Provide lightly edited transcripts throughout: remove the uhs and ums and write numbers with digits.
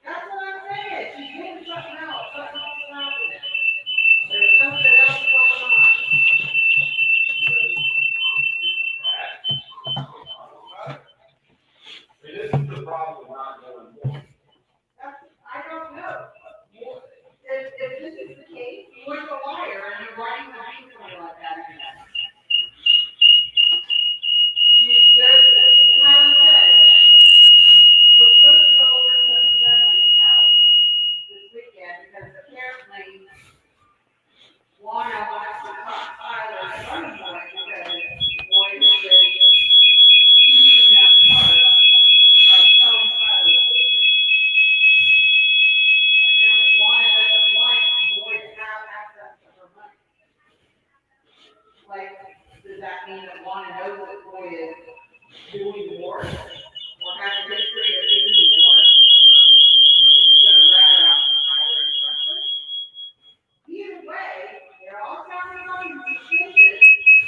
That's what I'm saying. She's doing something else. Something else is happening. There's something else going on. This is the problem with not knowing more. I don't know. If this is the case, Boyd's a liar and you're writing behind somebody like that again. There's, Tyler said, we're supposed to go over to the grandmother's house this weekend because apparently Juana wants to talk Tyler to some point because Boyd has been teasing them apart, like telling Tyler bullshit. And apparently Juana doesn't want Boyd to have access to her money. Like, does that mean that Juana knows that Boyd is doing more or has a history of doing more? And she's going to rat her out to Tyler in front of her? Either way, they're all talking about being suspicious.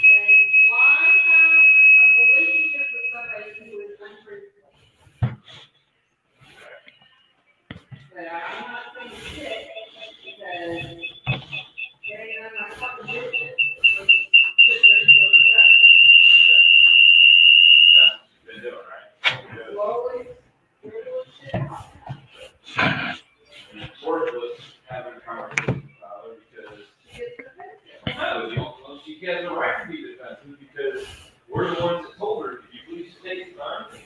And why have a relationship with somebody who is untruthful? But I'm not saying shit because it ain't none of my fucking business. So sit there and feel regret. That's what you've been doing, right? Slowly figure shit out. And it's worthless having a conversation with Tyler because It's defensive. no, you don't. Well, she has a right to be defensive because we're the ones that told her, could you please take time? Could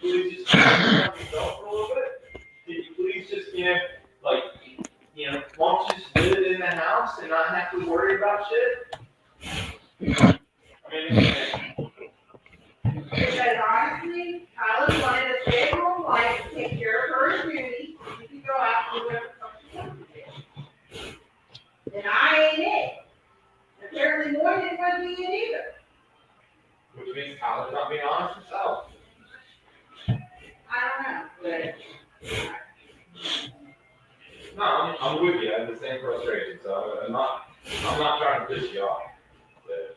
you please just calm yourself for a little bit? Could you please just, like, why don't you just live in the house and not have to worry about shit? I mean, Because honestly, Tyler wanted a stay-at-home wife to take care of her and Judy, so she could go out and do whatever the fuck she wanted to do. And I ain't it. Apparently, Moy didn't want to be it either. which means Tyler's not being honest himself. I don't know, but No, I'm with you. I have the same frustration, so I'm not trying to piss you off. But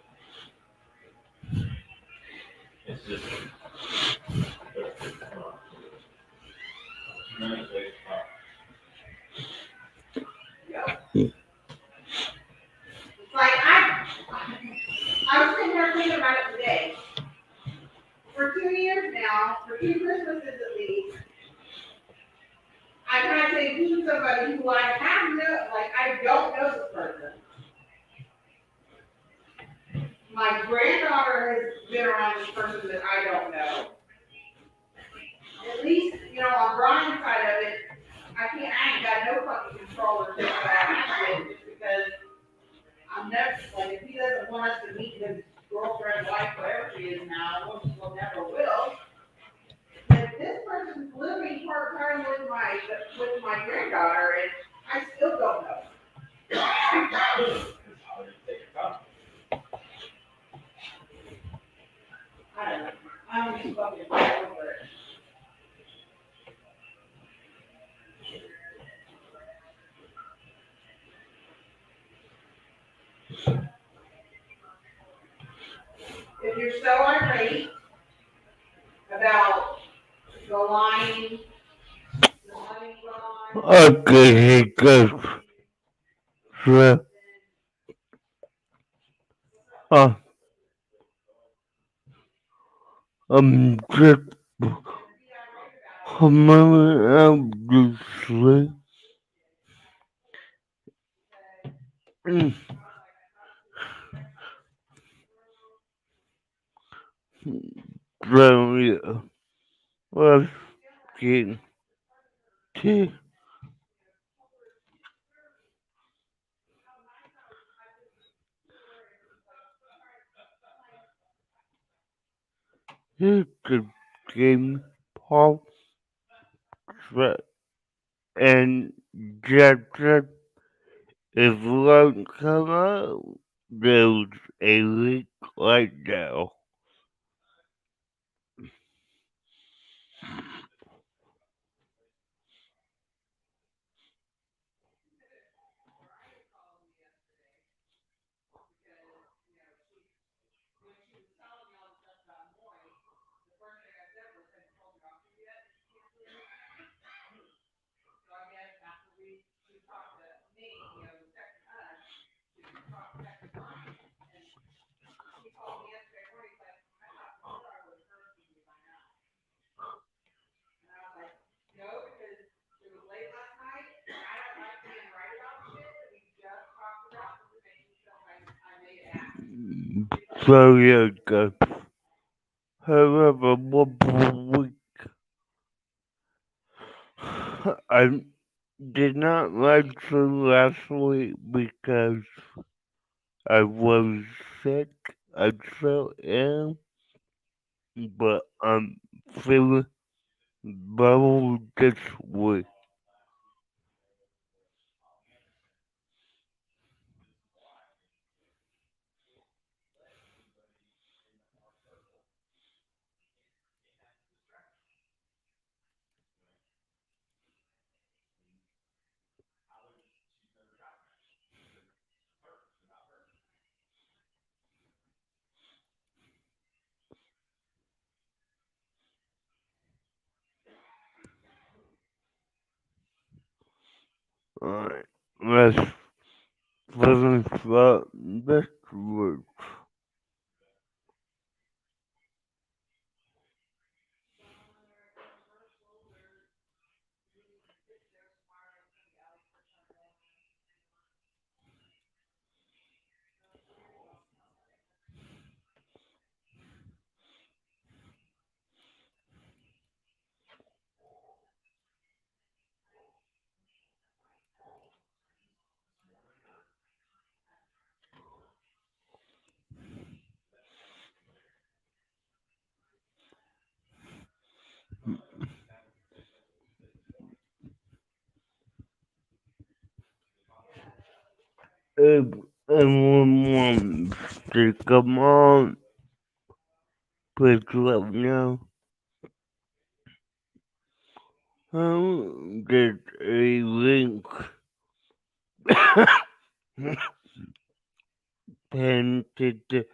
it's just. it's like I was sitting here thinking about it today. For 2 years now, for 2 Christmases at least, I've had to include somebody who I have I don't know this person. My granddaughter has been around this person that I don't know. At least, on Brian's side of it, I ain't got no fucking control or shit about that just because I'm never, if he doesn't want us to meet his girlfriend, wife, whatever she is now, which we'll never will. If this person's living part-time with my granddaughter, and I still don't know. I don't know. I'm just fucking over it. If you're so irate about the line, Okay, good. Sure. Uh, just a moment of the sleep. So, yeah, let's get to the game Paul and just if one come out, there's a leak right now. very good. However, one week I did not like to last week because I was sick. I still am, but I'm feeling better this week. Alright, let's finish up this week. If anyone wants to come on, please let me know. I'll get a link pinned to the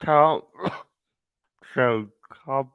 top, so cough,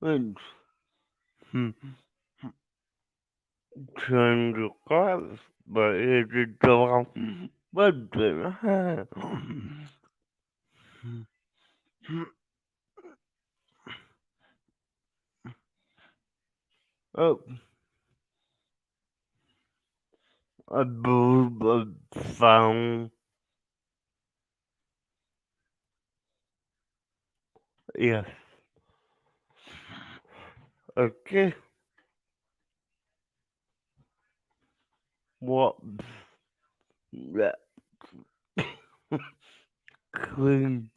and turn the glass, but it's a dog, but oh, I believe I found, yes, okay, what, that, clean,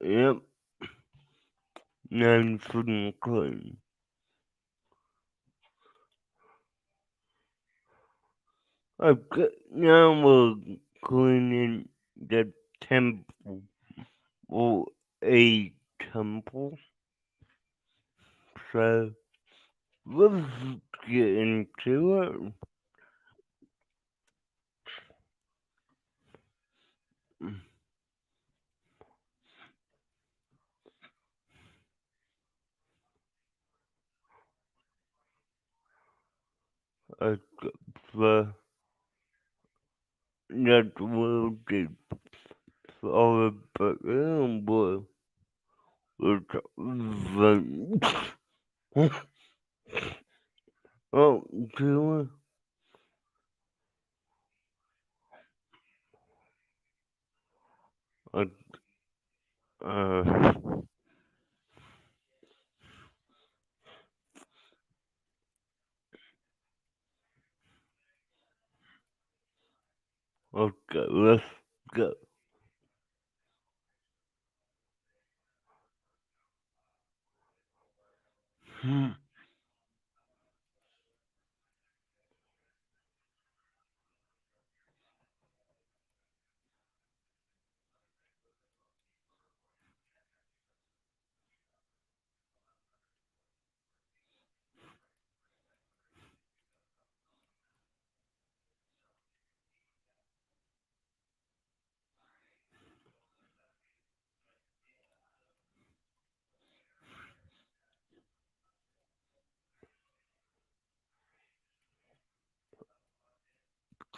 yep, nice and clean. Okay, now we're cleaning the temple, or a temple, so let's get into it. Okay, so that will be all about but it's oh, do I, uh, okay, let's go.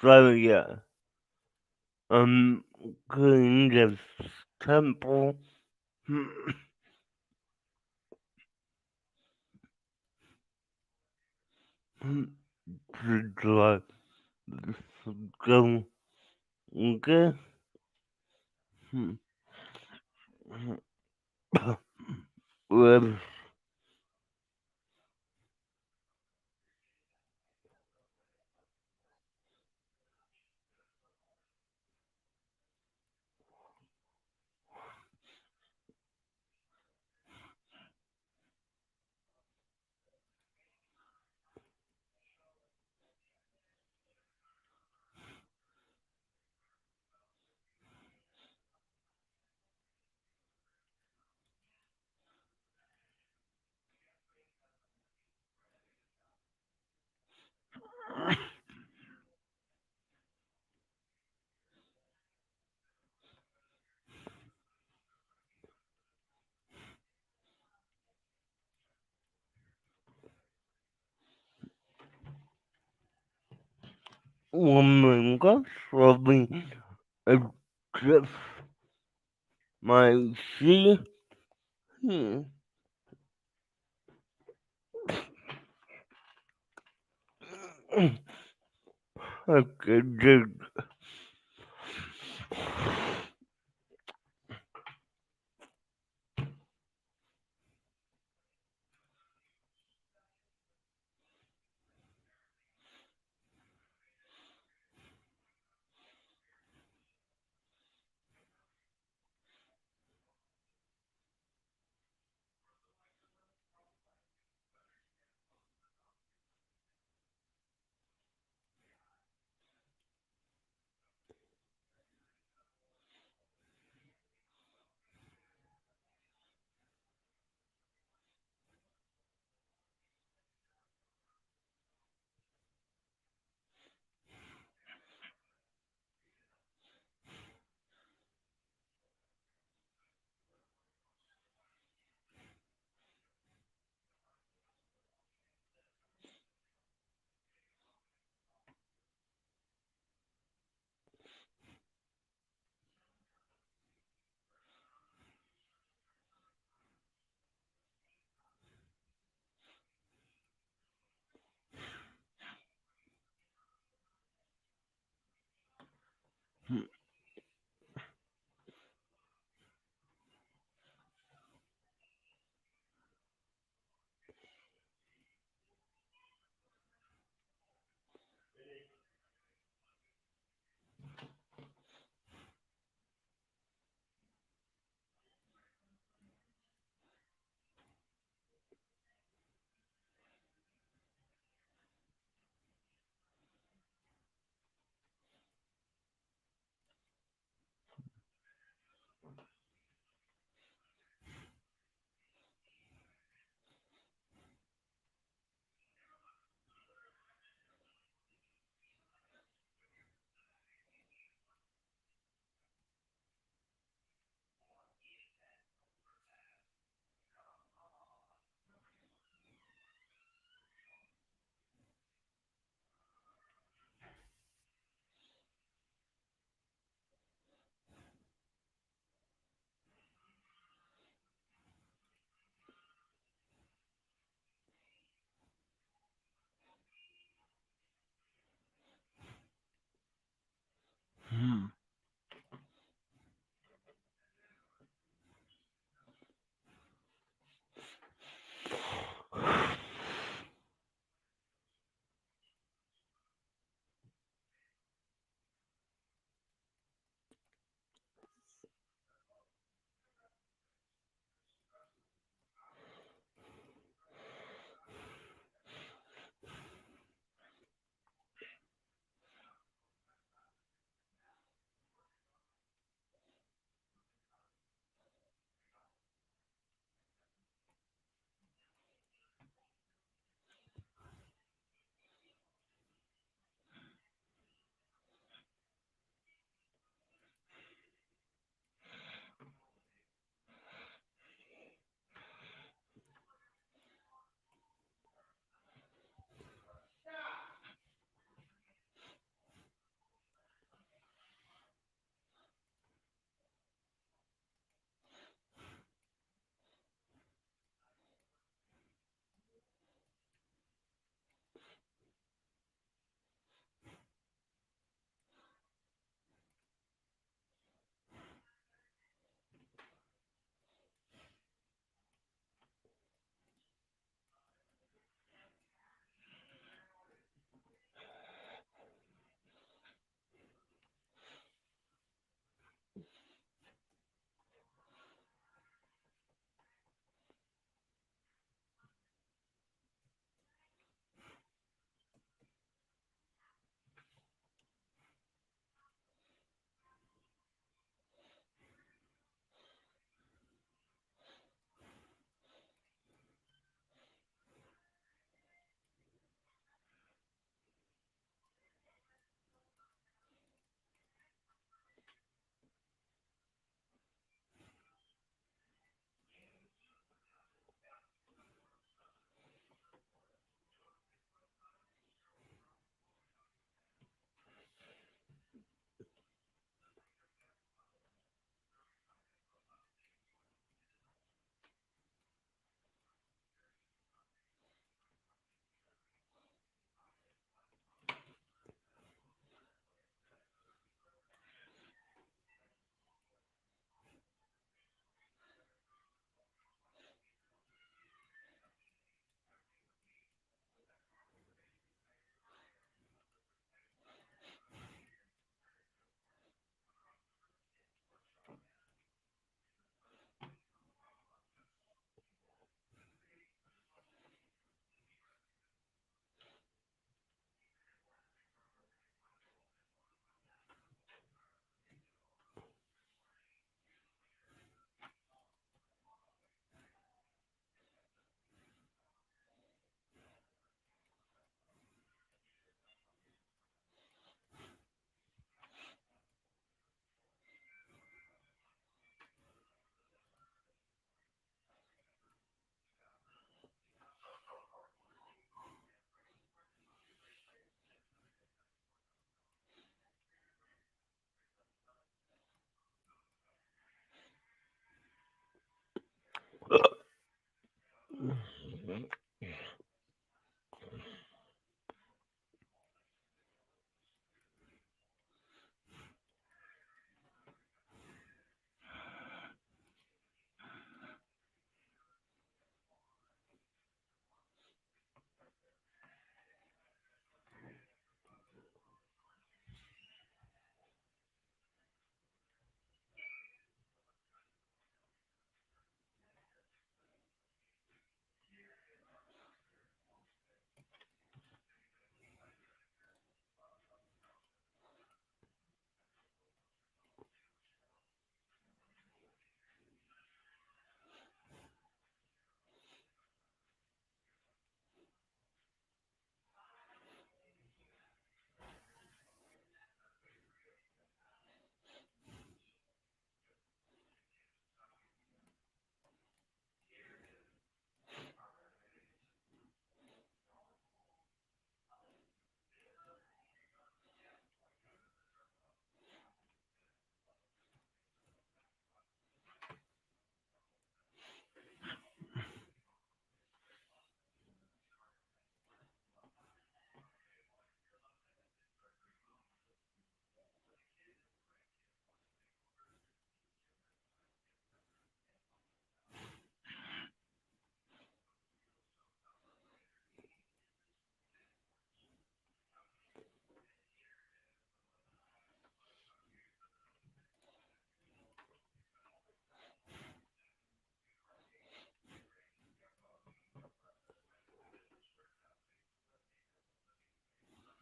So yeah, I'm going to temple. To like go okay. Well, woman got probably a trip my see. Hmm. Okay, just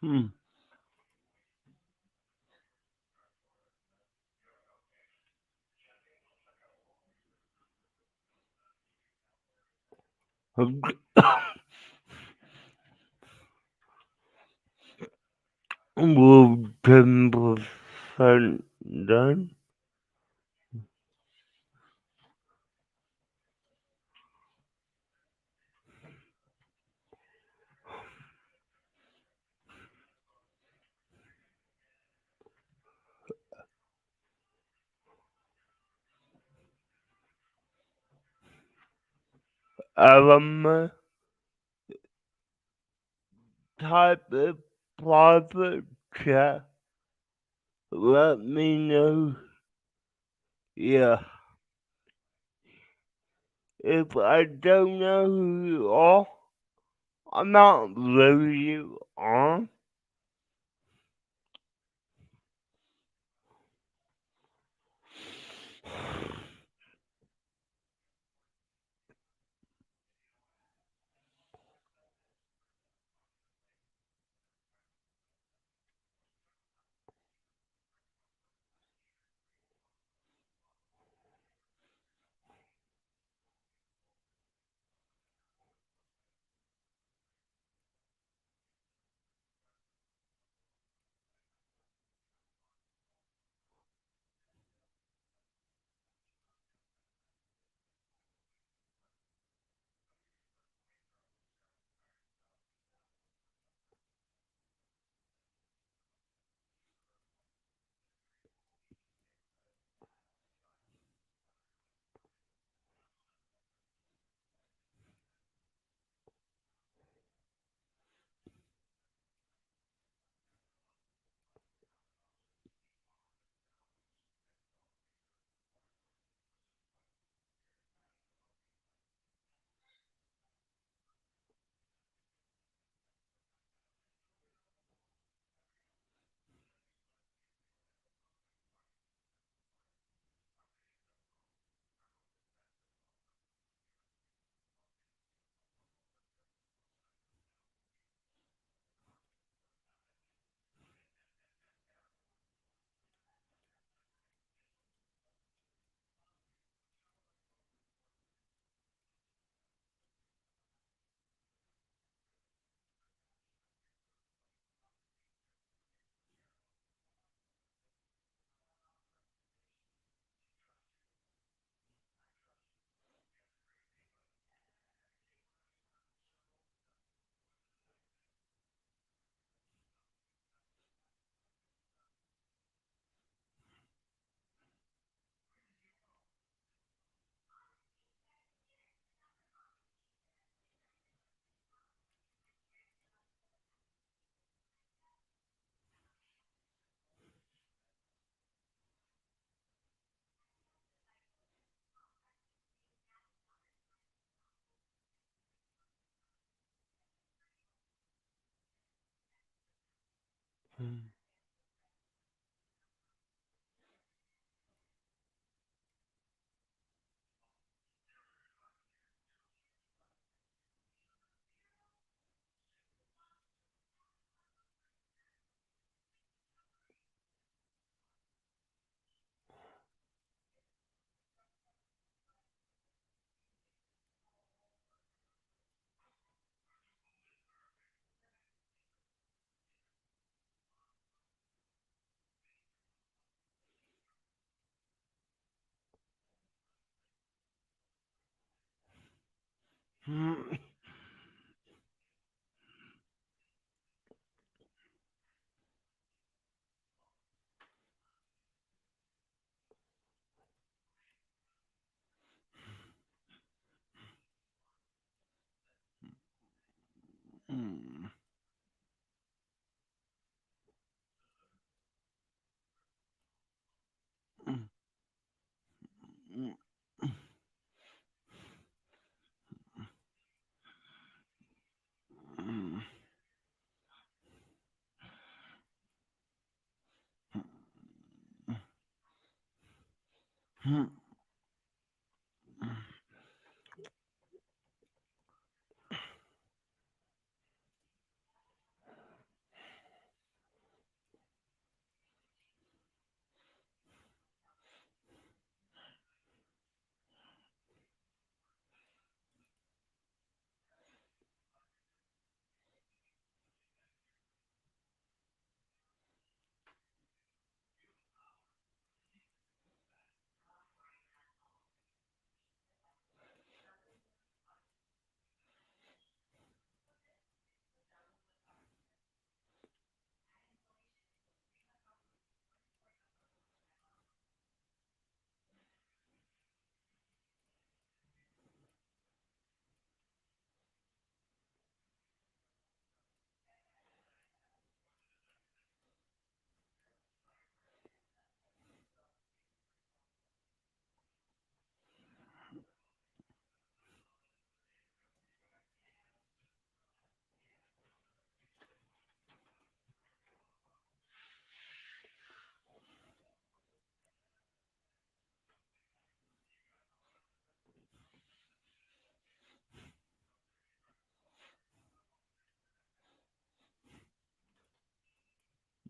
Hmm. Will 10% done? Type of private chat. Let me know. Yeah. If I don't know who you are, I'm not blue you on.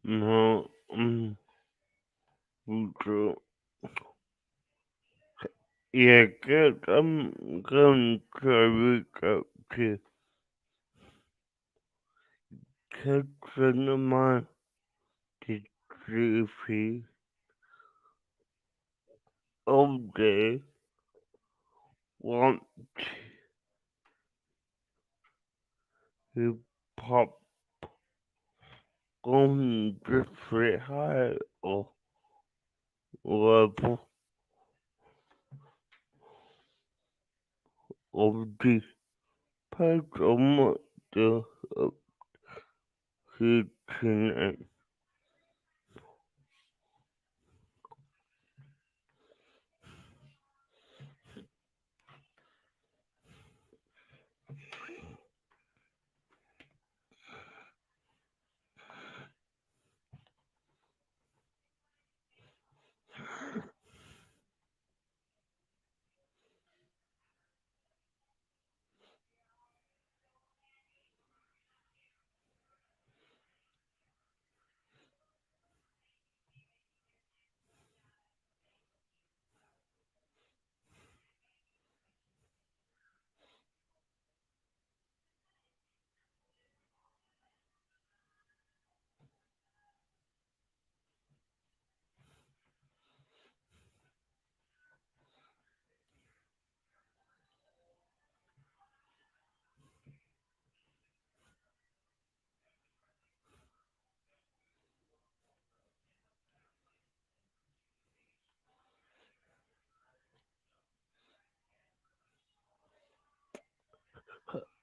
No, so, yeah, good. I'm going to reach out to a friend of mine to see if he all day wants to pop on the free high or level of the page on the kitchen.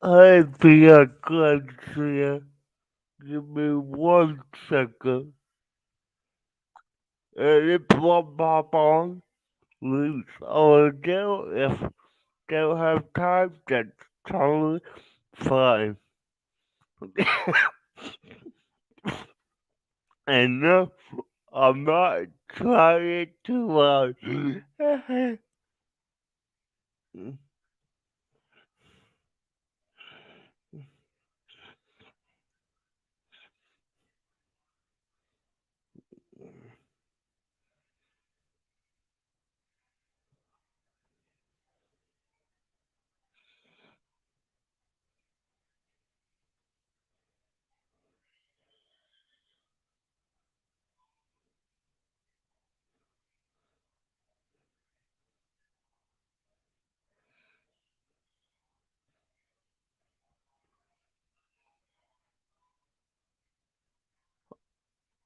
I'd be a good see. Give me 1 second. And it will pop on. Loose or do if don't have time, that's totally fine. And no, I'm not trying too hard.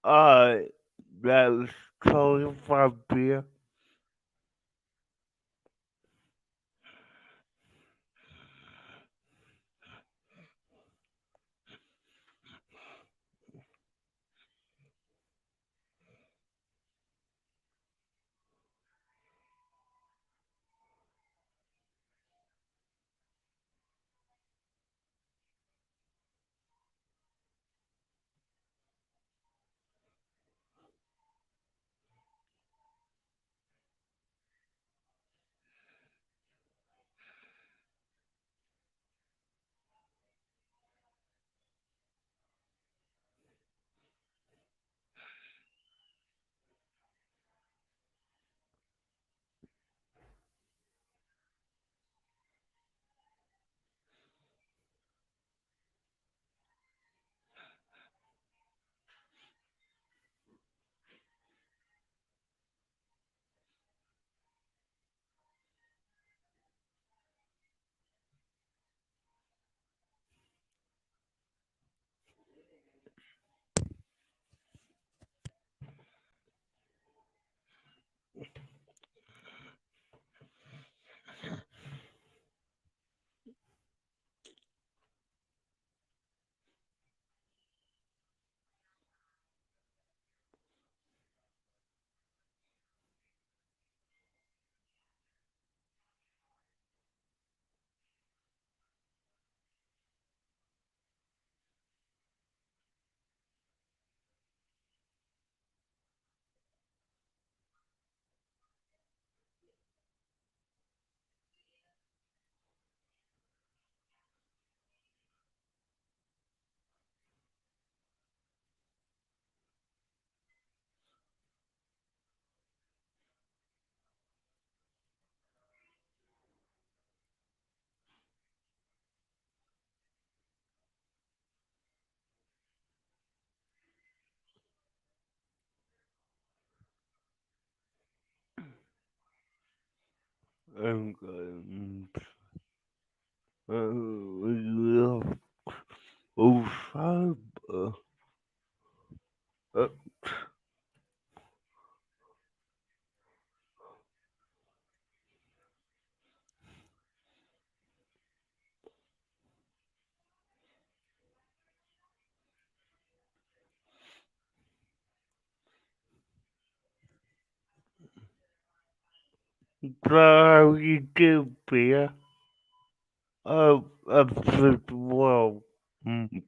Alright, that was totally fine, beer. and we live outside uh, try to be a bit well. Mm.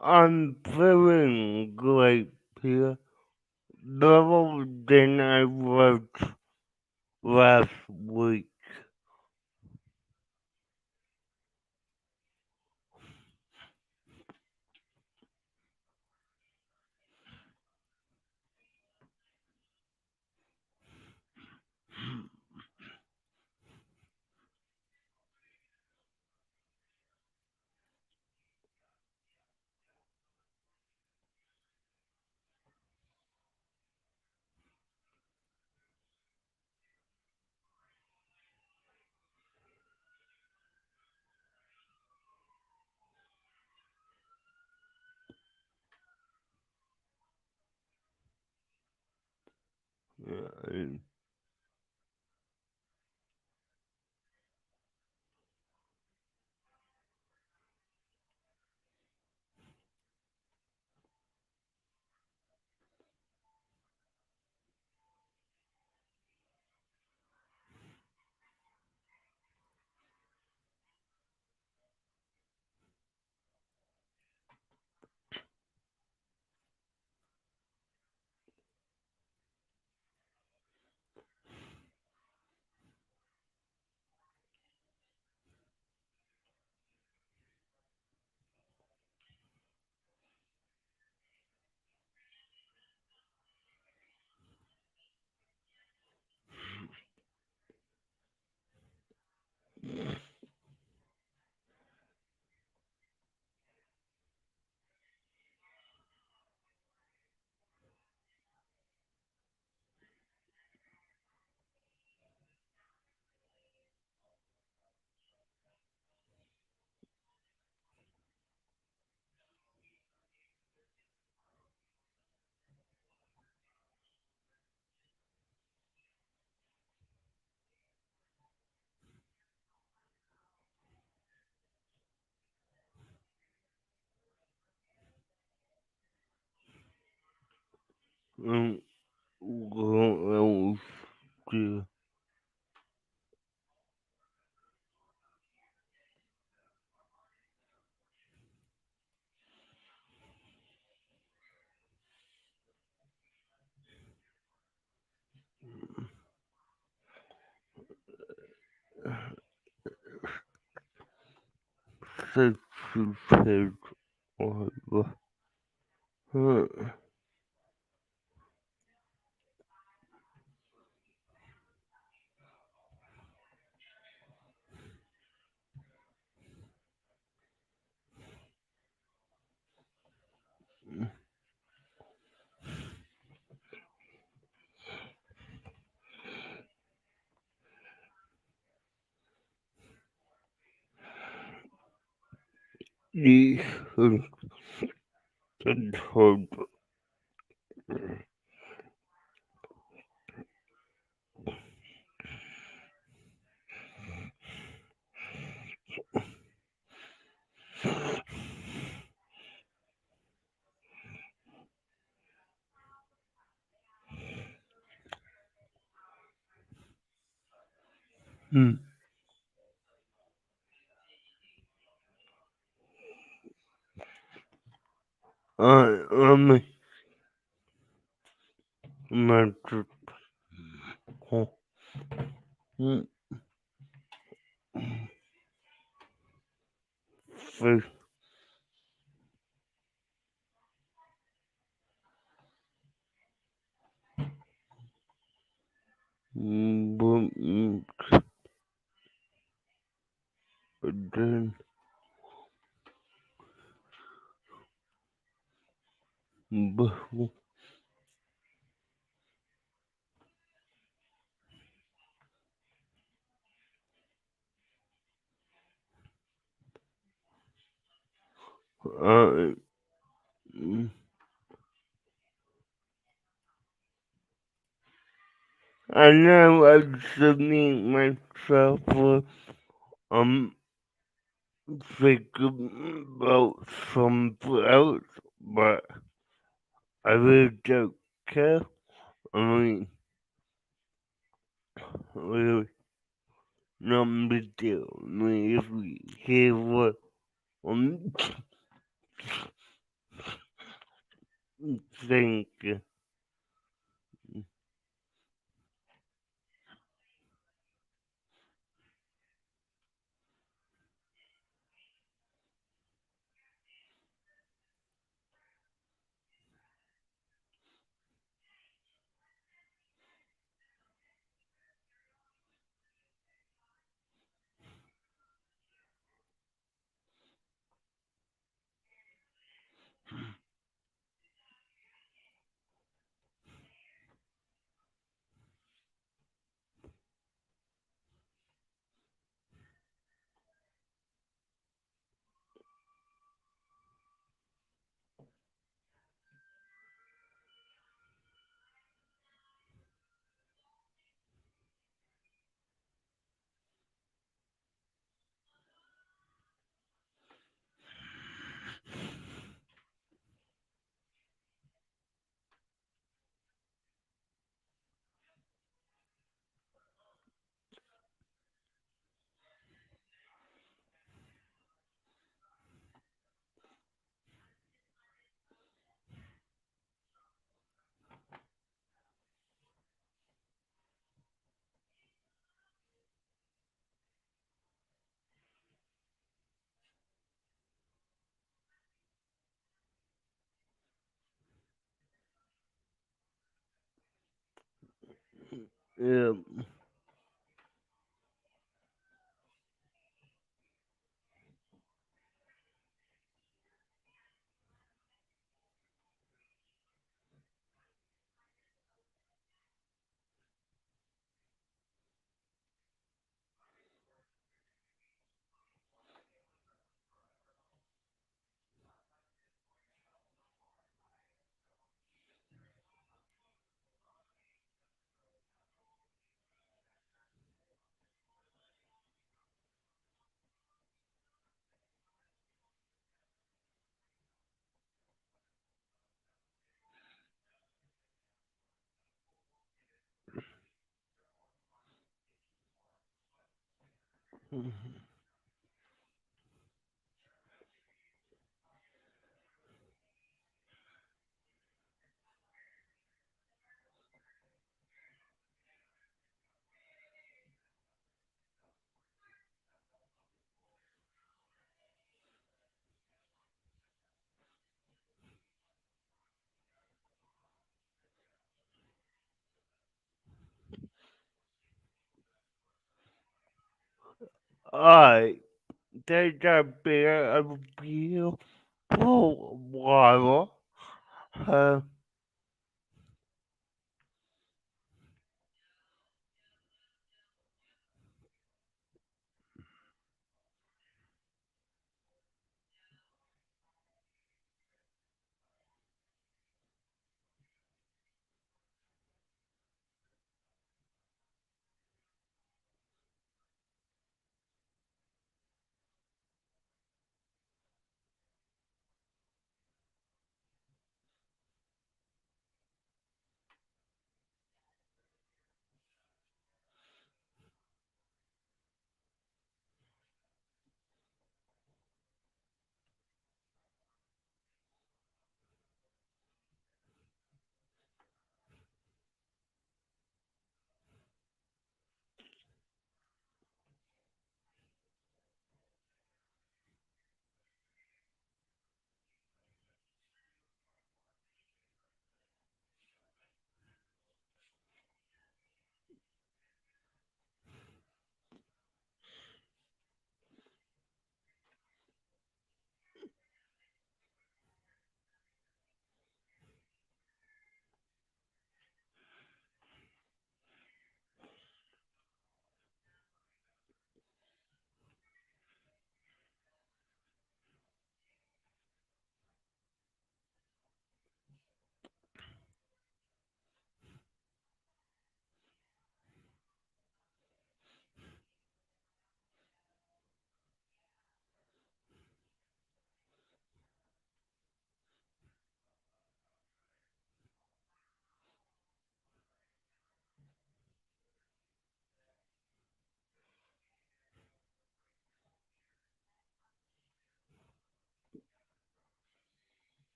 I'm feeling great here. Better than I was last week. Yeah, um, what else? Yeah, such a page over. The controlled Hmm. Let me mention. Hmm. Fish. Then. Uh, I know I submit myself for um thinking about something else, but I really don't care. I mean, really, not big deal. I mean, if we hear what I'm thinking, yeah, alright. There's a bit of beautiful water. Uh,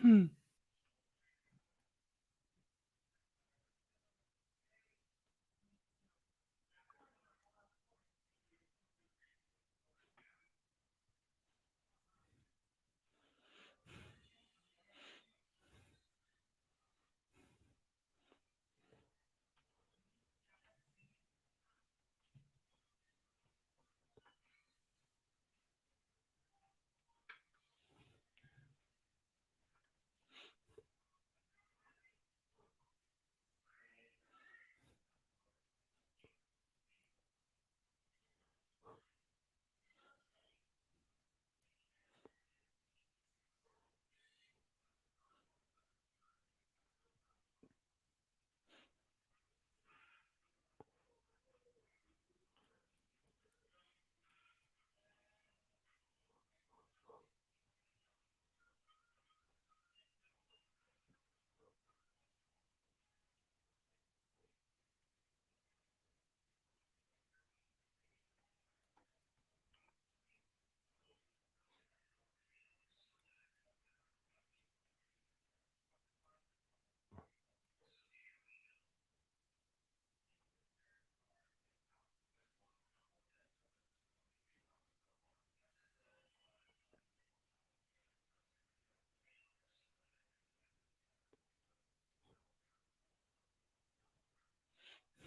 Hmm.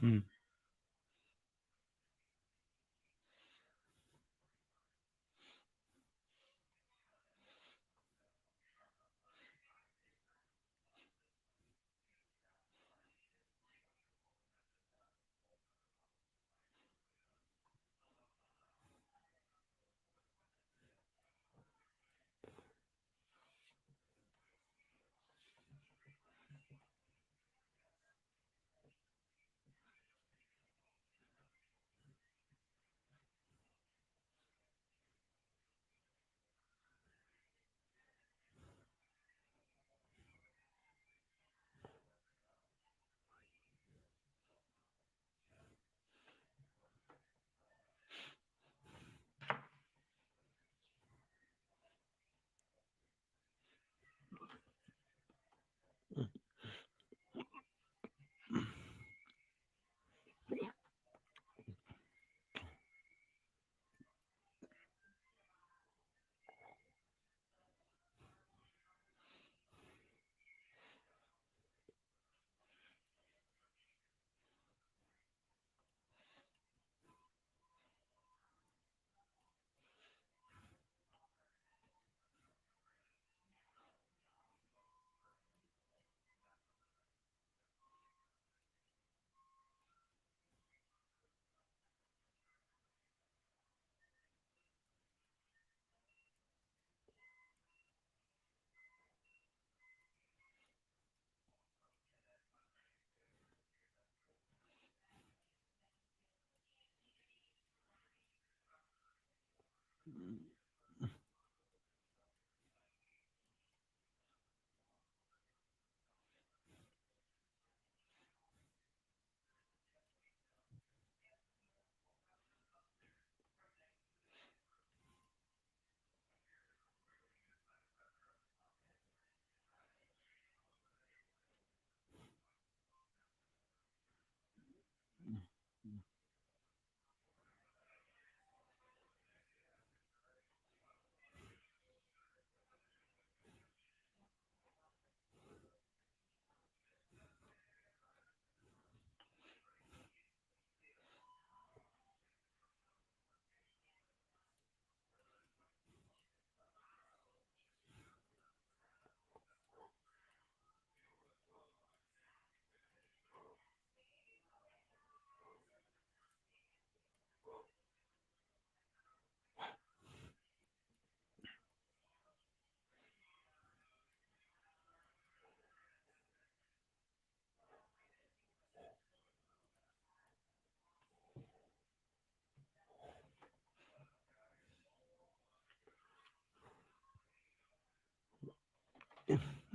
Hmm.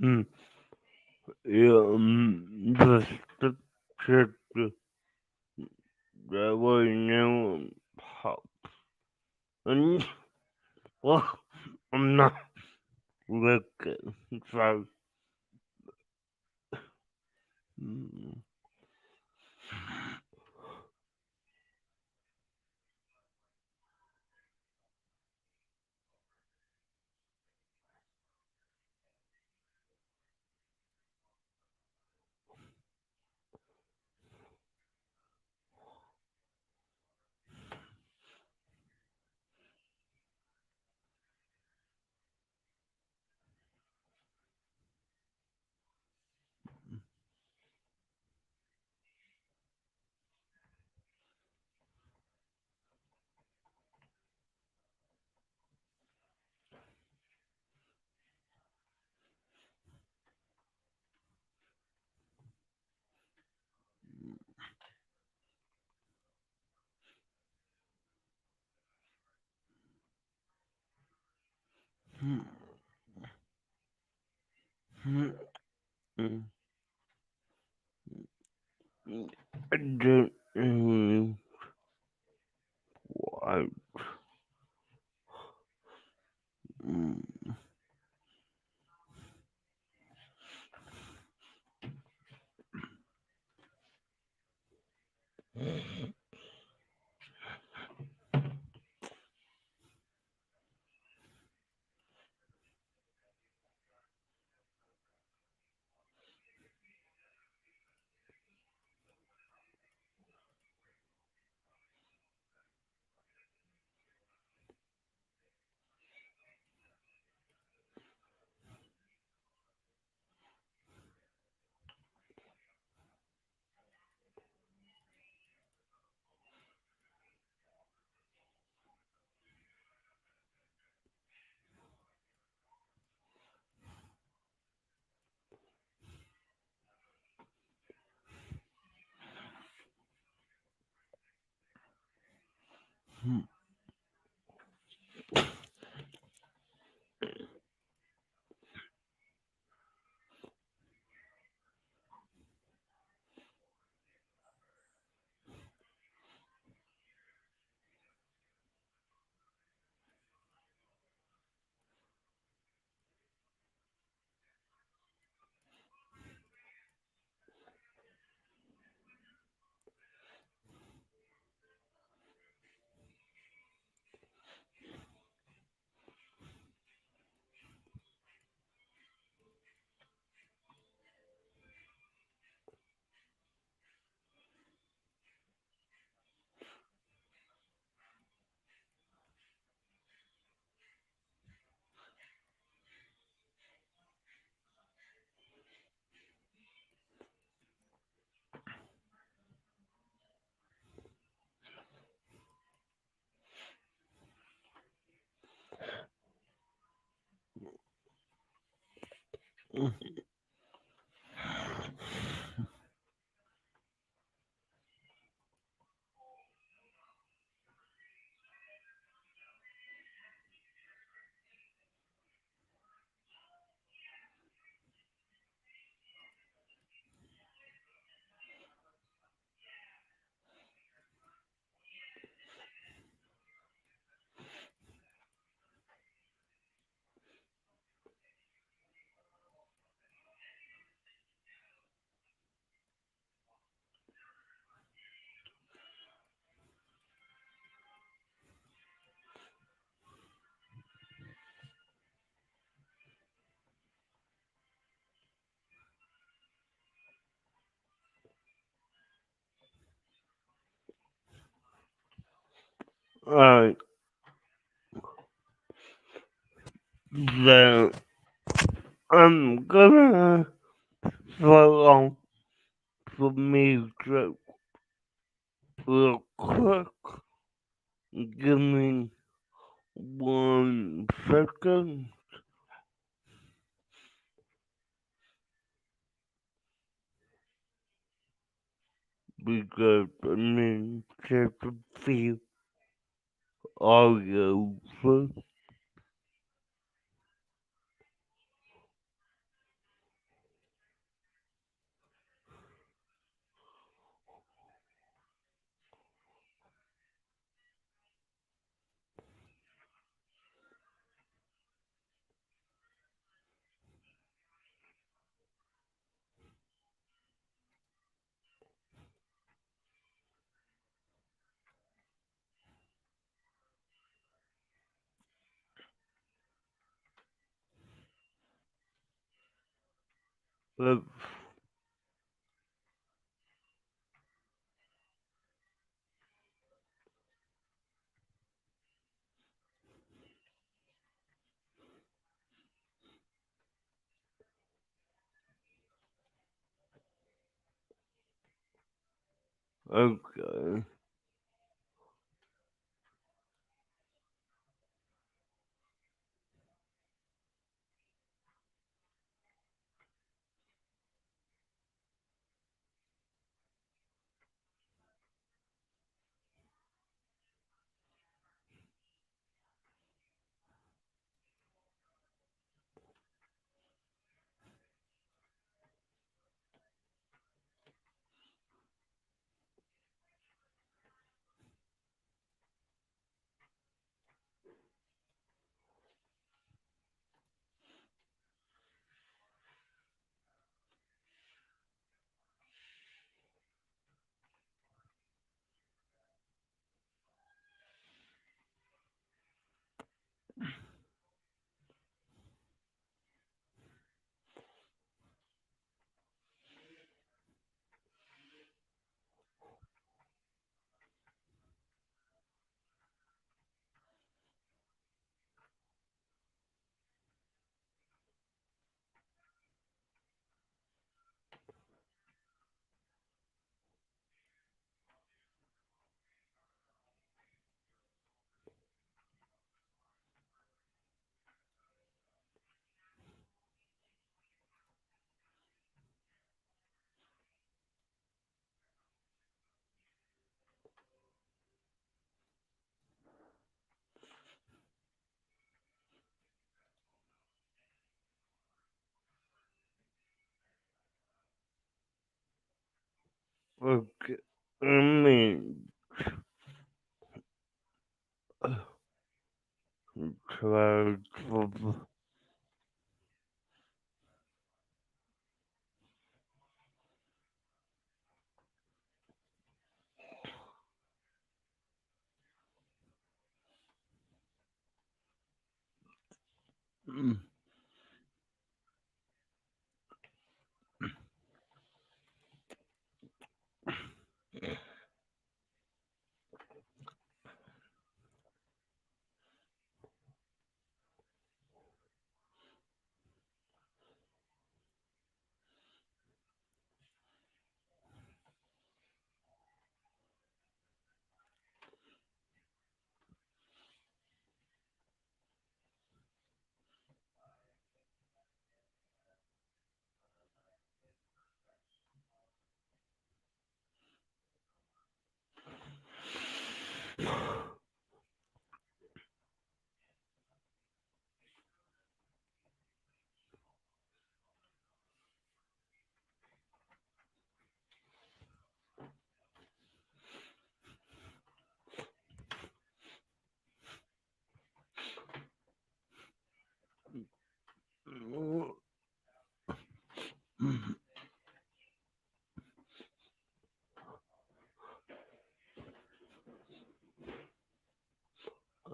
Hmm. Yeah, the structure that was now pop. And, well, I'm not. looking. So, mm, mm, mm, mm, I don't know why. Mm, mm. Alright, so I'm gonna throw on some music real quick. Give me 1 second because I need to check a few audio first. uh, okay. Okay. I mean, cloud.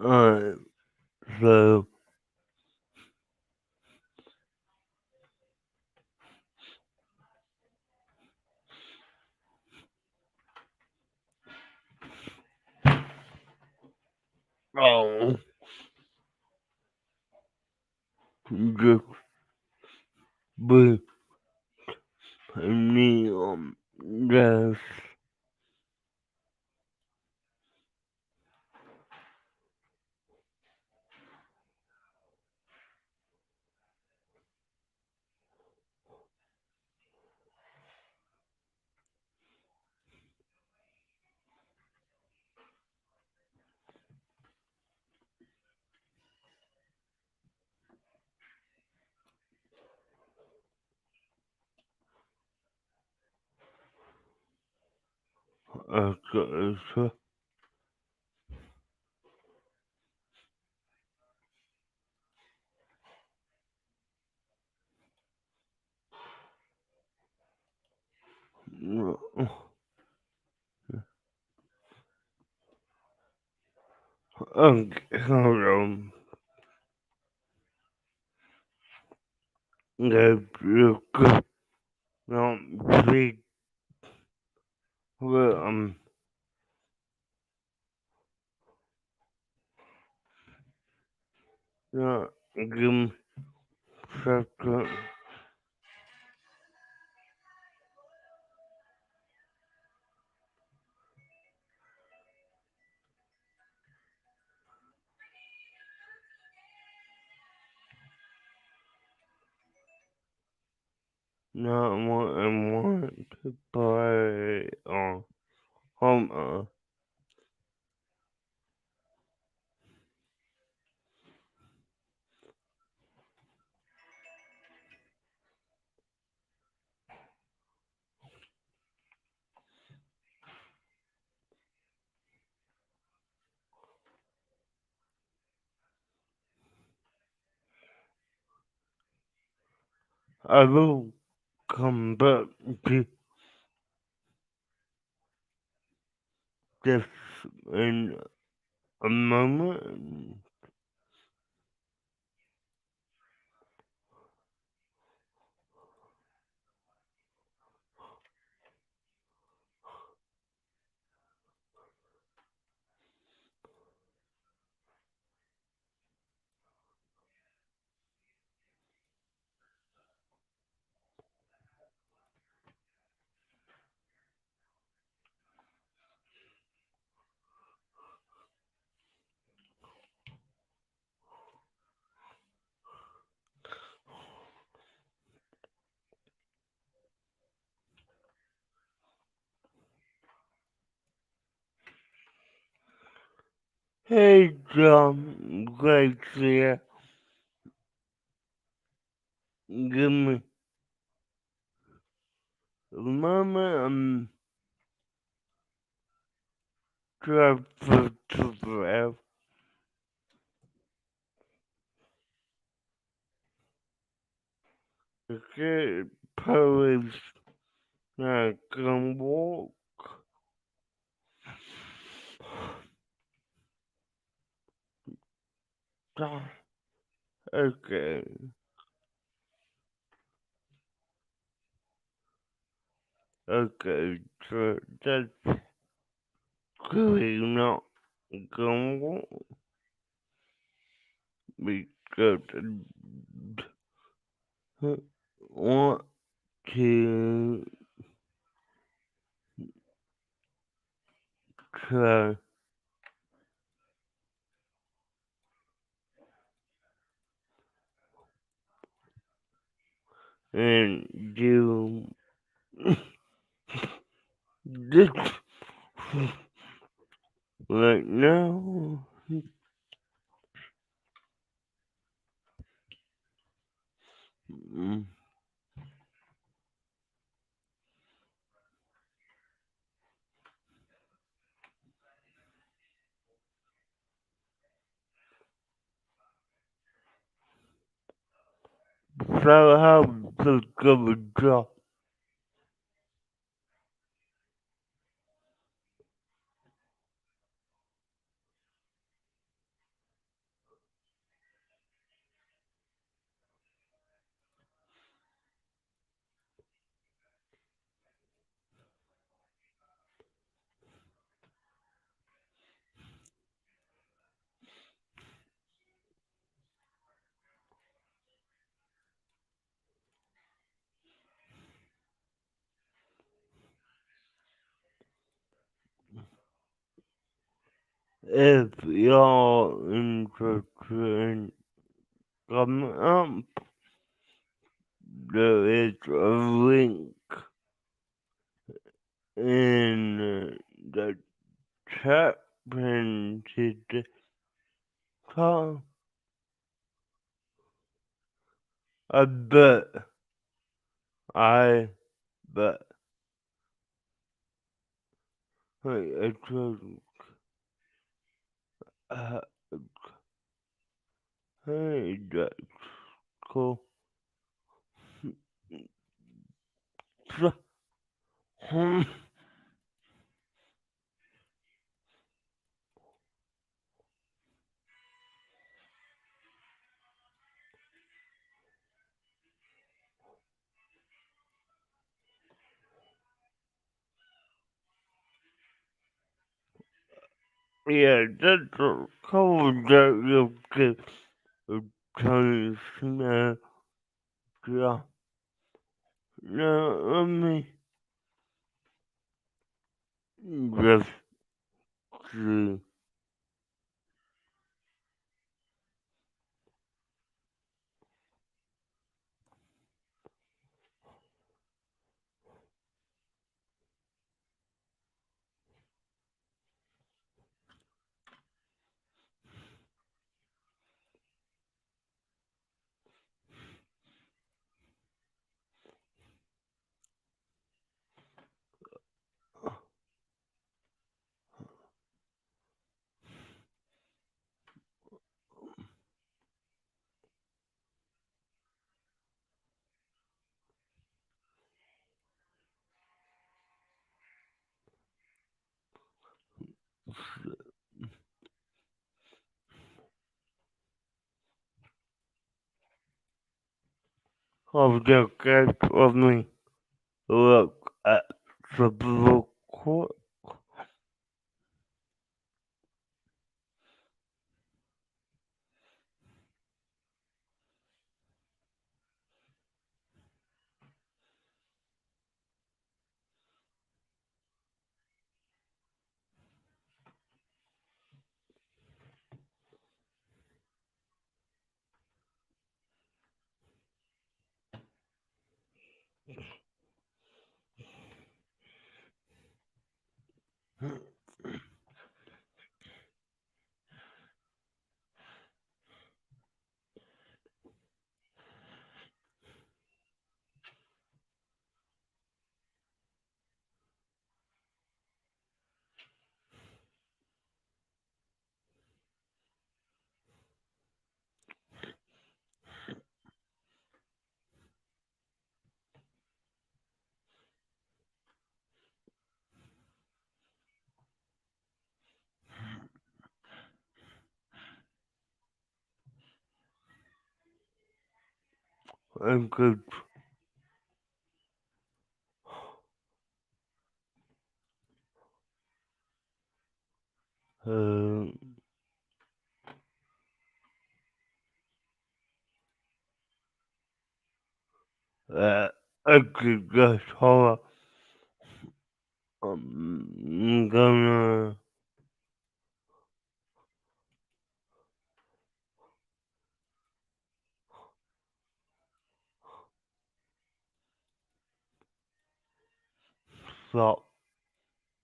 Alright, so, oh, just be, me, just, okay, so, okay, hold on, that's real good. not big, well, not give second. Not what I want to play on home. I will come back to this in a moment. Hey, John, great here. Give me a moment. Trying to breath. Okay, police not gonna walk. Okay, okay, so that's clearly not gonna walk because I want to try and do this right now. Mm, So how to give a job? If you're interested in coming up, there is a link in the chat pinned to the top. I bet, I bet, hey, it's uh, hey, that's cool. So, Yeah, that's a couple that you get a Toonies now. Yeah. Now, let me just see. Of the case, let me look at the book. I could, uh, I could just hold up. I'm gonna stop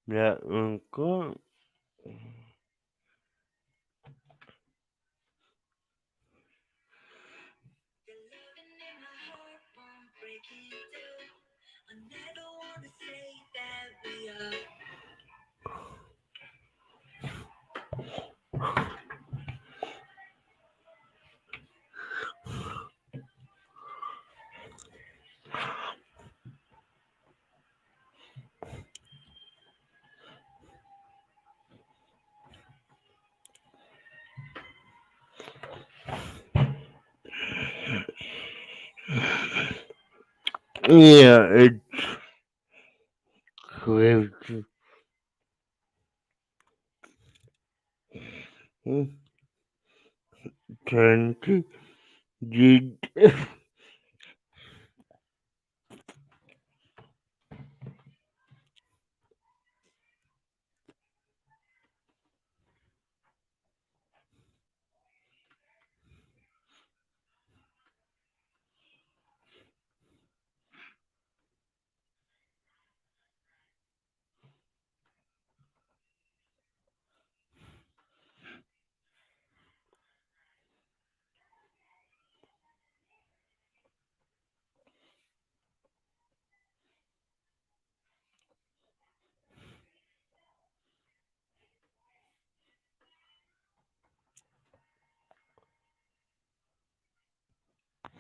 that record. Yeah, it's crazy. 20 did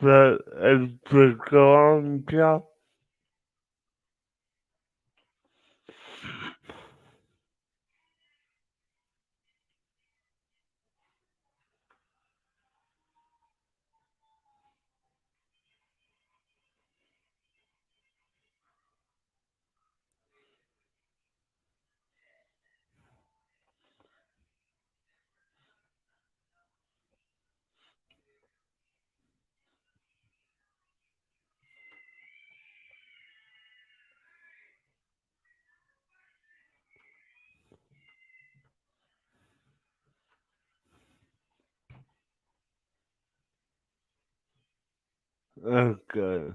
that it's gone job. Okay.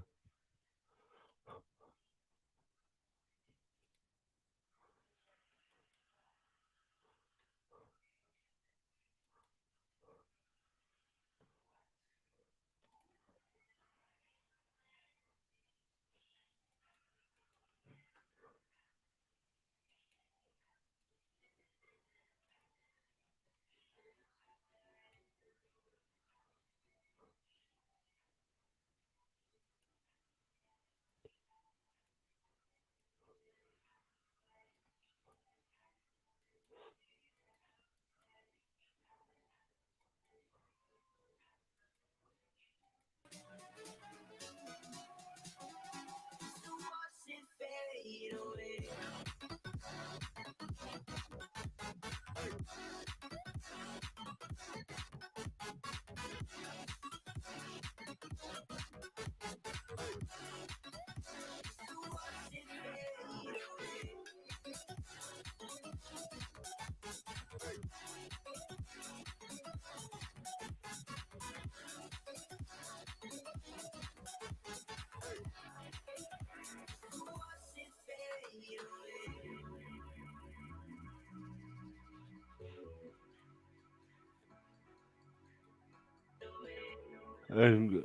And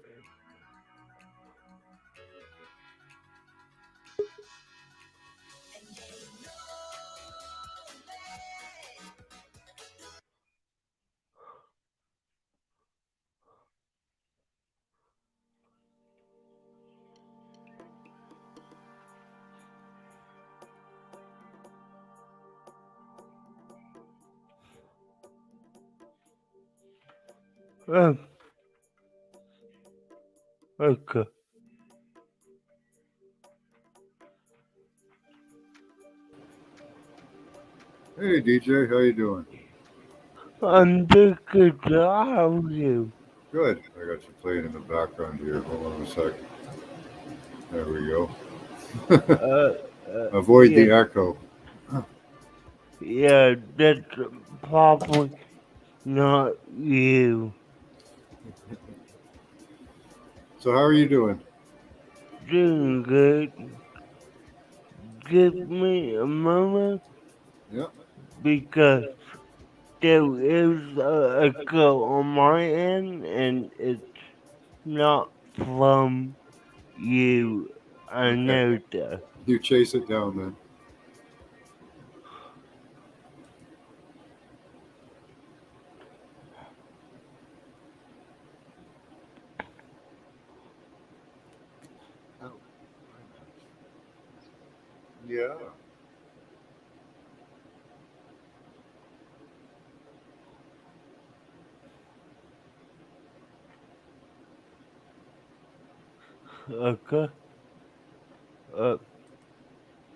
uh, okay. Hey DJ, how you doing? I'm doing good. How are you? Good. I got you playing in the background here. Hold on a sec. There we go. Uh, Avoid yeah, the echo. yeah, that's probably not you. So how are you doing? Doing good. Give me a moment Yeah. because there is a echo on my end and it's not from you. I Okay. know that. You chase it down then. Oh, Yeah. okay. Uh,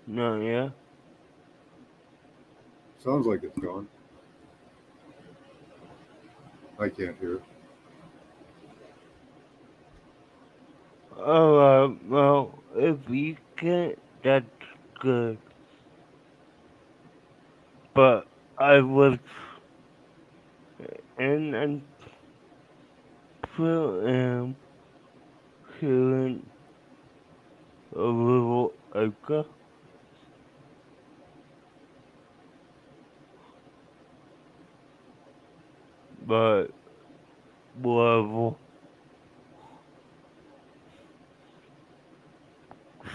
no, yeah. Sounds like it's gone. I can't hear it. Oh, well, if you can't, that's good. But I was in and still am hearing a little echo, but whatever.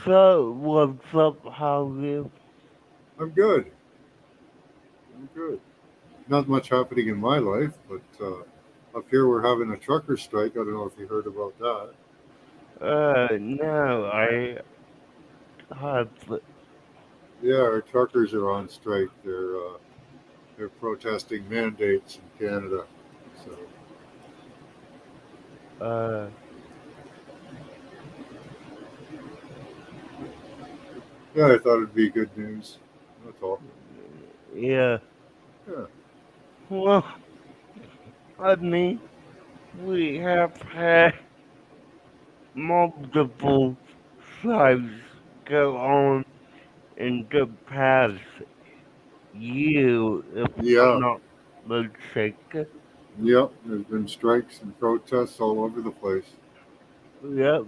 So, what's up, how you? I'm good. I'm good. Not much happening in my life, but up here we're having a trucker strike. I don't know if you heard about that. No, I have, Yeah, our truckers are on strike. They're protesting mandates in Canada. So uh, yeah, I thought it'd be good news. That's all. yeah. Yeah. Well, I mean, we have had multiple strikes go on in the past year, if I'm Yeah. not mistaken. Yep. There's been strikes and protests all over the place. Yep.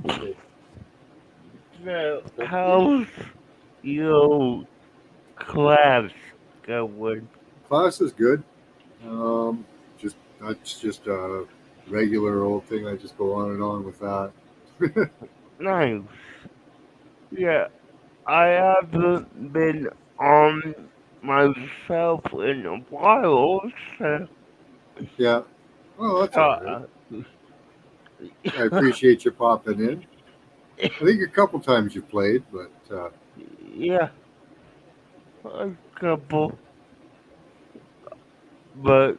Okay. So, how's your class going? Class is good. Um, just that's just a regular old thing. I just go on and on with that. Nice. Yeah, I haven't been on myself in a while, so Yeah. Well, that's all right. uh, I appreciate you popping in. I think a couple times you played, but yeah, a couple, but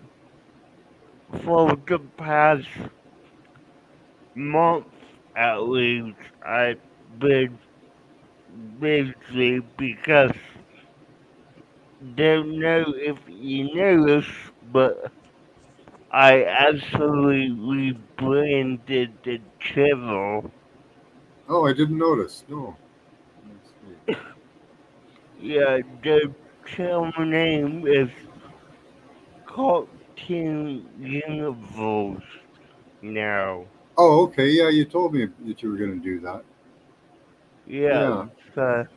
for the past month at least, I've been busy because don't know if you noticed, but I actually rebranded the channel. oh, I didn't notice. No. Let's see. Yeah, the channel name is Cartoon Universe now. Oh, okay. Yeah, you told me that you were going to do that. Yeah, Yeah. so,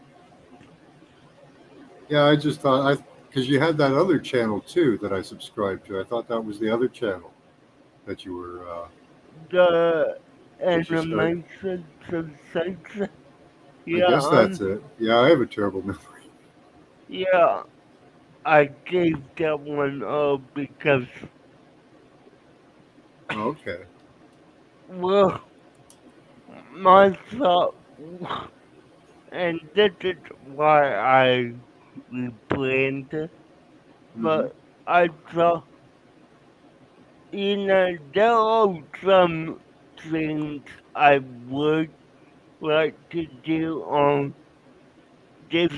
Yeah, I just thought because you had that other channel too that I subscribed to. I thought that was the other channel that you were the that you started. animation sensation. I Yeah, guess that's it. Yeah, I have a terrible memory. yeah, I gave that one up because, Okay. well, my thought, and this is why I rebranded, Mm-hmm. but I thought, there are some things I would like to do on this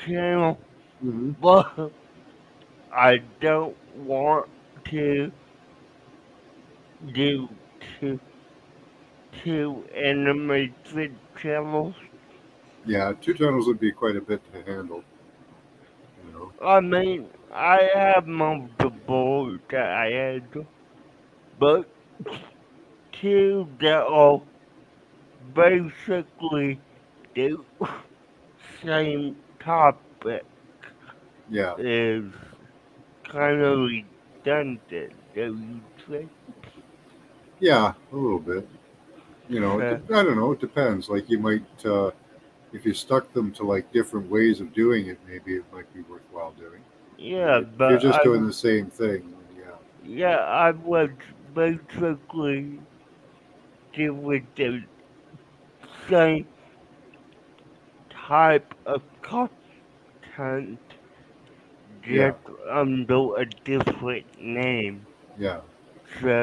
channel, Mm-hmm. but I don't want to do two, two animated channels. Yeah, two channels would be quite a bit to handle. You know. I mean, I have multiple that I handle, but two that are basically the same topic Yeah. is kind of redundant, don't you think? Yeah, a little bit. You know, So, I don't know. It depends. Like you might, if you stuck them to like different ways of doing it, maybe it might be worthwhile doing. yeah, If you're but just doing the same thing, then yeah. I was basically doing the same type of content Yeah. just under a different name. Yeah.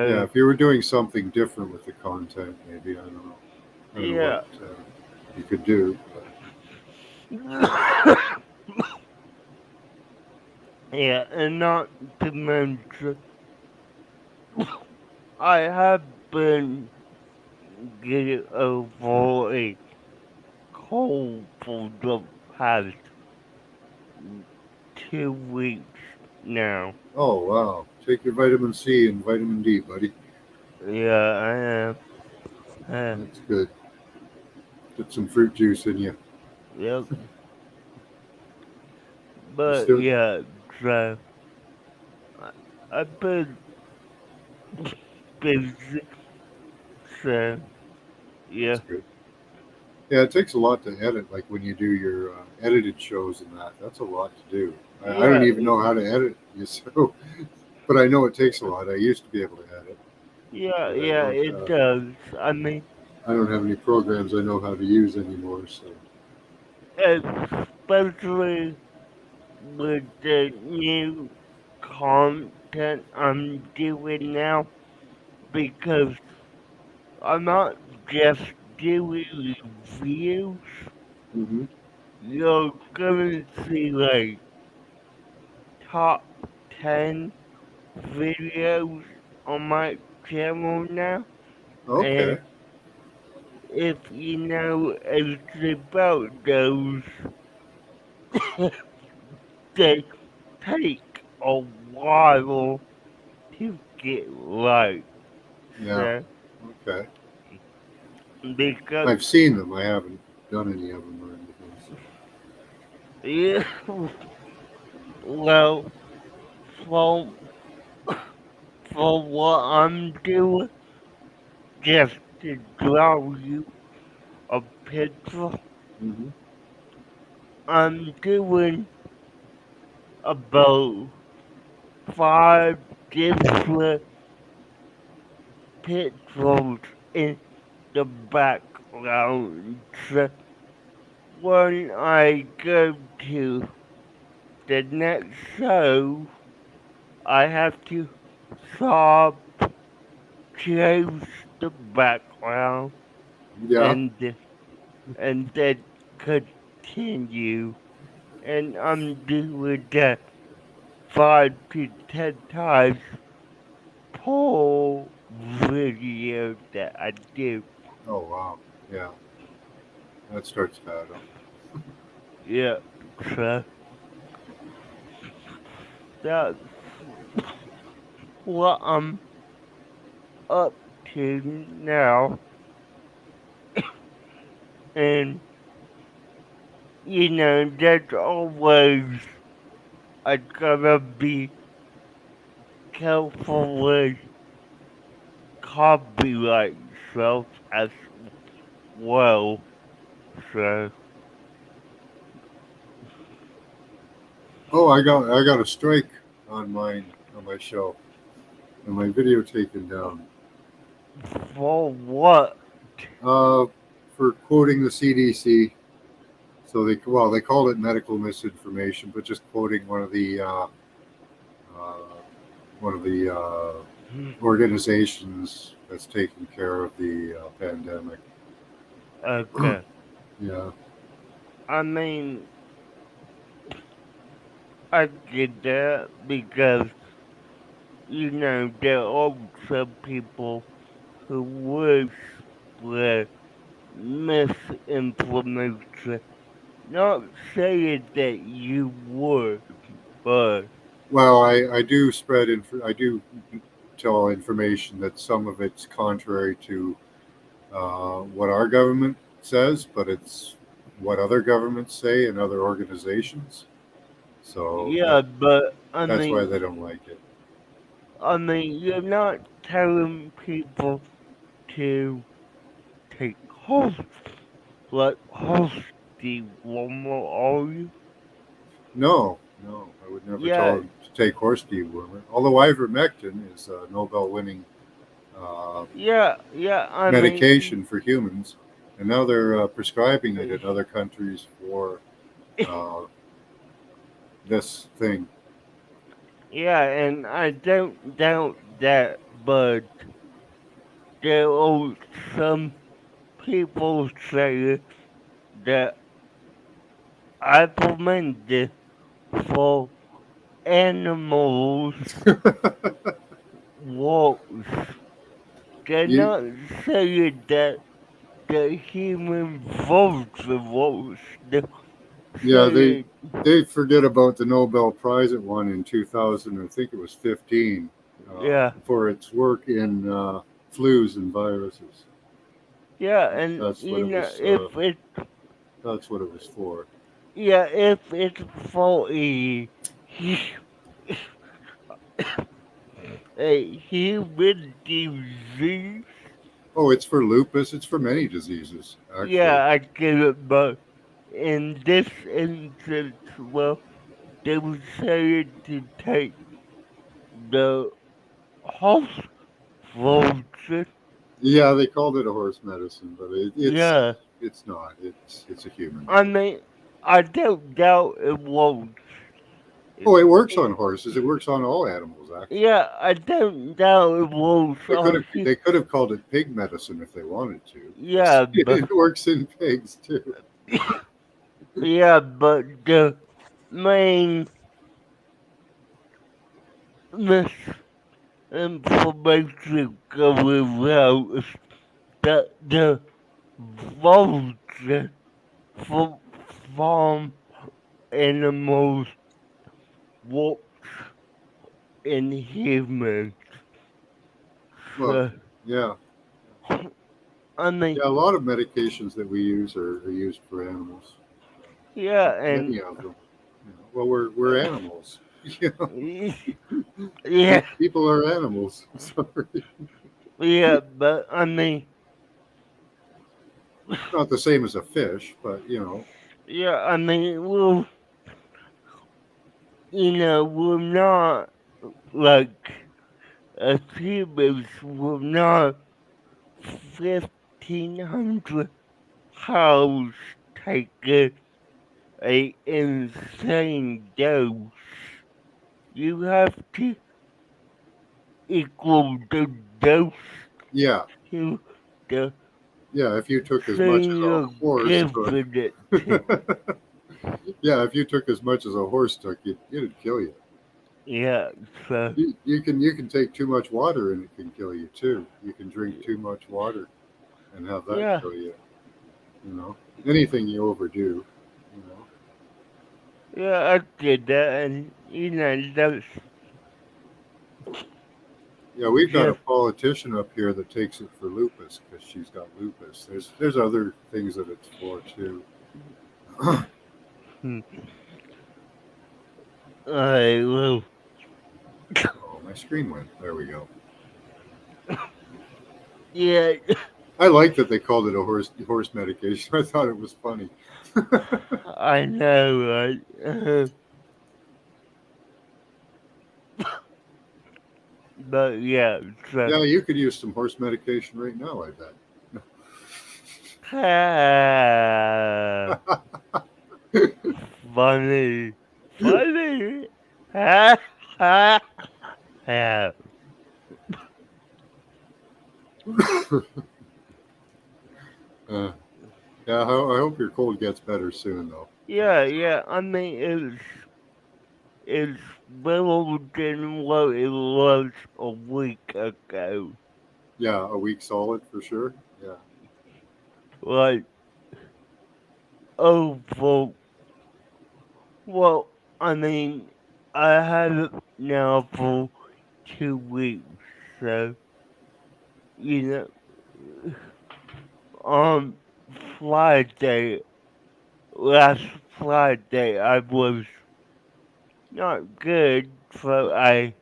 Yeah. So, If you were doing something different with the content, maybe I don't know. I don't know what yeah. you could do. But Yeah, and not to mention, I have been getting over a cold for the past 2 weeks now. oh wow, take your vitamin C and vitamin D, buddy. Yeah, I am. That's good. Get some fruit juice in you. Yep. You But still. yeah, so I, I've been busy, so That's yeah. good. Yeah, it takes a lot to edit. Like when you do your edited shows and that. That's a lot to do. I don't Yeah, even know how to edit you, so. But I know it takes a lot. I used to be able to edit, yeah, but yeah, it does. I mean, I don't have any programs I know how to use anymore. So. especially with the new content I'm doing now, because I'm not just doing reviews. Hmm. You're gonna see like top 10 videos on my channel now. Okay. And if you know anything about those, they take a while to get right, Yeah. sir. Okay. Because I've seen them. I haven't done any of them or anything. So. yeah, well, from for what I'm doing, just to draw you a picture, Hmm. I'm doing about 5 different pictures in the background. So when I go to the next show, I have to stop, change the background, Yeah. and then continue. And I'm doing that 5 to 10 times per video that I do. Oh wow. Yeah. That starts to add up. Yeah, so that's what I'm up to now. And, there's always I gotta be careful with copyright stuff as well. So, Oh, I got a strike on my show and my video taken down. for what? Uh, for quoting the CDC. So they called it medical misinformation, but just quoting uh, one of the organizations that's taking care of the pandemic. Okay. Yeah. I mean, I get that because, there are some people who would spread misinformation. Not saying that you would, but Well, I do I do tell information that some of it's contrary to what our government says, but it's what other governments say and other organizations. So yeah, but that's why they don't like it. you're not telling people to take host, like host the one more, are you? No, no, I would never tell Yeah, them to take horse dewormer. Although ivermectin is a Nobel-winning uh, yeah, medication for humans, and now they're prescribing it in other countries for uh, this thing. yeah, and I don't doubt that, but there are some people saying that I recommend for animals walks. They're you, not saying that the human vulture walks. They're yeah, saying, they forget about the Nobel Prize it won in 2000. I think it was 15 yeah, for its work in flus and viruses. yeah, and That's what it was. if it, That's what it was for. yeah, if it's for a human disease, Oh, it's for lupus. It's for many diseases, actually. yeah, I get it, but in this instance, well, they were saying to take the horse vulture. Yeah, they called it a horse medicine, but Yeah, it's not. It's a human I medicine. mean, I don't doubt it won't. It, Oh, it works it, on horses. It works on all animals, actually. yeah, I don't doubt it won't. They could have called it pig medicine if they wanted to, because Yeah, but it works in pigs too. yeah, but the main misinformation going around is that the vulture from farm animals works in humans. Well, So, yeah. I mean, Yeah, a lot of medications that we use are used for animals. yeah, and Many of them. Well, we're animals. You know, yeah, people are animals. Sorry, yeah, but I mean, not the same as a fish, but yeah, I mean, well, we're not like as humans, we're not 1,500 cows taking a insane dose. You have to equal the dose yeah, to the yeah. If you took as much thing as a you're horse took, giving it to. yeah, if you took as much as a horse took, it'd kill you. Yeah, so, You can take too much water and it can kill you too. You can drink too much water and have that yeah, kill you. You know, anything you overdo. You know, yeah, I did that, and, that's yeah, we've got a just, politician up here that takes it for lupus because she's got lupus. There's other things that it's for too. hmm, I will, Oh, my screen went. There we go. yeah, I like that they called it a horse medication. I thought it was funny. I know, right? But yeah, so, Yeah, you could use some horse medication right now. I ah, bet. funny, funny, ha, ha, ha. uh, yeah, I hope your cold gets better soon, though. Yeah, yeah, I mean, it's better than what it was a week ago. Yeah, a week solid for sure. Yeah. Like, oh, well, I mean, I had it now for 2 weeks, so, you know, on Friday, last Friday, I was not good, so I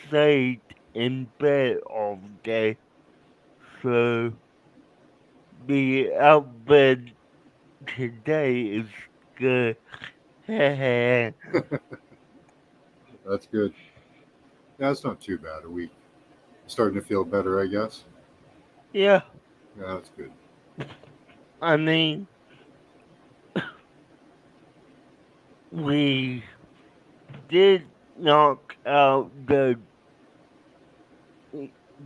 stayed in bed all day, so the outbid today is good. Yeah, That's good. Yeah, it's not too bad. A week. Starting to feel better, I guess. Yeah, that's good. I mean, we did knock out the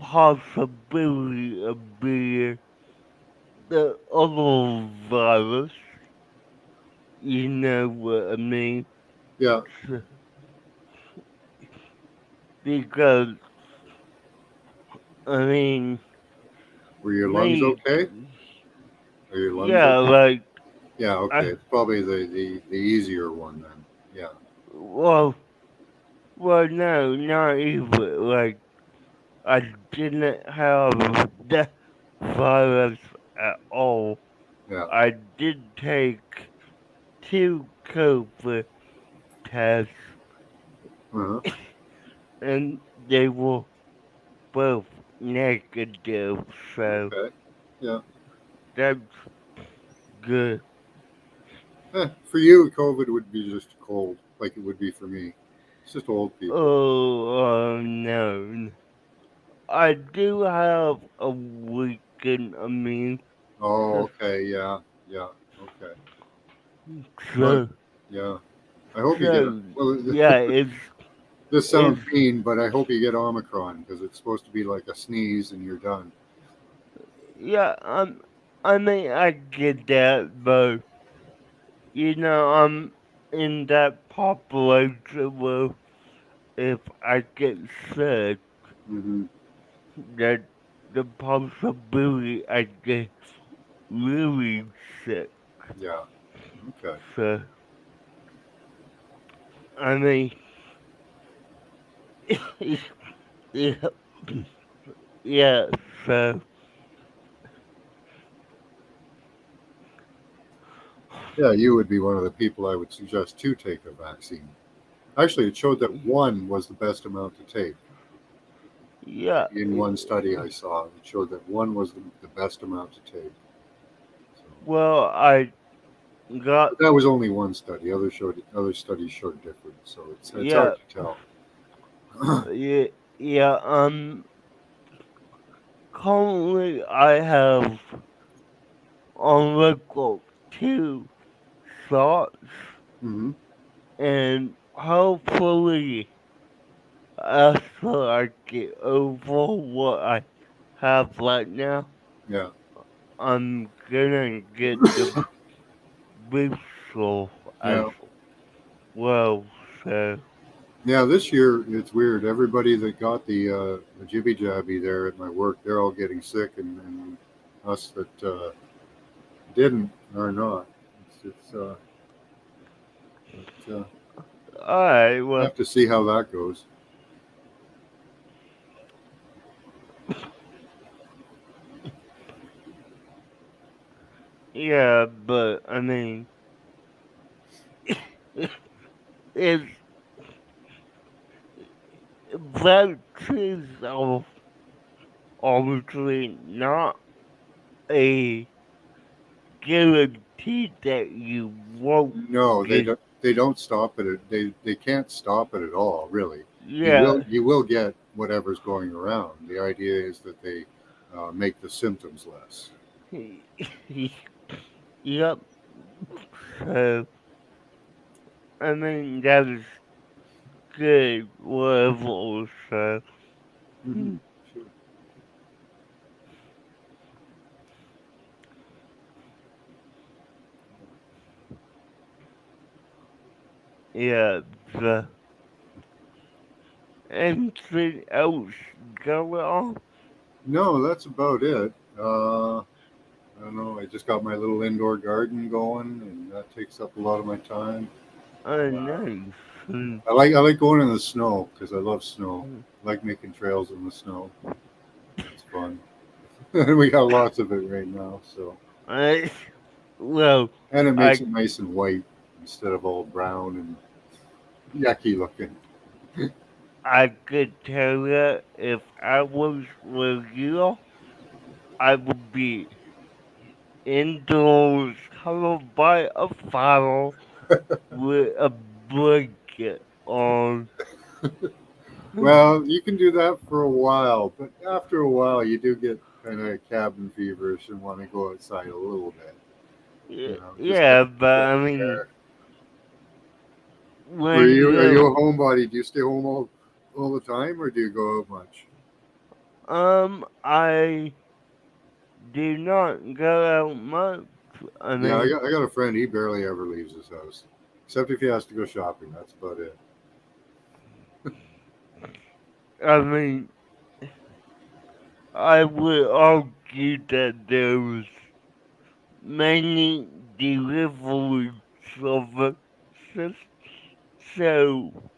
possibility of being the other virus. You know what I mean? Yeah. Because, I mean, Were your lungs me, okay? Are your lungs yeah, okay? like, Yeah, okay. I, It's probably the easier one then. Yeah. well, no, not even, like, I didn't have the virus at all. Yeah. I did take 2 COVID tests, Uh-huh. and they were both negative, so Okay. Yeah. that's good. For you, COVID would be just cold, like it would be for me. It's just old people. Oh, no. I do have a weakened immune Oh, system, okay. Yeah. Yeah. Okay. Well, so, yeah. I hope you get. Well, yeah, this sounds it's, mean, but I hope you get Omicron because it's supposed to be like a sneeze and you're done. yeah, I mean, I get that, but, I'm in that population where if I get sick, Hmm. that the possibility I get really sick. Yeah. Okay. So, I mean, yeah, yeah, so, Yeah, you would be one of the people I would suggest to take a vaccine. Actually, it showed that one was the best amount to take. yeah, In one study I saw, it showed that one was the best amount to take. So, well, I got, but that was only one study. Other studies showed different. So it's hard yeah, to tell. yeah, yeah, currently I have only got two shots, Hmm. and hopefully after I get over what I have right now, Yeah. I'm gonna get the booster as Yeah. well, so, Yeah, this year it's weird. Everybody that got the jibby jabby there at my work, they're all getting sick, and us that didn't are not. But, alright, I well, have to see how that goes. yeah, but I mean, it's vaccines are obviously not a guarantee that you won't No, they get, don't. They don't stop it. They can't stop it at all. Really, yeah, you will get whatever's going around. The idea is that they make the symptoms less. yep, so, I mean, that is good level, so, Hmm. Sure. yeah, the, anything else going on? No, that's about it. I don't know. I just got my little indoor garden going, and that takes up a lot of my time. Nice. Hmm. I like going in the snow because I love snow. I like making trails in the snow. It's fun. We got lots of it right now, so I, well, and it makes I it nice and white instead of all brown and yucky looking. I could tell you if I was with you, I would be indoors covered by a fire with a blanket on. Well, you can do that for a while, but after a while, you do get kind of cabin feverish and want to go outside a little bit. Just get Yeah, but get I the mean, air. Are when you you, a homebody? Do you stay home all the time, or do you go out much? I do not go out much. I Yeah, mean, I got a friend. He barely ever leaves his house, except if he has to go shopping. That's about it. I mean, I would argue that there's many delivery services. So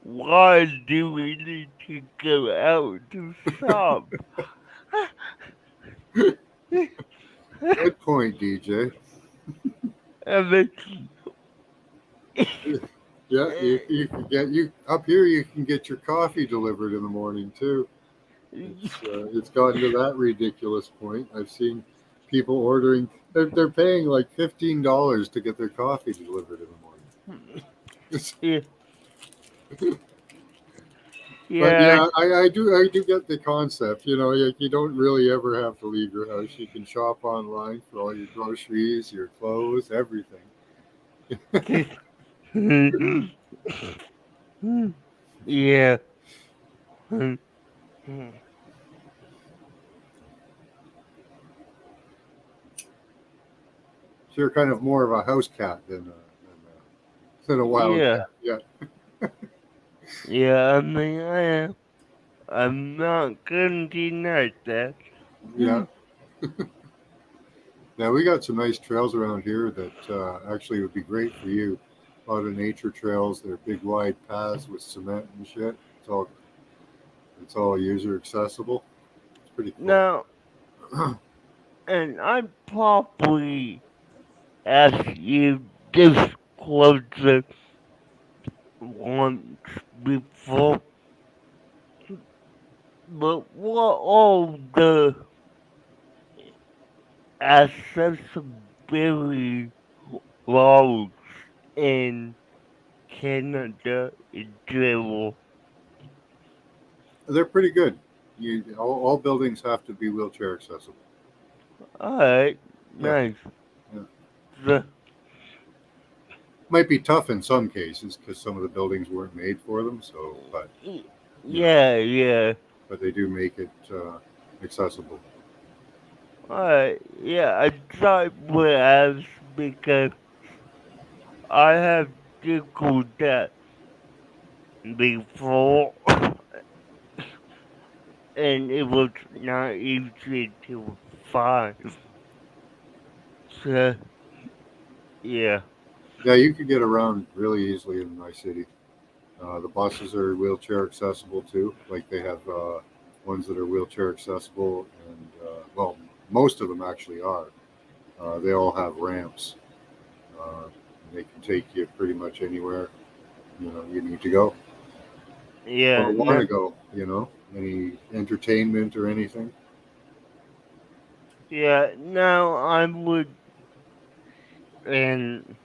why do we need to go out to shop? Good point, DJ. I mean, Yeah, you can get you up here. You can get your coffee delivered in the morning too. It's gotten to that ridiculous point. I've seen people ordering. They're paying like $15 to get their coffee delivered in the morning. yeah, But yeah, yeah, I do get the concept. You don't really ever have to leave your house. You can shop online for all your groceries, your clothes, everything. yeah. So you're kind of more of a house cat than a wild Yeah, cat. Yeah, yeah, I mean, I'm not gonna deny that. yeah. Now we got some nice trails around here that actually would be great for you. lot of nature trails. They're big wide paths with cement and shit. It's all user accessible. It's pretty cool. Now, and I probably asked you this closer once before, but what all the accessibility laws in Canada in general? They're pretty good. All buildings have to be wheelchair accessible. Alright, Yeah, nice. yeah. The, Might be tough in some cases because some of the buildings weren't made for them. So, but you know, yeah, yeah. but they do make it accessible. Alright, yeah, I thought would ask because I have Googled that before and it was not easy to find. So, yeah, Yeah, you could get around really easily in my city. The buses are wheelchair accessible too. Like they have ones that are wheelchair accessible, and well, most of them actually are. They all have ramps. They can take you pretty much anywhere you need to go or yeah, want to go. Any entertainment or anything. yeah, now I would, and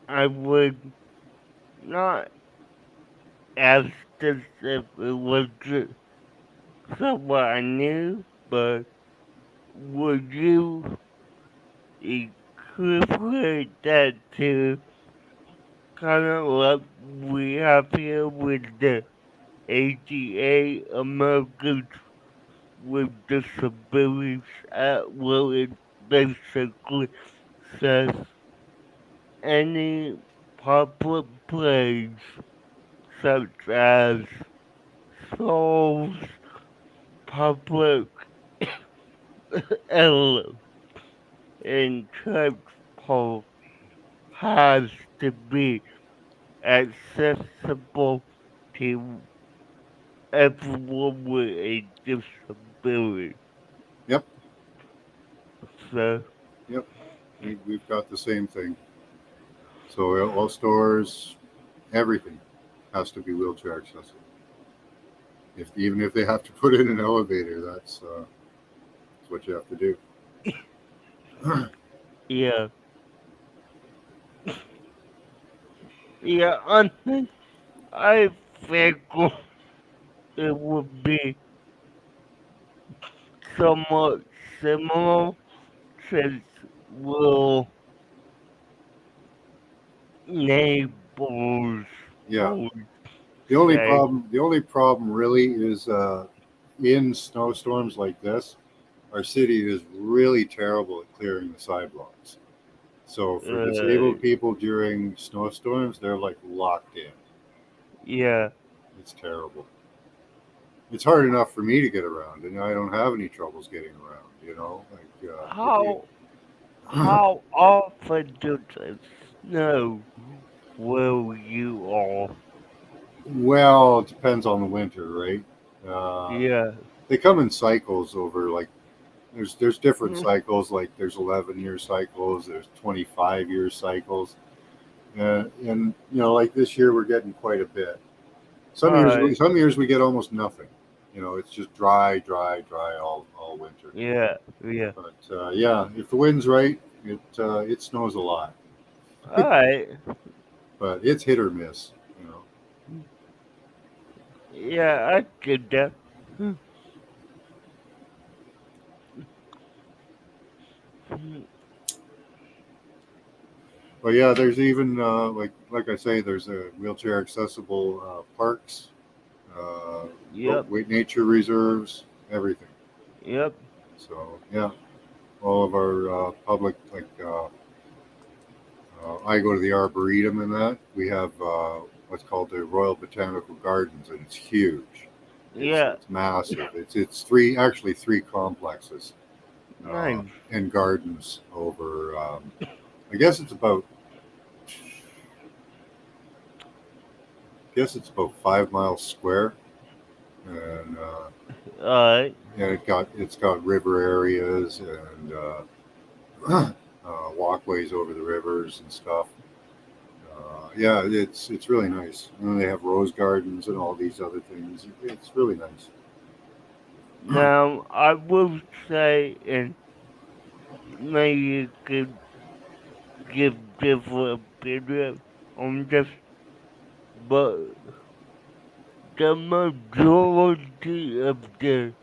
I would not ask this if it was someone I knew, but would you equivalent that to kind of what we have here with the ADA, Americans with Disabilities Act? Well, it basically says any public place such as schools, public ele- and church poll has to be accessible to everyone with a disability. Yep, So, yep. We've got the same thing. So all stores, everything has to be wheelchair accessible. Even if they have to put in an elevator, that's what you have to do. yeah, yeah, I think it would be somewhat similar since we'll neighbors Yeah. would The only say, problem, the only problem really is in snowstorms like this, our city is really terrible at clearing the sidewalks. So for uh, disabled people during snowstorms, they're like locked in. yeah, It's terrible. It's hard enough for me to get around, and I don't have any troubles getting around. Like if you. how how often does it snow where you are? Well, it depends on the winter, right? Uh, Yeah. they come in cycles over like there's different Mm, cycles. Like there's 11-year cycles, there's 25-year cycles, and like this year we're getting quite a bit. alright, Some years we get almost nothing. It's just dry, dry, dry all winter. yeah, yeah. But yeah, if the wind's right, it snows a lot, Alright. but it's hit or miss. Yeah, I get that. Hmm, hmm, But yeah, there's even like I say, there's a wheelchair accessible parks, uh, yep, nature reserves, everything. yep, So yeah, all of our public I go to the Arboretum and that we have what's called the Royal Botanical Gardens, and it's huge. yeah, It's massive. It's three complexes nice. and gardens over I guess it's about. I guess it's about 5 miles square, and Alright. and it's got river areas and walkways over the rivers and stuff. Yeah, it's really nice. And then they have rose gardens and all these other things. It's really nice. Now, I will say, and maybe you could give different opinion on this, but the majority of the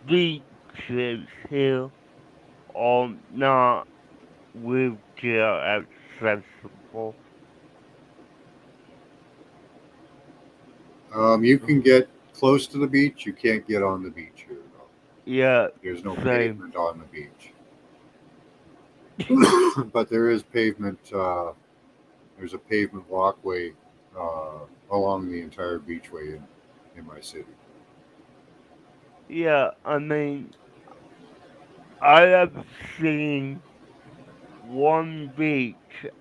beaches here are not wheelchair accessible. You can get close to the beach. You can't get on the beach here, though. Yeah, There's no same. pavement on the beach, but there is pavement. There's a pavement walkway along the entire beachway in my city. Yeah, I mean, I have seen one beach,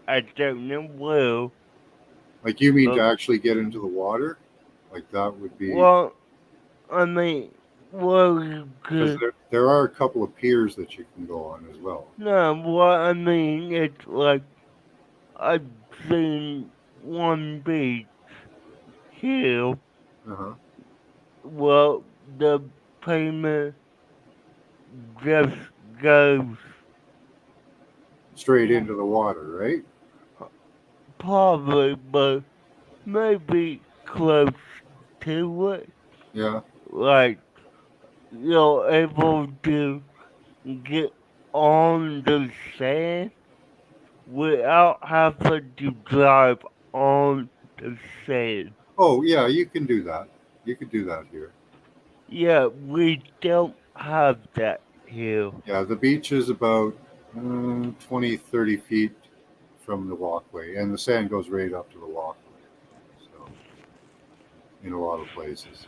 I don't know where, Like you mean to but, actually get into the water? Like that would be well, I mean, well, you because could, there are a couple of piers that you can go on as well. no, what I mean, it's like, I've seen one beach here, Uh-huh. well, the payment just goes Straight into the water, right? probably, but maybe close to it. Yeah. Like, you're able to get on the sand without having to drive on the sand. Oh, yeah, you can do that. You could do that here. Yeah, we don't have that here. Yeah, the beach is about 20, 30 feet from the walkway, and the sand goes right up to the walkway. So, in a lot of places.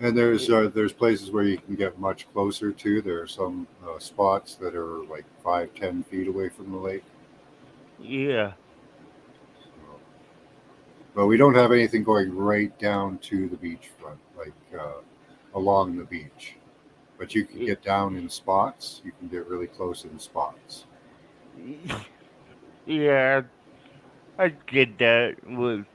And there's places where you can get much closer too. There are some spots that are like 5, 10 feet away from the lake. Yeah, So, but we don't have anything going right down to the beachfront, like along the beach. But you can y- get down in spots. You can get really close in spots. yeah, I get that with,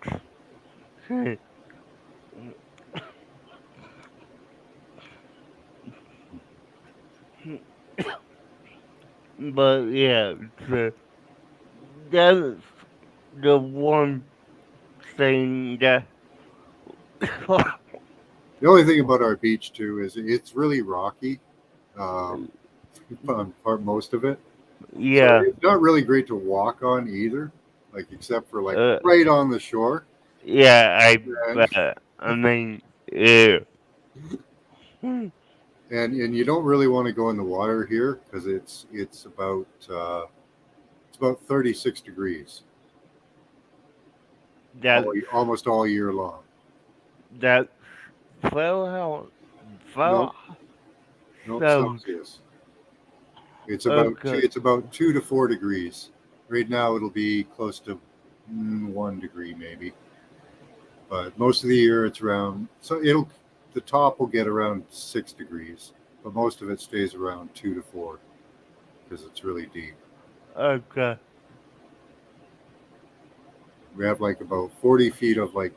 but yeah, the, that's the one thing that, The only thing about our beach too is it's really rocky, um, on part most of it. So yeah, it's not really great to walk on either, like except for like uh, right on the shore. yeah, I And bet. I mean, yeah. and you don't really want to go in the water here because it's about 36 degrees That almost all year long. that fell out, Nope, fell nope, so Celsius. It's about two, okay. it's about 2 to 4 degrees. Right now it'll be close to 1 degree maybe, but most of the year it's around. So the top will get around 6 degrees, but most of it stays around 2 to 4 because it's really deep. Okay. We have like about 40 feet of like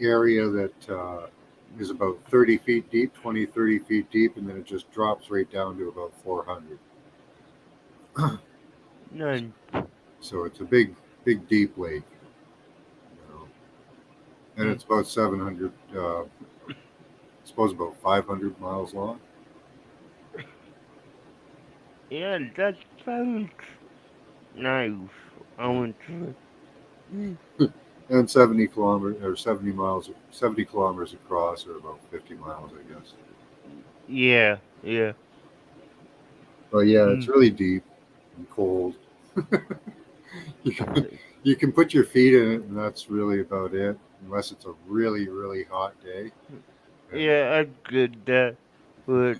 area that is about 30 feet deep, 20, 30 feet deep, and then it just drops right down to about 400. None. So it's a big, big, deep lake, you know, and Mm. it's about 700, I suppose about 500 miles long. Yeah, that sounds nice. I want to. And 70 kilometers or 70 miles, 70 kilometers across, or about 50 miles, I guess. Yeah, yeah. But yeah, it's Mm. really deep and cold. You can put your feet in it, and that's really about it, unless it's a really, really hot day. And Yeah, I get that. But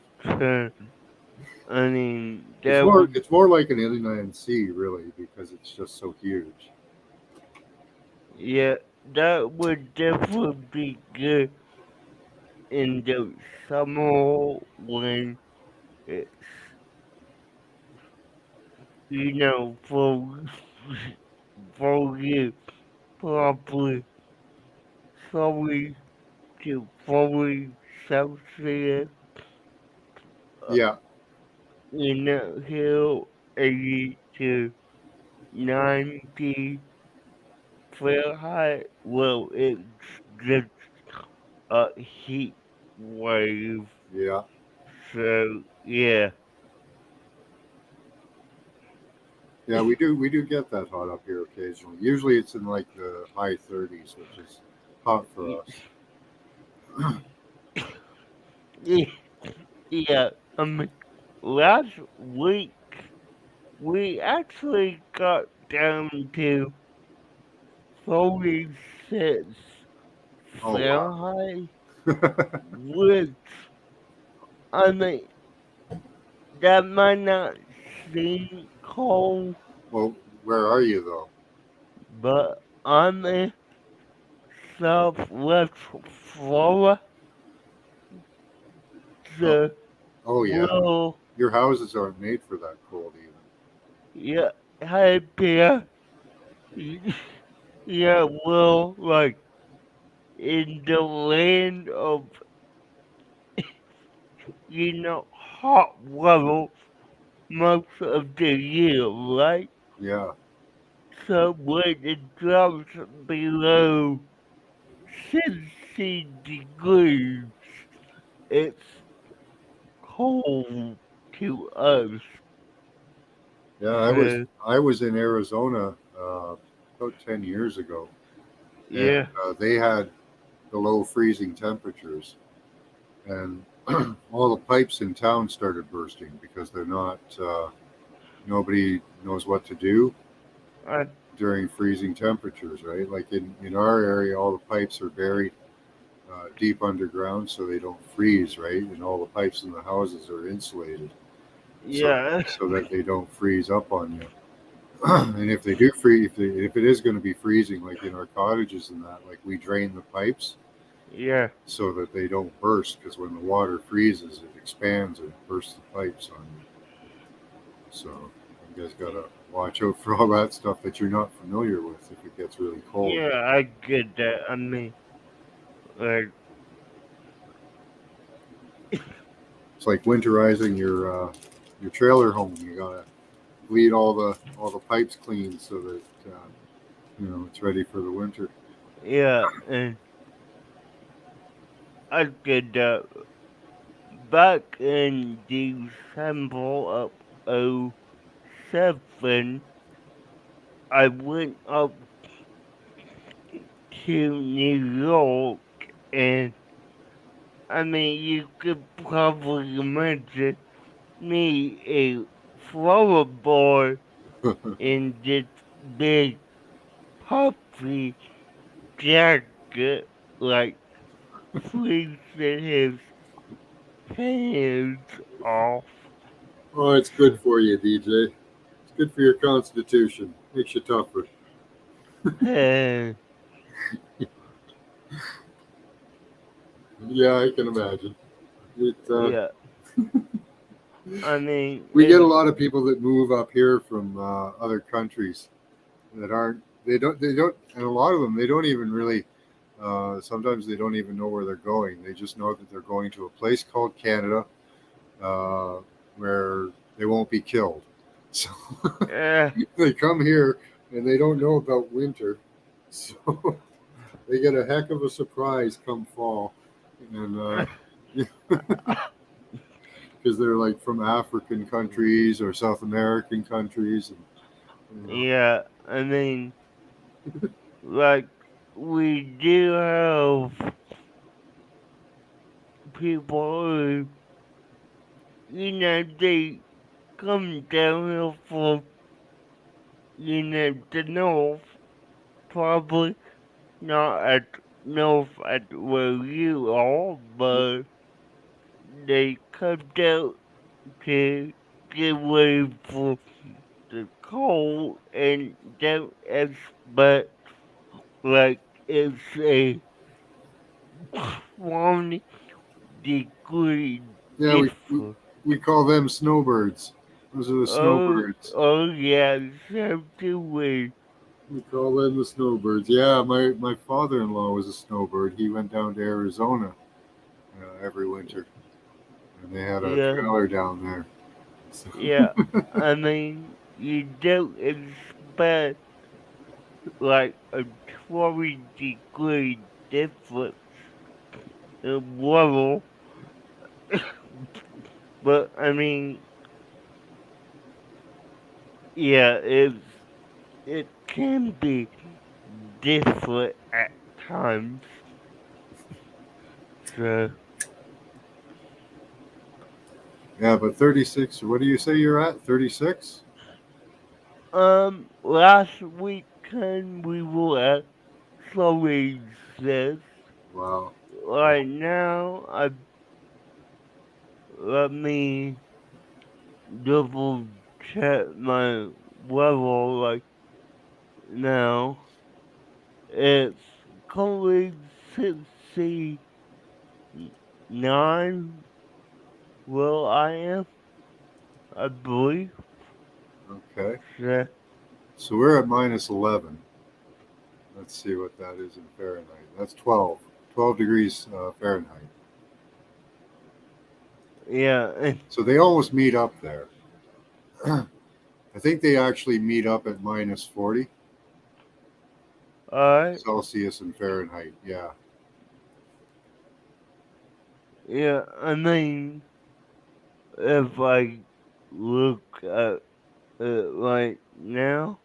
I mean, It's that more would, it's more like an inland sea, really, because it's just so huge. yeah, that would definitely be good in the summer when it's, for, for you, probably 40 to 40 Celsius, uh, Yeah, here 80 to 90 Fahrenheit. Well, it's just a heat wave. yeah, So yeah, yeah. We do get that hot up here occasionally. Usually, it's in like the high 30s, which is hot for us. yeah, yeah. I mean, last week we actually got down to 46 Oh Fahrenheit, wow. which I mean that might not seem cold, Well, where are you though? but I'm in Southwest Florida, Oh, so oh yeah. we'll Your houses aren't made for that cold even. yeah, hey Pierre, yeah, well, like in the land of hot weather most of the year, right? Yeah. So when it drops below 60 degrees, it's cold to us. Yeah, I was So I was in Arizona about 10 years ago, and yeah, they had below freezing temperatures, and all the pipes in town started bursting because they're not. Nobody knows what to do I, during freezing temperatures, right? Like in our area, all the pipes are buried deep underground so they don't freeze, right? And all the pipes in the houses are insulated yeah, so that they don't freeze up on you. And if they do freeze, if it is going to be freezing, like in our cottages and that, like we drain the pipes yeah, so that they don't burst, because when the water freezes, it expands and bursts the pipes on you. So you guys got to watch out for all that stuff that you're not familiar with if it gets really cold. yeah, I get that. I mean, like, It's like winterizing your trailer home. You gotta bleed all the pipes clean so that it's ready for the winter. yeah, and I get that. Back in December of '07, I went up to New York, and I mean, you could probably imagine me, a flower boy, in this big puffy jacket, like freezing his hands off. Oh, it's good for you, DJ. It's good for your constitution. Makes you tougher. And Yeah, I can imagine. It, yeah, I mean, we get a and lot of people that move up here from other countries that aren't. They don't, and a lot of them they don't even really. Sometimes they don't even know where they're going. They just know that they're going to a place called Canada, uh, where they won't be killed. So uh, they come here and they don't know about winter, so they get a heck of a surprise come fall, and because they're like from African countries or South American countries, and yeah, I mean, like, we do have people who, they come down here from, the north, probably not at north at where you are, but they come down to get ready for the cold and don't expect like it's a 20-degree Yeah, difference. we call them snowbirds. Those are the Oh, snowbirds. oh yeah, so do we. We call them the snowbirds. Yeah, my father-in-law was a snowbird. He went down to Arizona every winter, and they had a Yeah, trailer down there. So, yeah. I mean, you don't expect like a 20-degree difference in level, but I mean, yeah, it can be different at times. So, yeah, but 36. What do you say you're at? 36? last weekend we were at Toonies. Wow. Right now, let me double check my level. Like now, it's currently 69 where I am, I believe. Okay. So, So we're at minus 11. Let's see what that is in Fahrenheit. That's 12. 12 degrees Fahrenheit. yeah, and, So they almost meet up there. I think they actually meet up at minus 40 alright, Celsius and Fahrenheit. Yeah. yeah, I mean, if I look at it right now,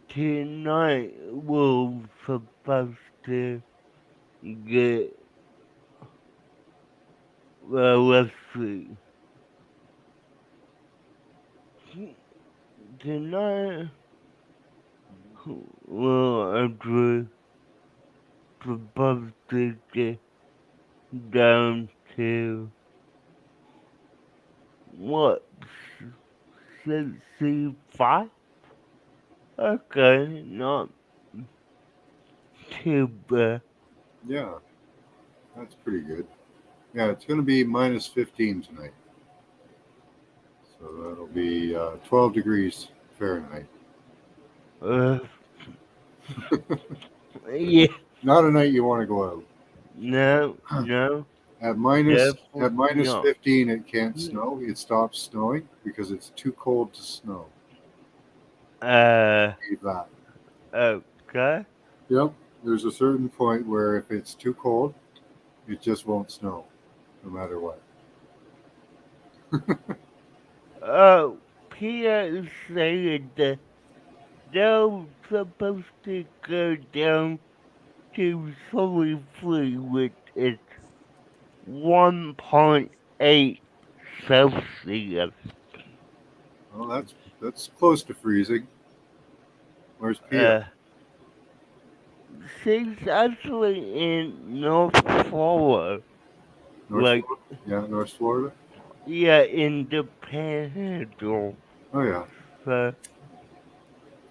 tonight we're supposed to get, well, let's see. Tonight, we're actually supposed to get down to, what, 65? Okay, not too bad. Yeah. That's pretty good. Yeah, it's going to be minus 15 tonight. So that'll be 12 degrees Fahrenheit. Uh, yeah, Not a night you want to go no, out. no, At definitely minus not. 15 it can't snow. It stops snowing because it's too cold to snow. Uh, Leave that. okay. Yep. There's a certain point where if it's too cold, it just won't snow, no matter what. Oh, Peter said that they're supposed to go down to 33, which is 1.8 Celsius. Well, that's close to freezing. Where's Pia? Uh, she's actually in North Florida. North Like, Florida? Yeah, North Florida. yeah, in the Panhandle. Oh yeah. So,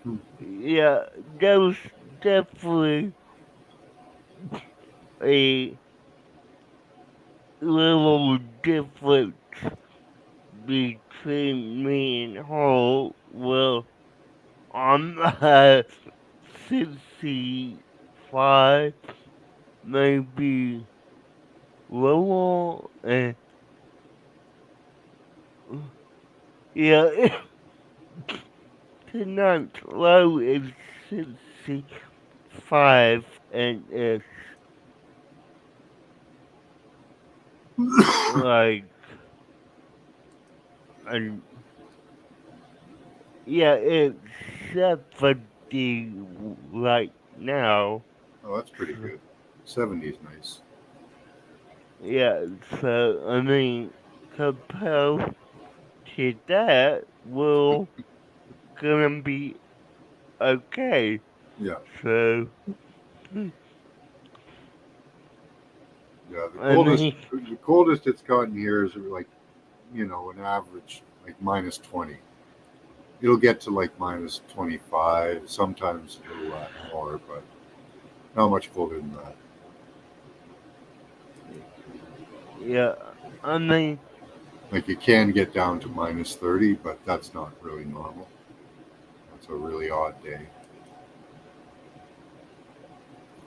Hmm. yeah, there's definitely a little difference between me and her. Well, I'm 65, maybe lower, and yeah, tonight's low is 65, and it's like, and yeah, it's 70 right now. Oh, that's pretty So, good. 70's nice. yeah, so I mean, compared to that, we're gonna be okay. Yeah. So, Yeah, I mean, the coldest it's gotten here is like, an average like -20. It'll get to like -25, sometimes a little more, but not much colder than that. yeah, I mean, Like it can get down to -30, but that's not really normal. That's a really odd day.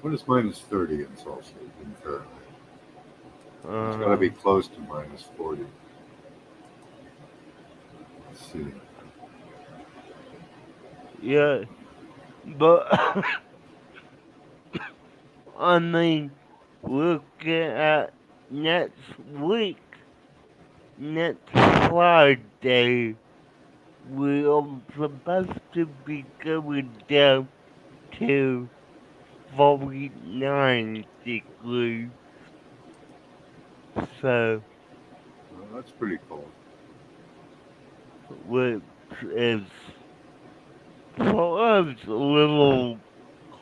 What is -30 in Celsius in Fahrenheit? It's got to be uh, close to -40. Let's see. yeah, but I mean, looking at next week, next Friday, we're supposed to be going down to 49 degrees, so, Well, that's pretty cold. which is for us a little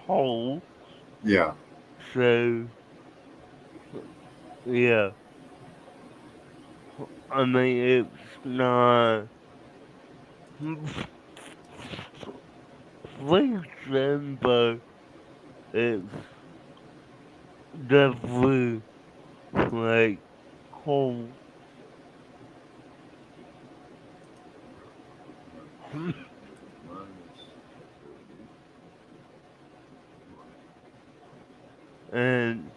cold, Yeah, so, yeah, I mean, it's not freezing, but it's definitely like cold. And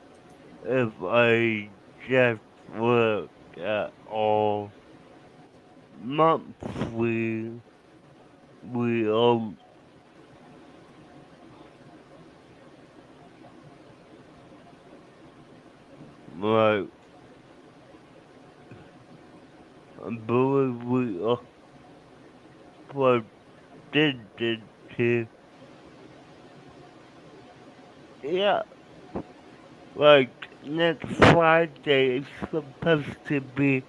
if I just look at all monthly, we are like, I believe we are predicted to, yeah, like next Friday is supposed to be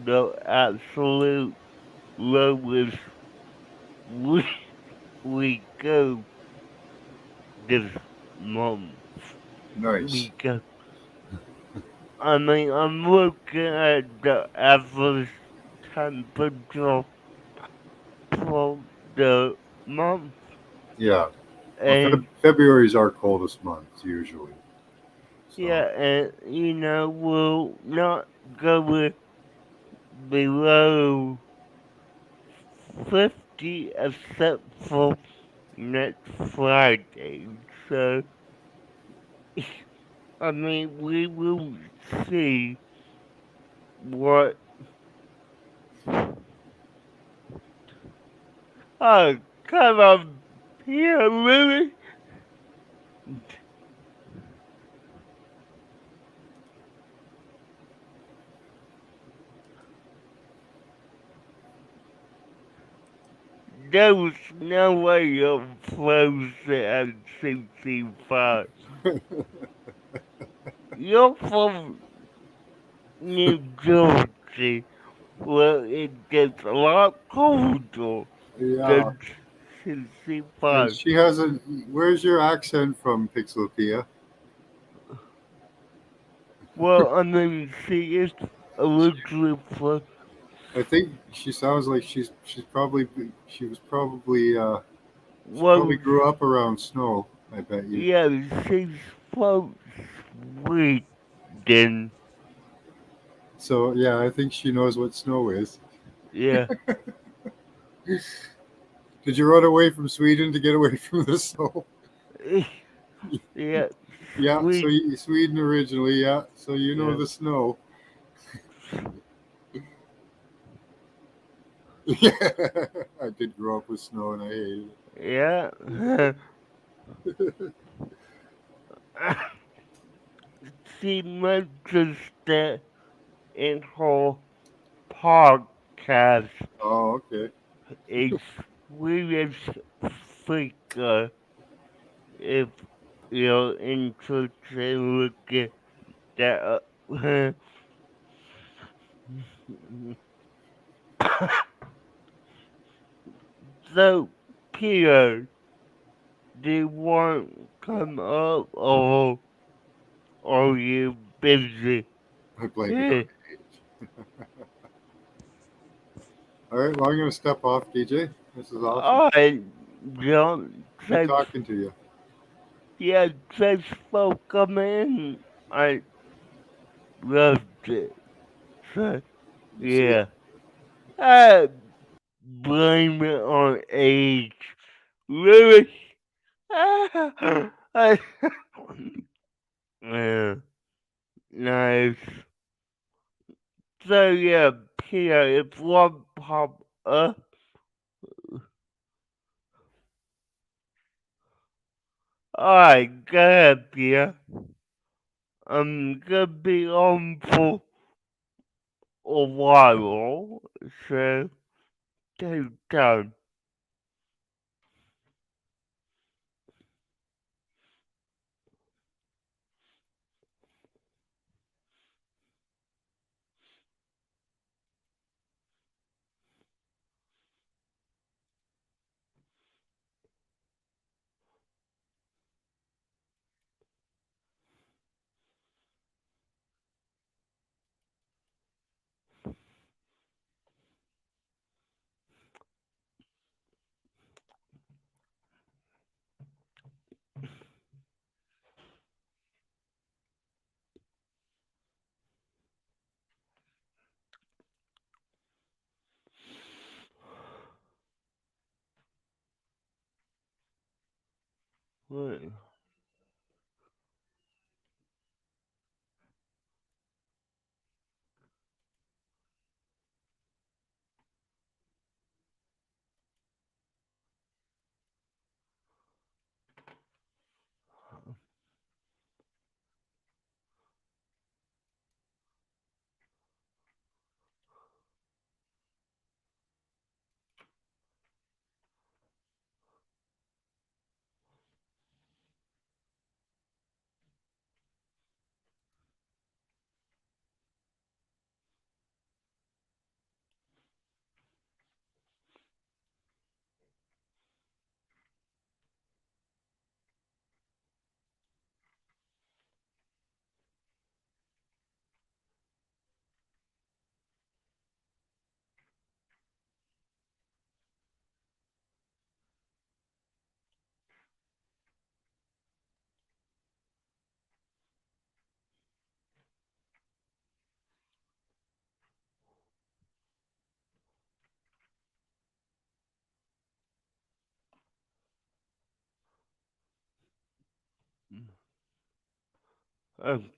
the absolute lowest we, we go this month. nice. Because, I mean, I'm looking at the average temperature for the month, Yeah. Well, and February is our coldest month usually. So yeah, and we'll not go below 50 except for next Friday. So, I mean, we will see what. Oh, come on, here, Lily. There was no way you're frozen at 65. You're from New Jersey, where it gets a lot colder yeah. than And 65. she has a. Where's your accent from, Pixelopia? Well, I mean, she is originally from, I think she sounds like she was probably she probably well, grew up around snow. I bet you. yeah, she's from Sweden. So yeah, I think she knows what snow is. Yeah, Did you run away from Sweden to get away from the snow? yeah, Yeah. So Sweden. Sweden originally. Yeah. So you know Yeah, the snow. Yeah. I did grow up with snow and I hated yeah. it. She mentions that in her podcast. Oh, okay. A Swedish figure, if you're interested in looking that up. So, Peter, do you want to come up or are you busy. I blame it on age. All right, well, I'm going to step off, DJ. This is awesome. Alright, John, Good thanks. talking to you. Yeah, thanks for coming. I loved it. So, See ya. yeah. I blame it on age. Really? I, yeah, nice. So, yeah, Peter, if one pop up, alright, go ahead, Peter. I'm gonna be on for a while, so take time. Wait. I'm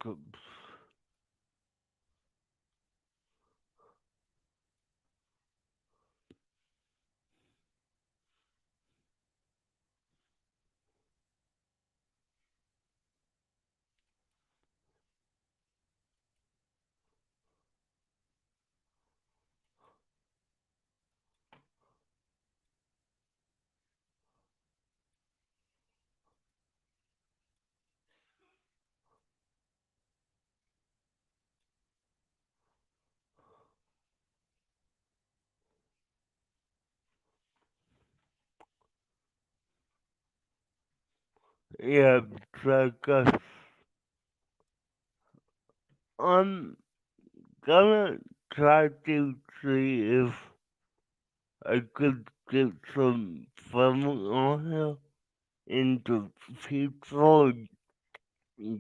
yeah, because I'm gonna try to see if I could get some fun on here in the future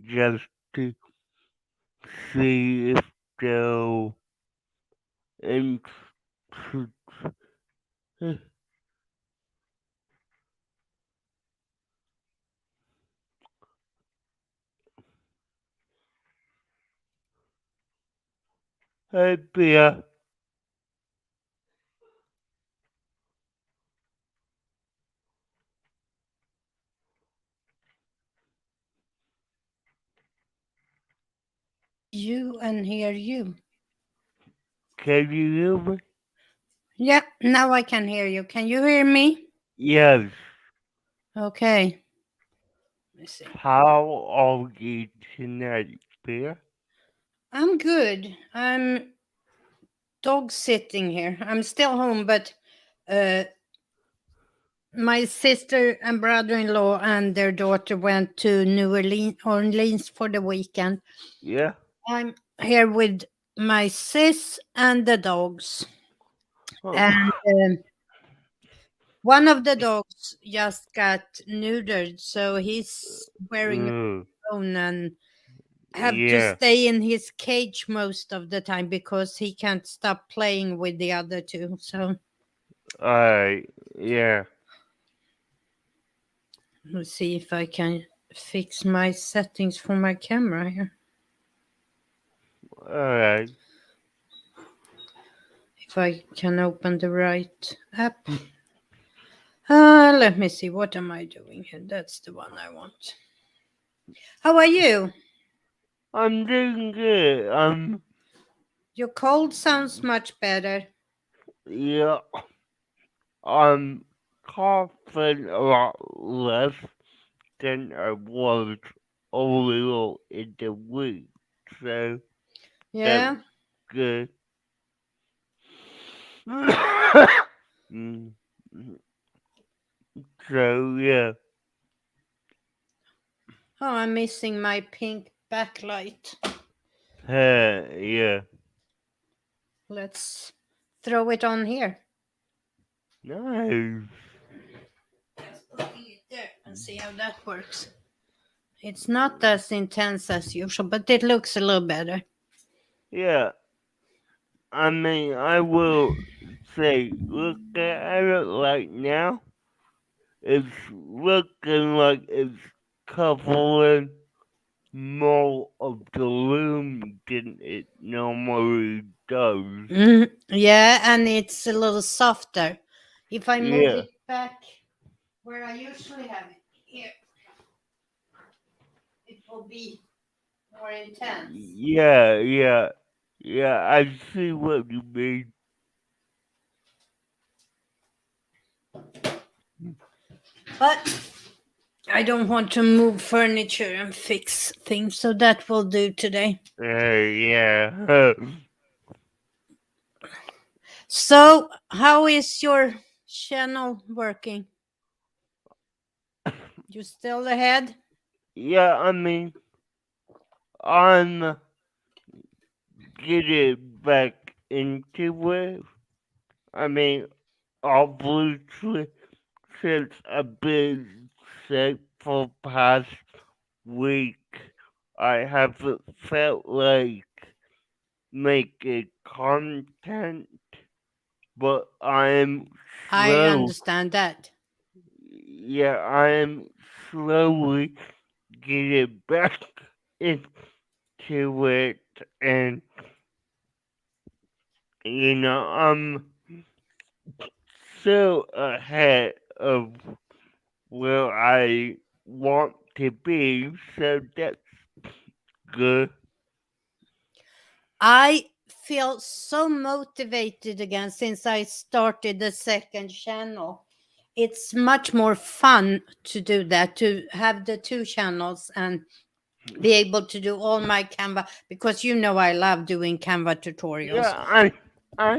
just to see if they'll interest. Hey, Pia. You and hear you. Can you hear me? Yeah, now I can hear you. Can you hear me? Yes. Okay. Let me see. How are you tonight, Pia? I'm good. I'm dog sitting here. I'm still home, but my sister and brother-in-law and their daughter went to New Orleans for the weekend. Yeah? I'm here with my sis and the dogs. Oh, And one of the dogs just got neutered, so he's wearing a mm, bone and have to yeah. stay in his cage most of the time because he can't stop playing with the other two. So Yeah. let's see if I can fix my settings for my camera here. Alright. If I can open the right app. Let me see. What am I doing here? That's the one I want. How are you? I'm doing good. Your cold sounds much better. Yeah. I'm coughing a lot less than I was earlier in the week. So that's Yeah. good. Mm, So yeah. Oh, I'm missing my pink backlight. Yeah. Let's throw it on here. Nice. Just putting it there and see how that works. It's not as intense as usual, but it looks a little better. Yeah. I mean, I will say, look at it right now. It's looking like it's covering more of the room than it normally does. Yeah, and it's a little softer. If I move Yeah. it back where I usually have it, here, it will be more intense. Yeah. Yeah, I see what you mean. But I don't want to move furniture and fix things, so that will do today. Yeah. So, how is your channel working? You still ahead? Yeah, I mean, I'm getting back into it. I mean, obviously, since I've been sick for past week, I haven't felt like making content, but I slow. understand that. I'm slowly getting back into it, and I'm so ahead of where I want to be, so that's good. I feel so motivated again since I started the second channel. It's much more fun to do that, to have the two channels and be able to do all my Canva, because you know I love doing Canva tutorials. Yeah, I I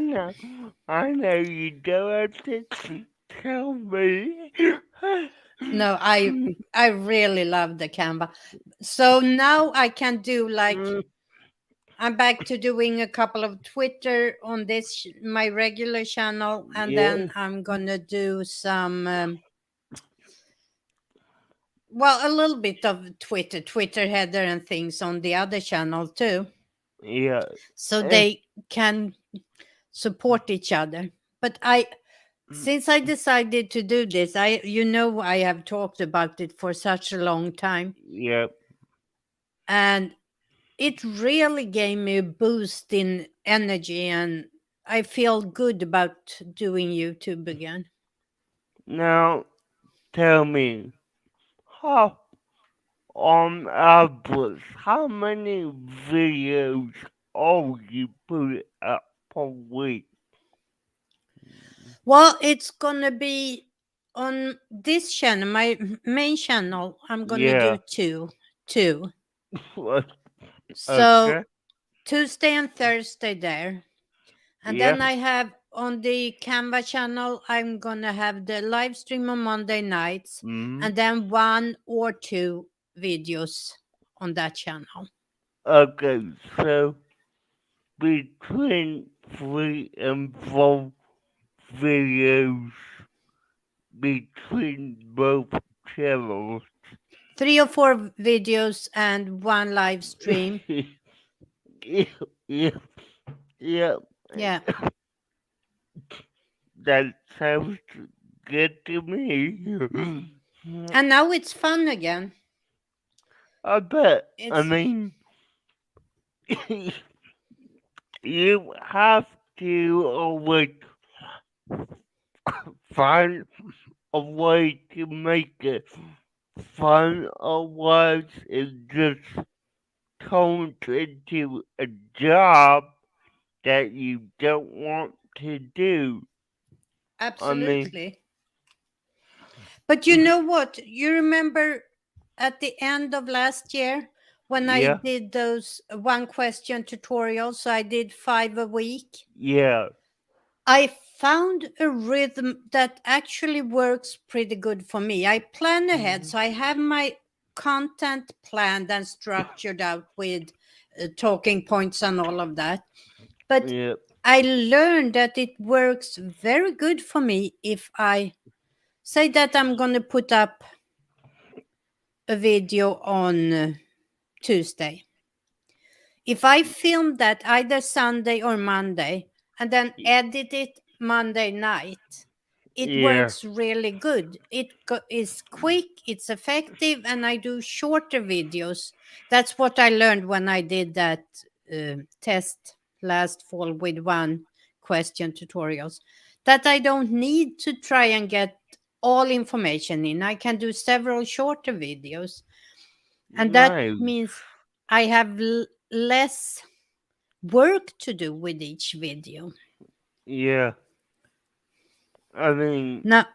know you don't have to tell me. No, I really love the Canva. So now I can do like I'm back to doing a couple of Twitter on this my regular channel, and Yeah, then I'm gonna do some well, a little bit of Twitter header and things on the other channel too, yeah, so eh, they can support each other. But since I decided to do this, I have talked about it for such a long time, yeah. and it really gave me a boost in energy, and I feel good about doing YouTube again. Now tell me, how on average, how many videos are you put up per week? Well, it's gonna be on this channel, my main channel. I'm gonna do Yeah, two. So okay, Tuesday and Thursday there. And yeah, then I have on the Canva channel, I'm gonna have the live stream on Monday nights, mm, and then one or two videos on that channel. Okay, so between 3 and 4 videos between both channels. 3 or 4 videos and one live stream. Yeah, yeah, yeah, Yeah. that sounds good to me. And now it's fun again. I bet. I It's mean, you have to always find a way to make it fun, otherwise it just turns into a job that you don't want to do. I mean, absolutely. But you know what? You remember at the end of last year when I yeah, did those one question tutorials, so I did 5 a week. yeah, I found a rhythm that actually works pretty good for me. I plan ahead, mhm, so I have my content planned and structured out with talking points and all of that. But yeah, I learned that it works very good for me if I say that I'm going to put up a video on Tuesday. If I film that either Sunday or Monday and then edit it Monday night, it yeah, works really good. Is quick, it's effective, and I do shorter videos. That's what I learned when I did that test last fall with one question tutorials. That I don't need to try and get all information in. I can do several shorter videos, and that nice, means I have less work to do with each video. yeah. I mean, Now,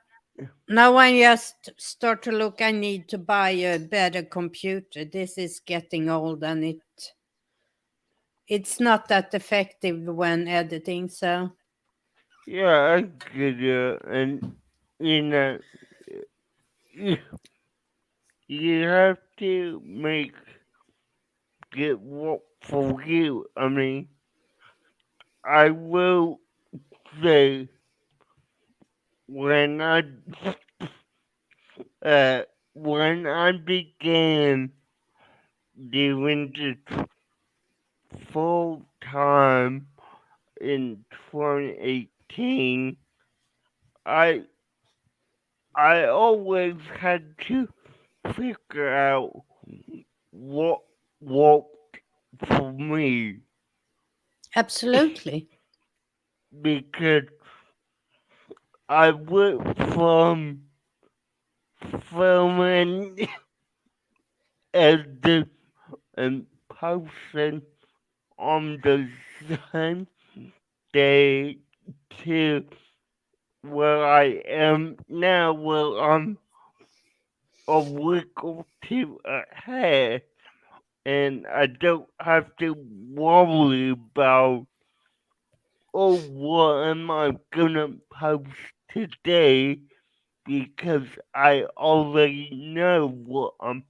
now I just start to look. I need to buy a better computer. This is getting old, and it's not that effective when editing. So yeah, I get you, and you know, you, you have to make it work for you. I mean, I will say when uh I began doing this full time in 2018, I I always had to figure out what worked for me absolutely, because I went from filming as the person on the same day to where I am now, where I'm a week or two ahead, and I don't have to worry about, oh, what am I gonna post today? Because I already know what I'm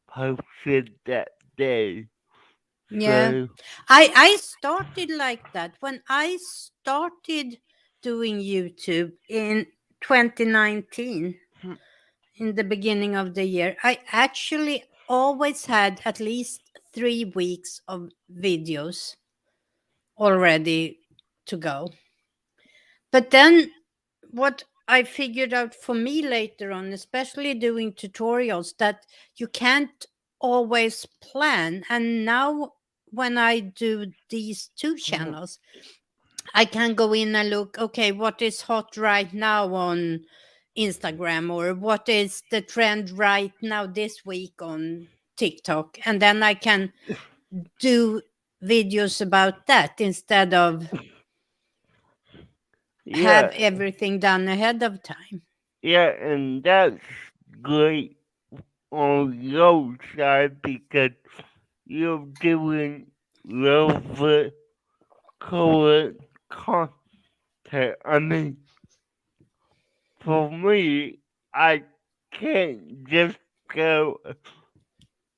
posted that day. yeah. So, I started like that when I started doing YouTube in 2019. In the beginning of the year, I actually always had at least 3 weeks of videos already to go. But then what I figured out for me later on, especially doing tutorials, that you can't always plan. And now when I do these two channels, I can go in and look, okay, what is hot right now on Instagram, or what is the trend right now this week on TikTok? And then I can do videos about that instead of have yeah, everything done ahead of time. yeah, and that's great on your side because you're doing relevant current content. I mean, for me, I can't just go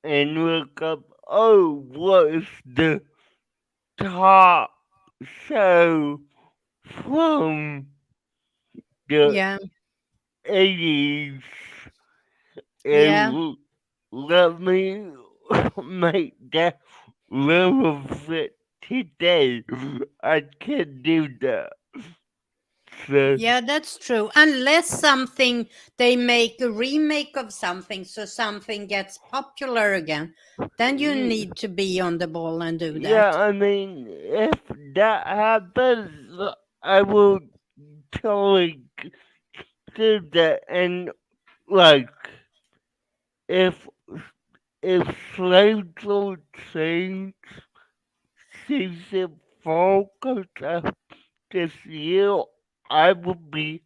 and look up oh, was the top show from the Yeah, 80s, yeah, and let me make that relevant today. I can do that. So, yeah, that's true. Unless something, they make a remake of something, so something gets popular again, then you y- need to be on the ball and do yeah, that. I mean, if that happens, I will totally do that. And, like, if if slaves will change season 4 comes out this year, I will be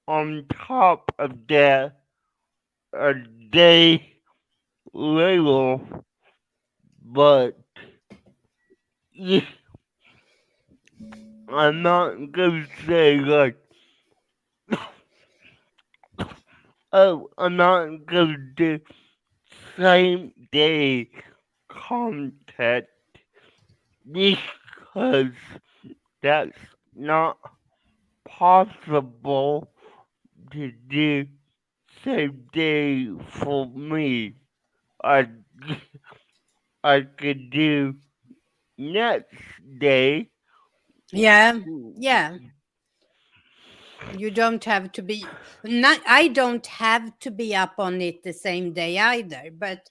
on top of that a day later. But yeah, I'm not gonna say like, oh, I'm not gonna do same day content because that's not possible to do same day for me. I I could do next day. Yeah, yeah. You don't have to be, not, I don't have to be up on it the same day either. But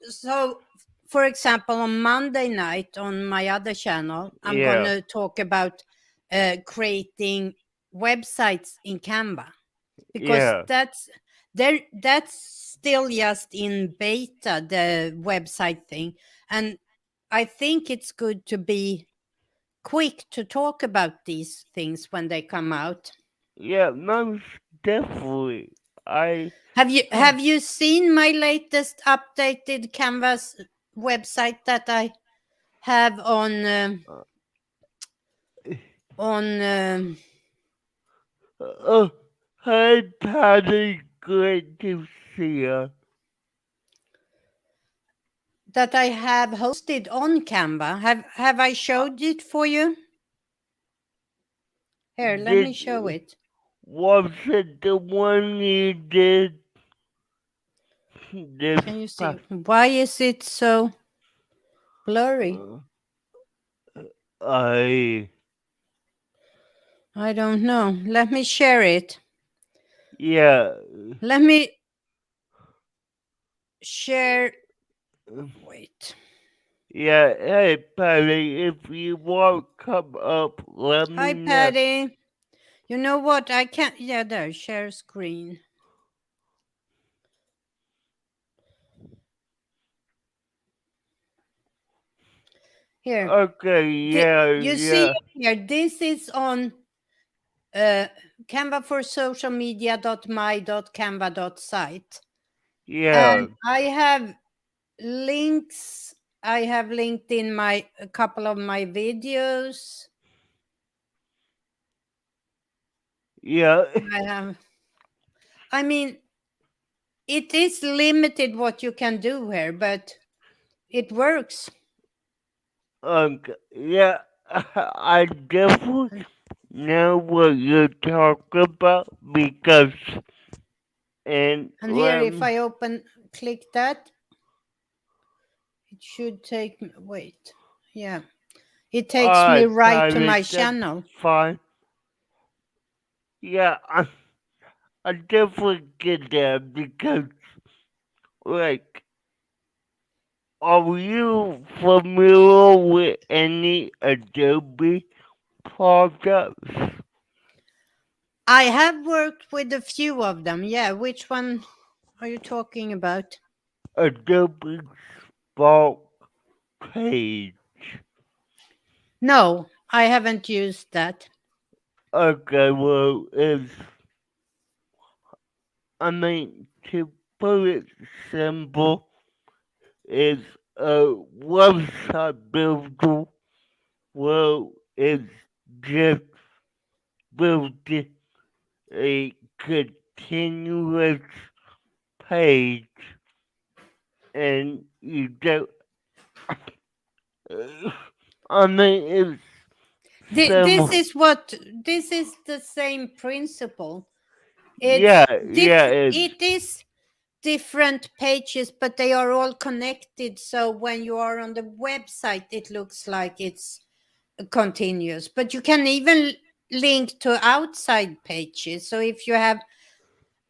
so, for example, on Monday night on my other channel, I'm going Yeah, to talk about creating websites in Canva, because yeah, that's there, that's still just in beta, the website thing. And I think it's good to be quick to talk about these things when they come out. yeah, most definitely. I Have you seen my latest updated Canvas website that I have uh, on oh, hi Patty, great to see you. that I have hosted on Canva? Have I showed it for you? Here, let me Did show it. was it the one you did this Can you see? past? Why is it so blurry? Uh, I I don't know. Let me share it. yeah. Let me share. uh, Wait. Yeah, hey Patty, if you want to come up, let me Hi, know. Patty. You know what? I can't. Yeah, there. Share screen. Here. Okay, yeah, You see yeah, here, this is on uh, Canva for social media.my.canva.site. yeah, And I have links. I have linked in my a couple of my videos. yeah. I have, I mean, it is limited what you can do here, but it works. Yeah, I definitely know what you're talking about because, and And here, if I open, click that, it should take me, wait, yeah, it takes me alright, right to Patty, my that's channel. fine. Yeah, I definitely get that because, like, are you familiar with any Adobe products? I have worked with a few of them. Yeah, which one are you talking about? Adobe Spark Page. No, I haven't used that. Okay, well, I mean, to put it simple, it's a website builder. Well, it's just building a continuous page, and you don't I mean, it's This similar. is what this is the same principle. Yeah, It's yeah, it is different pages, but they are all connected. So when you are on the website, it looks like it's continuous. But you can even link to outside pages. So if you have,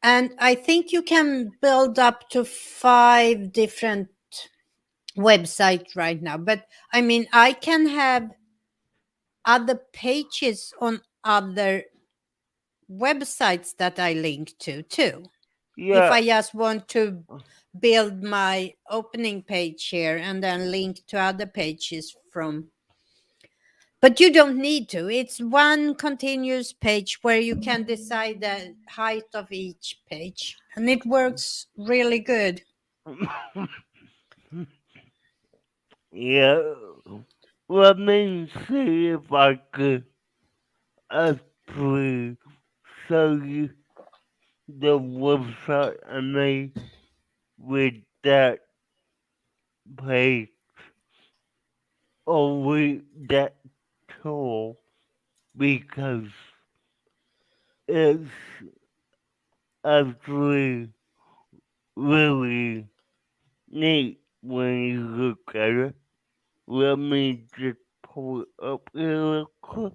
and I think you can build up to 5 different websites right now. But I mean, I can have other pages on other websites that I link to too. If yeah. I just want to build my opening page here and then link to other pages from, but you don't need to. It's one continuous page where you can decide the height of each page, and it works really good. Yeah. Let me see if I could actually show you the website I made with that page or with that tool because it's actually really neat when you look at it. Let me just pull it up here real quick.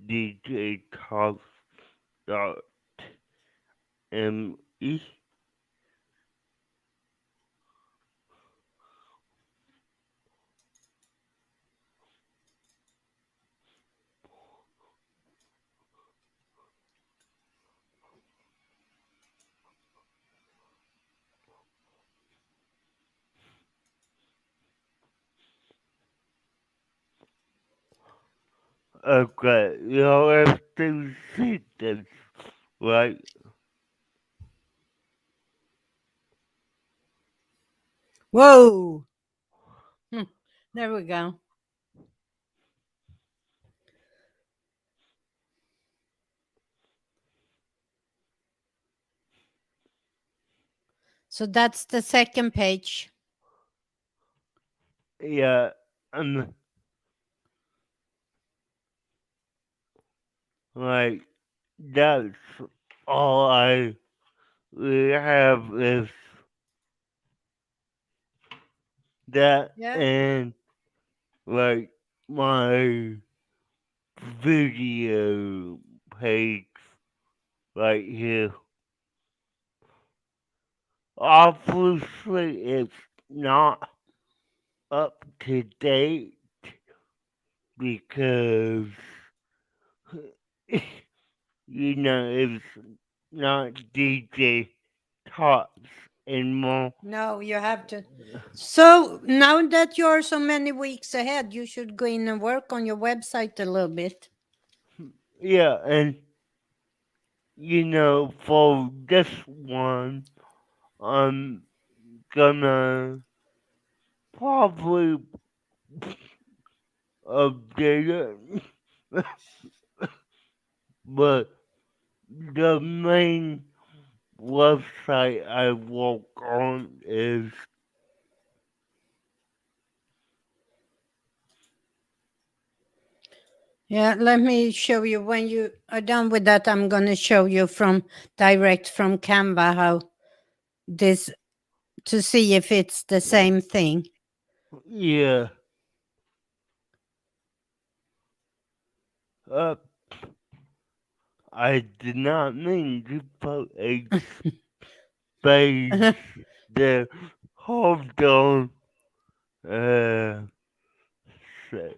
djtalks.me. Okay, you all have to see this, right? Whoa! There we go. So that's the second page. Yeah, and like that's all I really have is that Yeah. and like my video page right here. Obviously, it's not up to date because it's not DJ Talks anymore. No, you have to. So now that you're so many weeks ahead, you should go in and work on your website a little bit. Yeah, and for this one, I'm gonna probably update it, but the main website I work on is Yeah, let me show you. When you are done with that, I'm going to show you from direct from Canva how this to see if it's the same thing. yeah. Uh, I did not mean to put a space there. Hold on. Uh, so,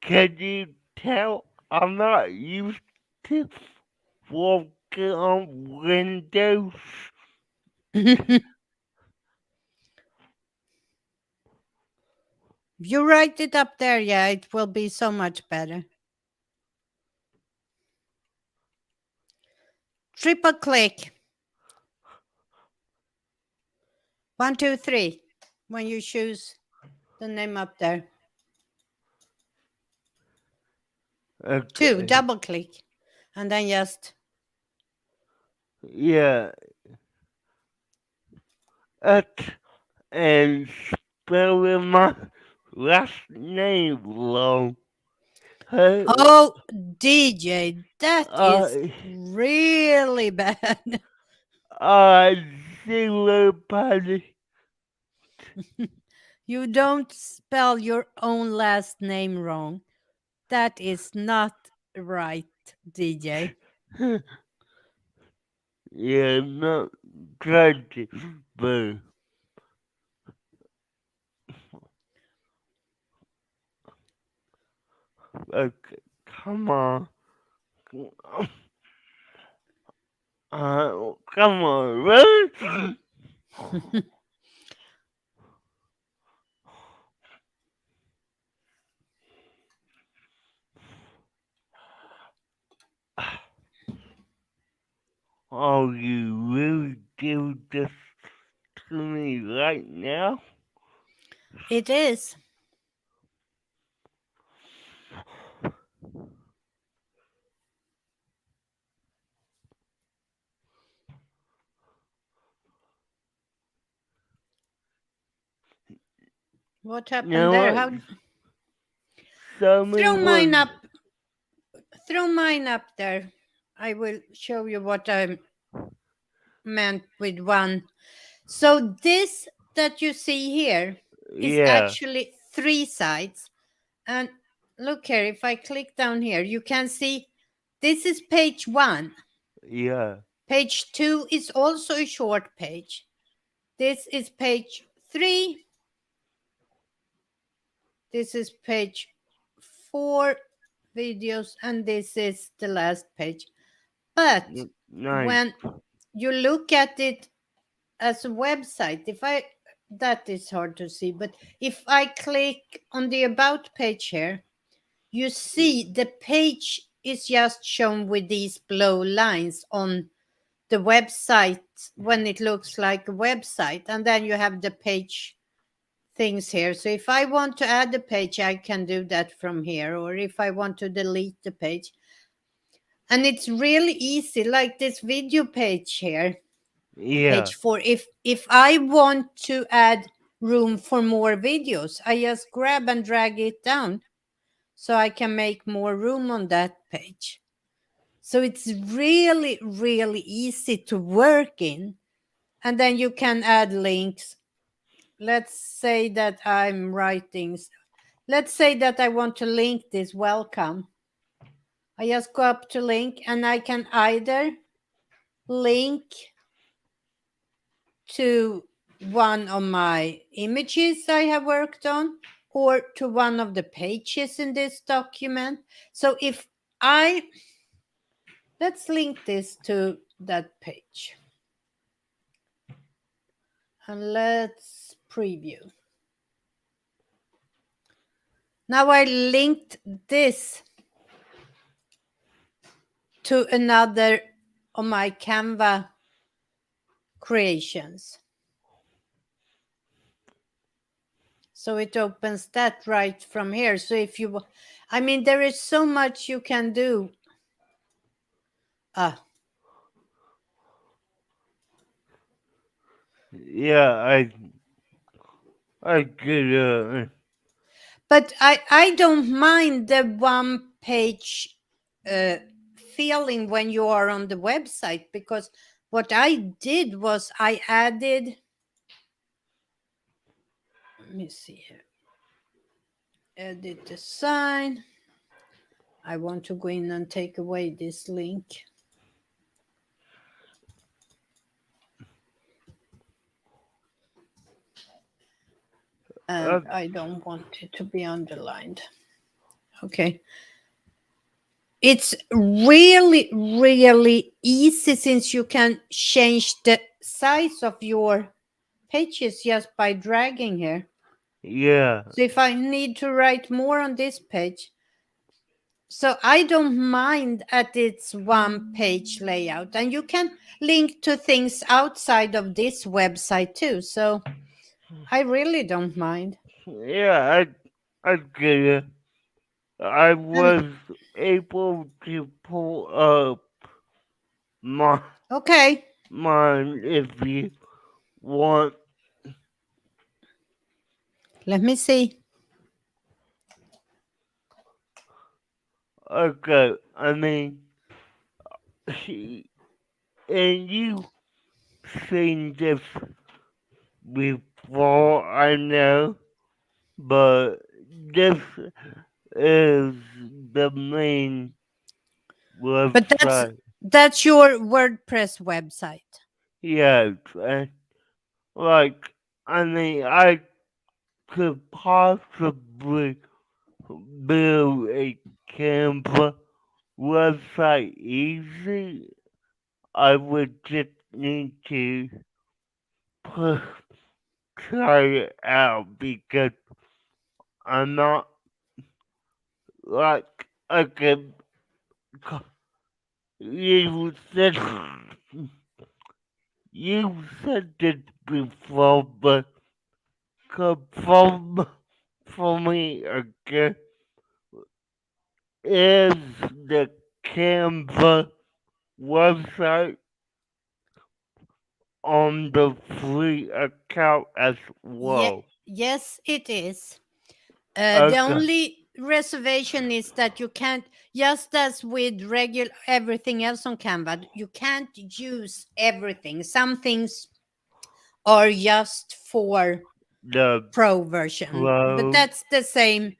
can you tell I'm not used to working on Windows? If you write it up there, yeah, it will be so much better. Triple click. 1, 2, 3. When you choose the name up there. Two, Okay. double click. And then just, Yeah. And spelling my last name wrong. oh, DJ, that Uh, is really bad. zero party. You don't spell your own last name wrong. That is not right, DJ. Yeah, not tragic, but okay, come on. Come on, really? Oh, you really do this to me right now? It is. What You happened know there? what? How Show me throw mine what. up. Throw mine up there. I will show you what I meant with one. So this that you see here is Yeah, actually 3 sides. And look here, if I click down here, you can see this is page 1. yeah. Page 2 is also a short page. This is page 3. This is page 4 videos, and this is the last page. But Nice. when you look at it as a website, that is hard to see, but if I click on the about page here, you see the page is just shown with these blue lines on the website when it looks like a website, and then you have the page things here. So if I want to add a page, I can do that from here, or if I want to delete the page. And it's really easy, like this video page here, Yeah, page 4. If I want to add room for more videos, I just grab and drag it down so I can make more room on that page. So it's really, really easy to work in. And then you can add links. Let's say that I'm writing, let's say that I want to link this welcome. I just go up to link, and I can either link to one of my images I have worked on, or to one of the pages in this document. So if let's link this to that page. And let's preview. Now I linked this to another of my Canva creations. So it opens that right from here. So if you, I mean, there is so much you can do. yeah. I get. But I don't mind the one page feeling when you are on the website, because what I did was I added, let me see here, edit design. I want to go in and take away this link. And I don't want it to be underlined. Okay. It's really, really easy, since you can change the size of your pages just by dragging here. Yeah. So if I need to write more on this page, so I don't mind at its one page layout. And you can link to things outside of this website too. So I really don't mind. Yeah, I get it. I And was able to pull up my okay, mine if you want. let me see. Okay, I mean, and you seen this before, I know, but this is the main But website. that's your WordPress website. Yes, and like, I mean, I could possibly build a Canva website easy. I would just need to put, try it out because I'm not like I could. You said you said it before, but confirm for me again. Is the Canva website on the free account as Yeah, well? yes, it is. The Okay, only reservation is that you can't, just as with regular everything else on Canva, you can't use everything. Some things are just for the pro version, but pro. that's the same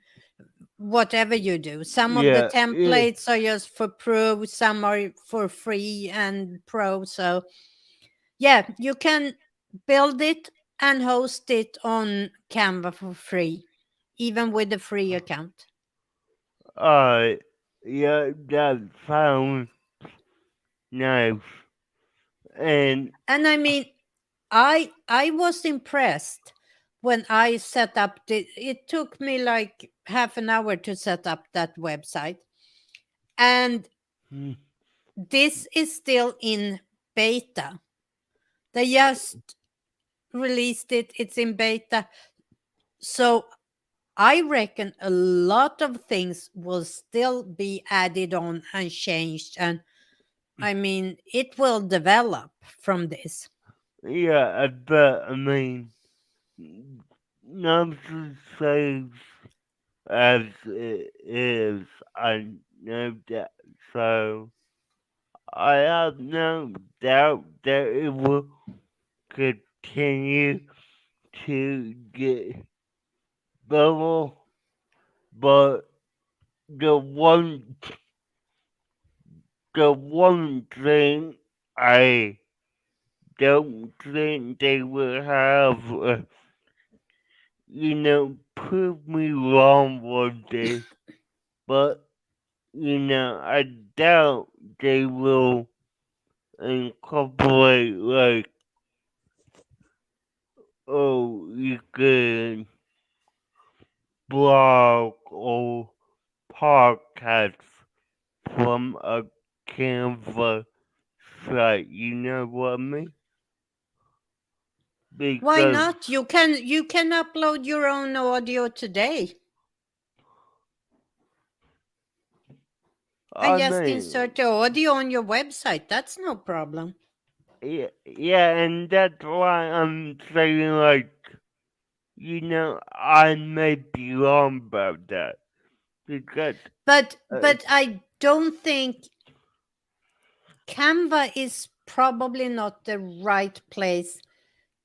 whatever you do. Some of the Yeah, it, templates are just for pro, some are for free and pro. So yeah, you can build it and host it on Canva for free, even with the free account. uh, yeah, that sounds nice. And And I mean, I was impressed when I set up the, it took me like half an hour to set up that website. And mm, this is still in beta. They just released it, it's in beta. So I reckon a lot of things will still be added on and changed. And I mean, it will develop from this. yeah, I bet. I mean, nothing saves as it is. I know that. So I have no doubt that it will continue to get better. But the one, the one thing I don't think they will have, prove me wrong one day, but, I doubt they will incorporate, like, oh, you can blog or podcast from a Canva site, you know what I mean? Why Because, not? You can upload your own audio today and I just mean, insert the audio on your website. That's no problem. yeah, and that's why I'm saying, like, I may be wrong about that. Because, uh, But I don't think Canva is probably not the right place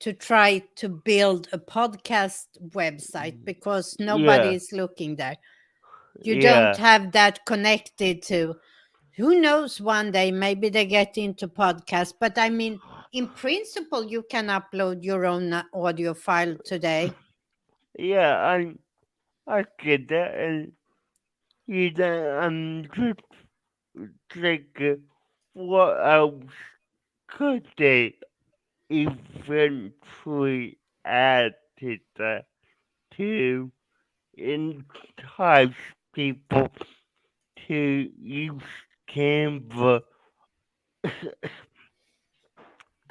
to try to build a podcast website because nobody yeah, is looking there. You don't yeah, have that connected to, who knows, one day maybe they get into podcast. But I mean, in principle you can upload your own audio file today. yeah, I get that, and, I'm just thinking, what else could they eventually add to that to entice people to use Canva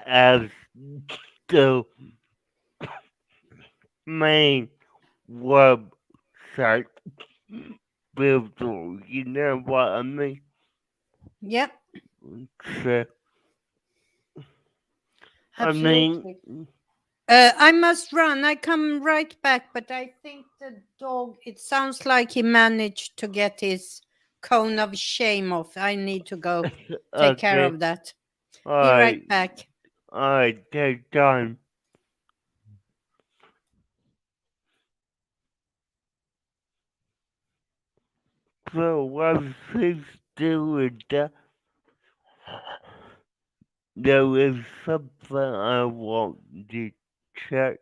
as the main website? bizzle, you know what I mean? Yep, So, I mean, absolutely. I must run. I come right back, but I think the dog, it sounds like he managed to get his cone of shame off. I need to go take care okay, of that. Be alright, right back. alright, take time. So, what's he do with that? There is something I want to check.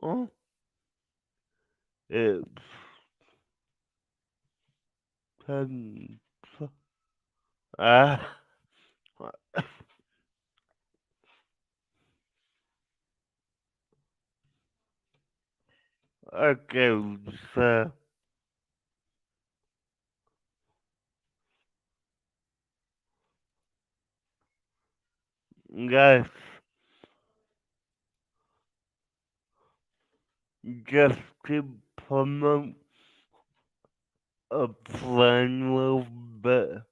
Oh, it's ten. Ah, okay, so, guys, just to promote a plan little bit,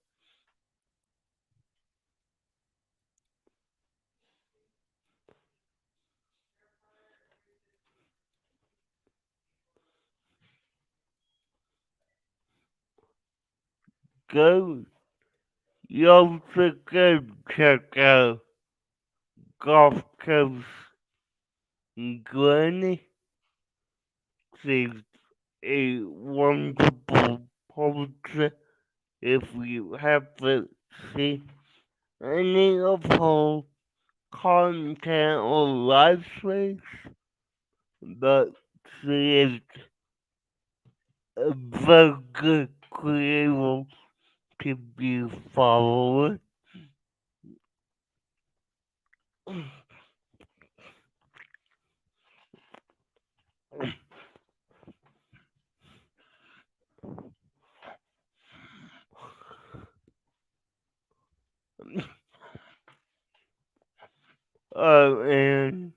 go, you also go check out Golf Coast Granny. She's a wonderful poetry if you haven't seen any of her content or live streams, but she is a very good creator to be followed. And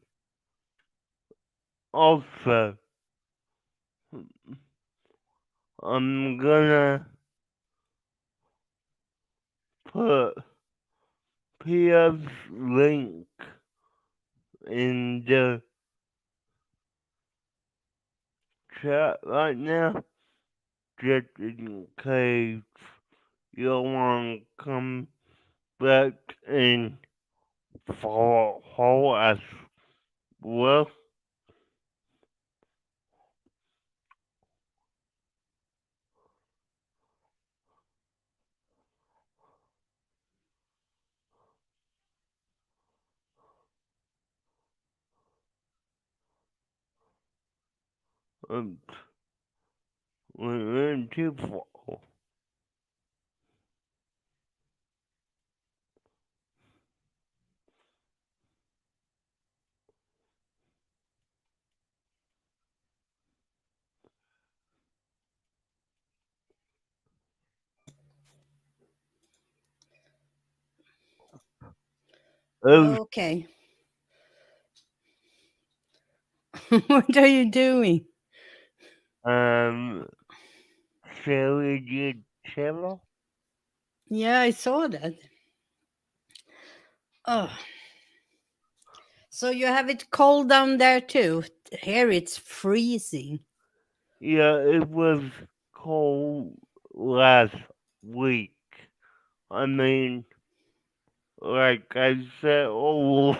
also, I'm gonna put Pia's link in the chat right now, just in case you want to come back and follow her as well. Um, we went too far. Oh, Okay. What are you doing? um, shall we do cello? Yeah, I saw that. Oh, so you have it cold down there too? Here it's freezing. Yeah, it was cold last week. I mean, like I said, oh,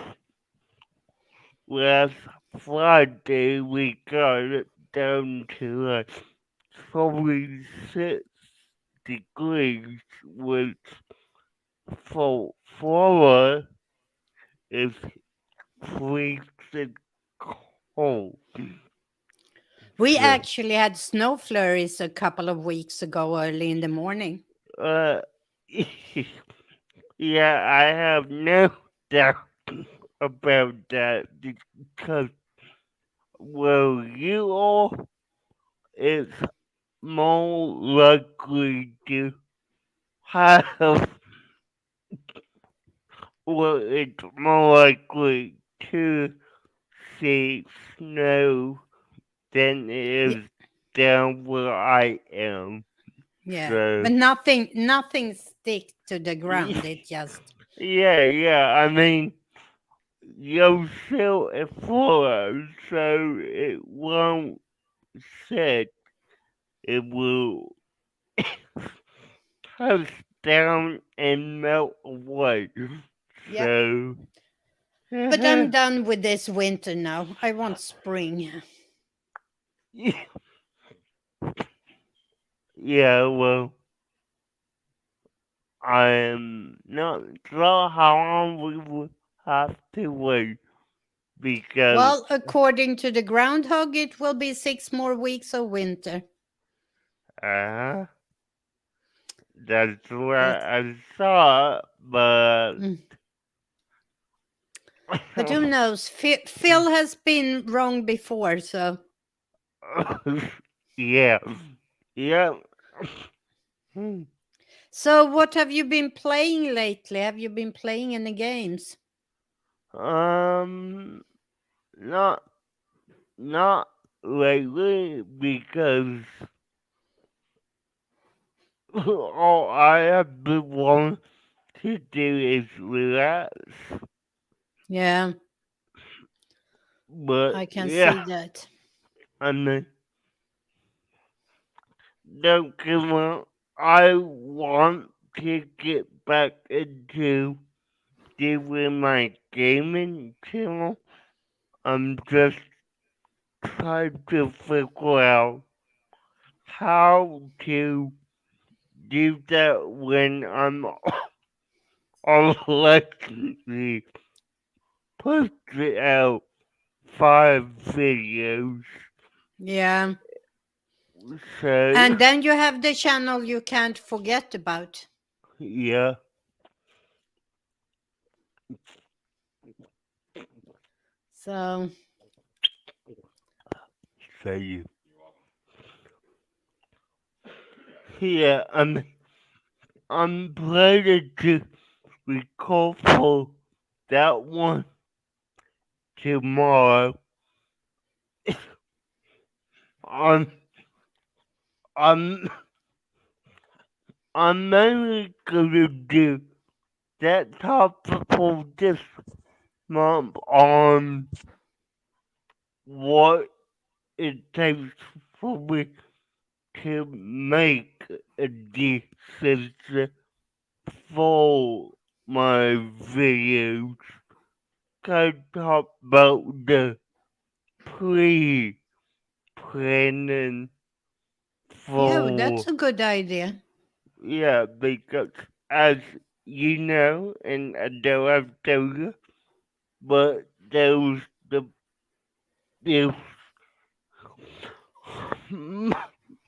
last Friday we got it down to like 46 degrees, which for Florida is freezing cold. We So, actually had snow flurries a couple of weeks ago early in the morning. uh, yeah, I have no doubt about that because where you are, it's more likely to have, well, it's more likely to see snow than it is down where I am. Yeah, So but nothing stick to the ground. It just yeah. I mean, you'll show a photo, so it won't set. It will toast down and melt away. yeah. So But I'm done with this winter now. I want spring. yeah, well, I'm not sure how long we will have to wait because Well, according to the groundhog, it will be 6 more weeks of winter. uh, that's what That, I saw, but mm. But who knows? Phil has been wrong before, so. yeah, yeah. Hmm. So, what have you been playing lately? Have you been playing any games? Um, not not lately because all I have been wanting to do is relax. Yeah, But I can yeah, see that. I mean, don't get me wrong. I want to get back into doing my gaming channel. I'm just trying to figure out how to do that when I'm already posted out 5 videos. Yeah. So, And then you have the channel you can't forget about. yeah. So, So, yeah, I'm planning to record for that one tomorrow. I'm, I'm, I'm mainly gonna do that topic for this month on what it takes for me to make a decision for my videos. I talk about the pre-planning yeah, for, that's a good idea. yeah, because as you know, and I know I've told you, but there was the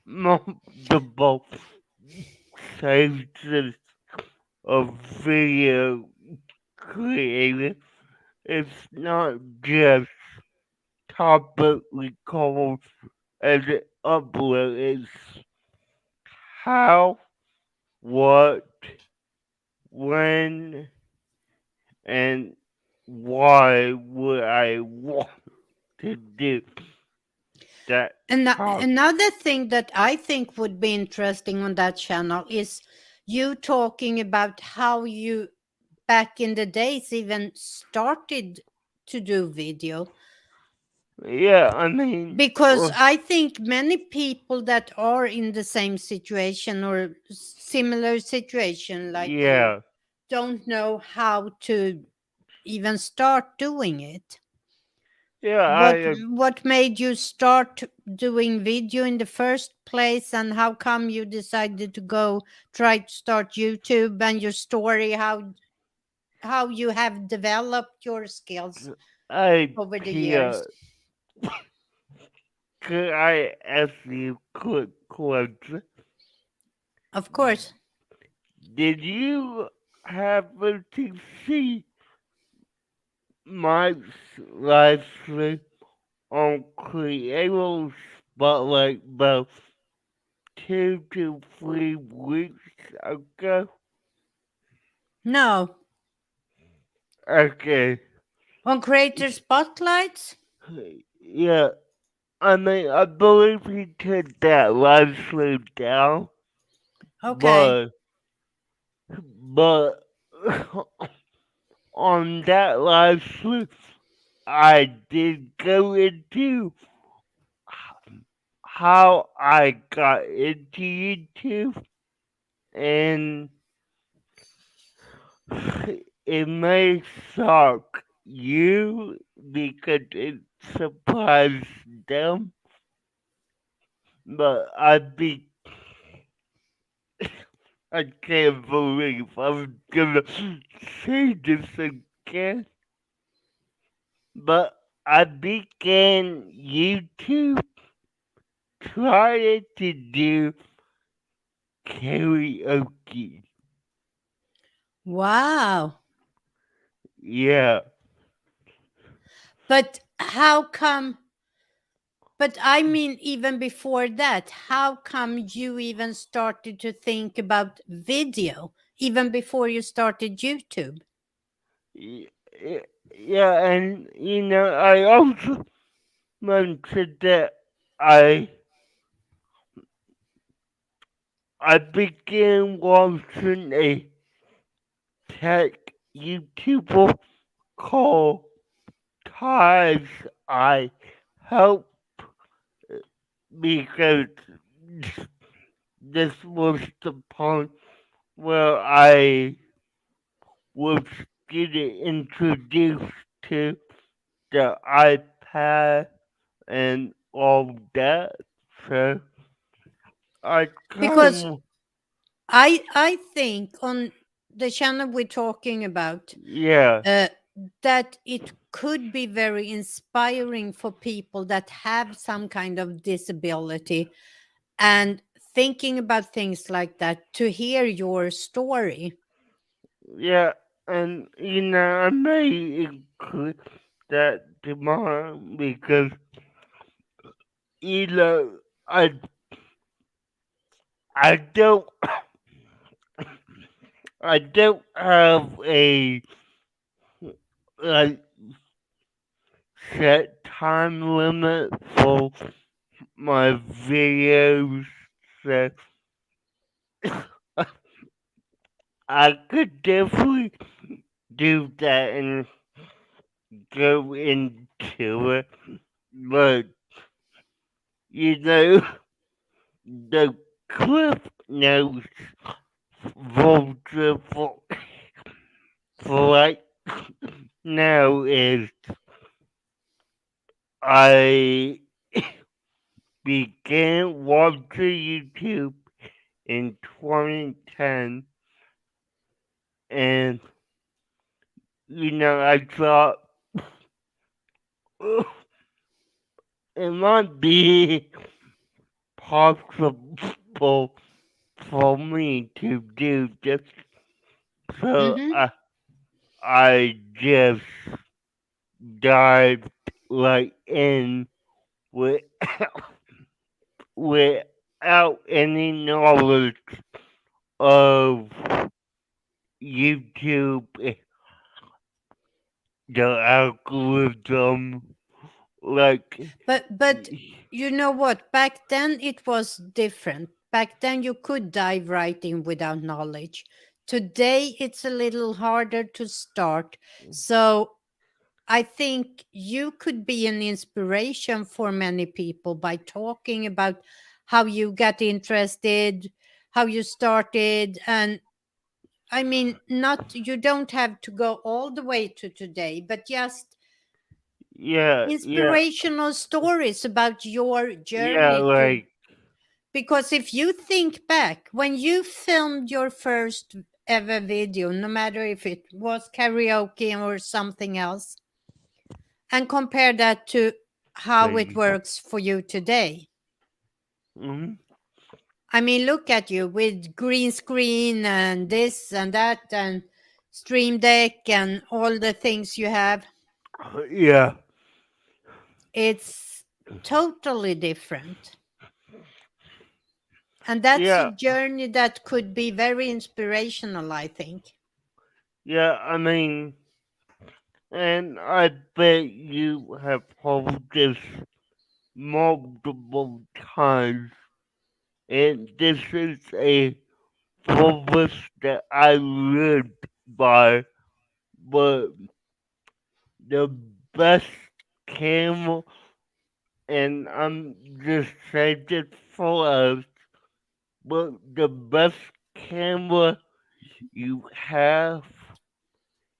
multiple stages of video creating. It's not just topic record and upload. It's how, what, when, and why would I want to do that topic. Another thing that I think would be interesting on that channel is you talking about how you back in the days even started to do video. Yeah, I mean, Because I think many people that are in the same situation or similar situation like you yeah, don't know how to even start doing it. yeah, What made you start doing video in the first place, and how come you decided to go try to start YouTube, and your story, how you have developed your skills I, over the Pia, years? could I ask you a quick question? Of course. Did you happen to see my live stream on Creative Spotlight about 2 to 3 weeks ago? No. Okay, On creator spotlights? yeah, I mean, I believe he took that live stream down, Okay. but but on that live stream, I did go into how I got into YouTube, and it may shock you because it surprised them, but I can't believe I'm gonna say this again, but I began YouTube trying to do karaoke. Wow. Yeah, But how come? But I mean, even before that, how come you even started to think about video, even before you started YouTube? y- yeah, and I also mentioned that I I began watching a tech YouTuber called Ties I Help because this was the point where I was getting introduced to the iPad and all that. So I Because kind of, I think on the channel we're talking about, yeah, uh, that it could be very inspiring for people that have some kind of disability and thinking about things like that to hear your story. yeah, and I may include that tomorrow because you know I I don't I don't have a like set time limit for my videos, so I could definitely do that and go into it, but you know the cliff notes vulture for right now is I began watching YouTube in 2010, and I thought "Ugh, it might be possible for me to do this, so Hmm. I just dived right in with, without any knowledge of YouTube, the algorithm, like, But you know what? Back then it was different. Back then you could dive right in without knowledge. Today it's a little harder to start. So I think you could be an inspiration for many people by talking about how you got interested, how you started, and I mean, not you don't have to go all the way to today, but just yeah, yeah, inspirational stories about your yeah, journey to. like, Because if you think back, when you filmed your first ever video, no matter if it was karaoke or something else, and compare that to how it like, works for you today. mm, I mean, look at you with green screen and this and that and Stream Deck and all the things you have. yeah, It's totally different. And that's a yeah, journey that could be very inspirational, I think. yeah, I mean, and I bet you have heard this multiple times, and this is a purpose that I live by. But the best camera, and I'm just saying this for us, but the best camera you have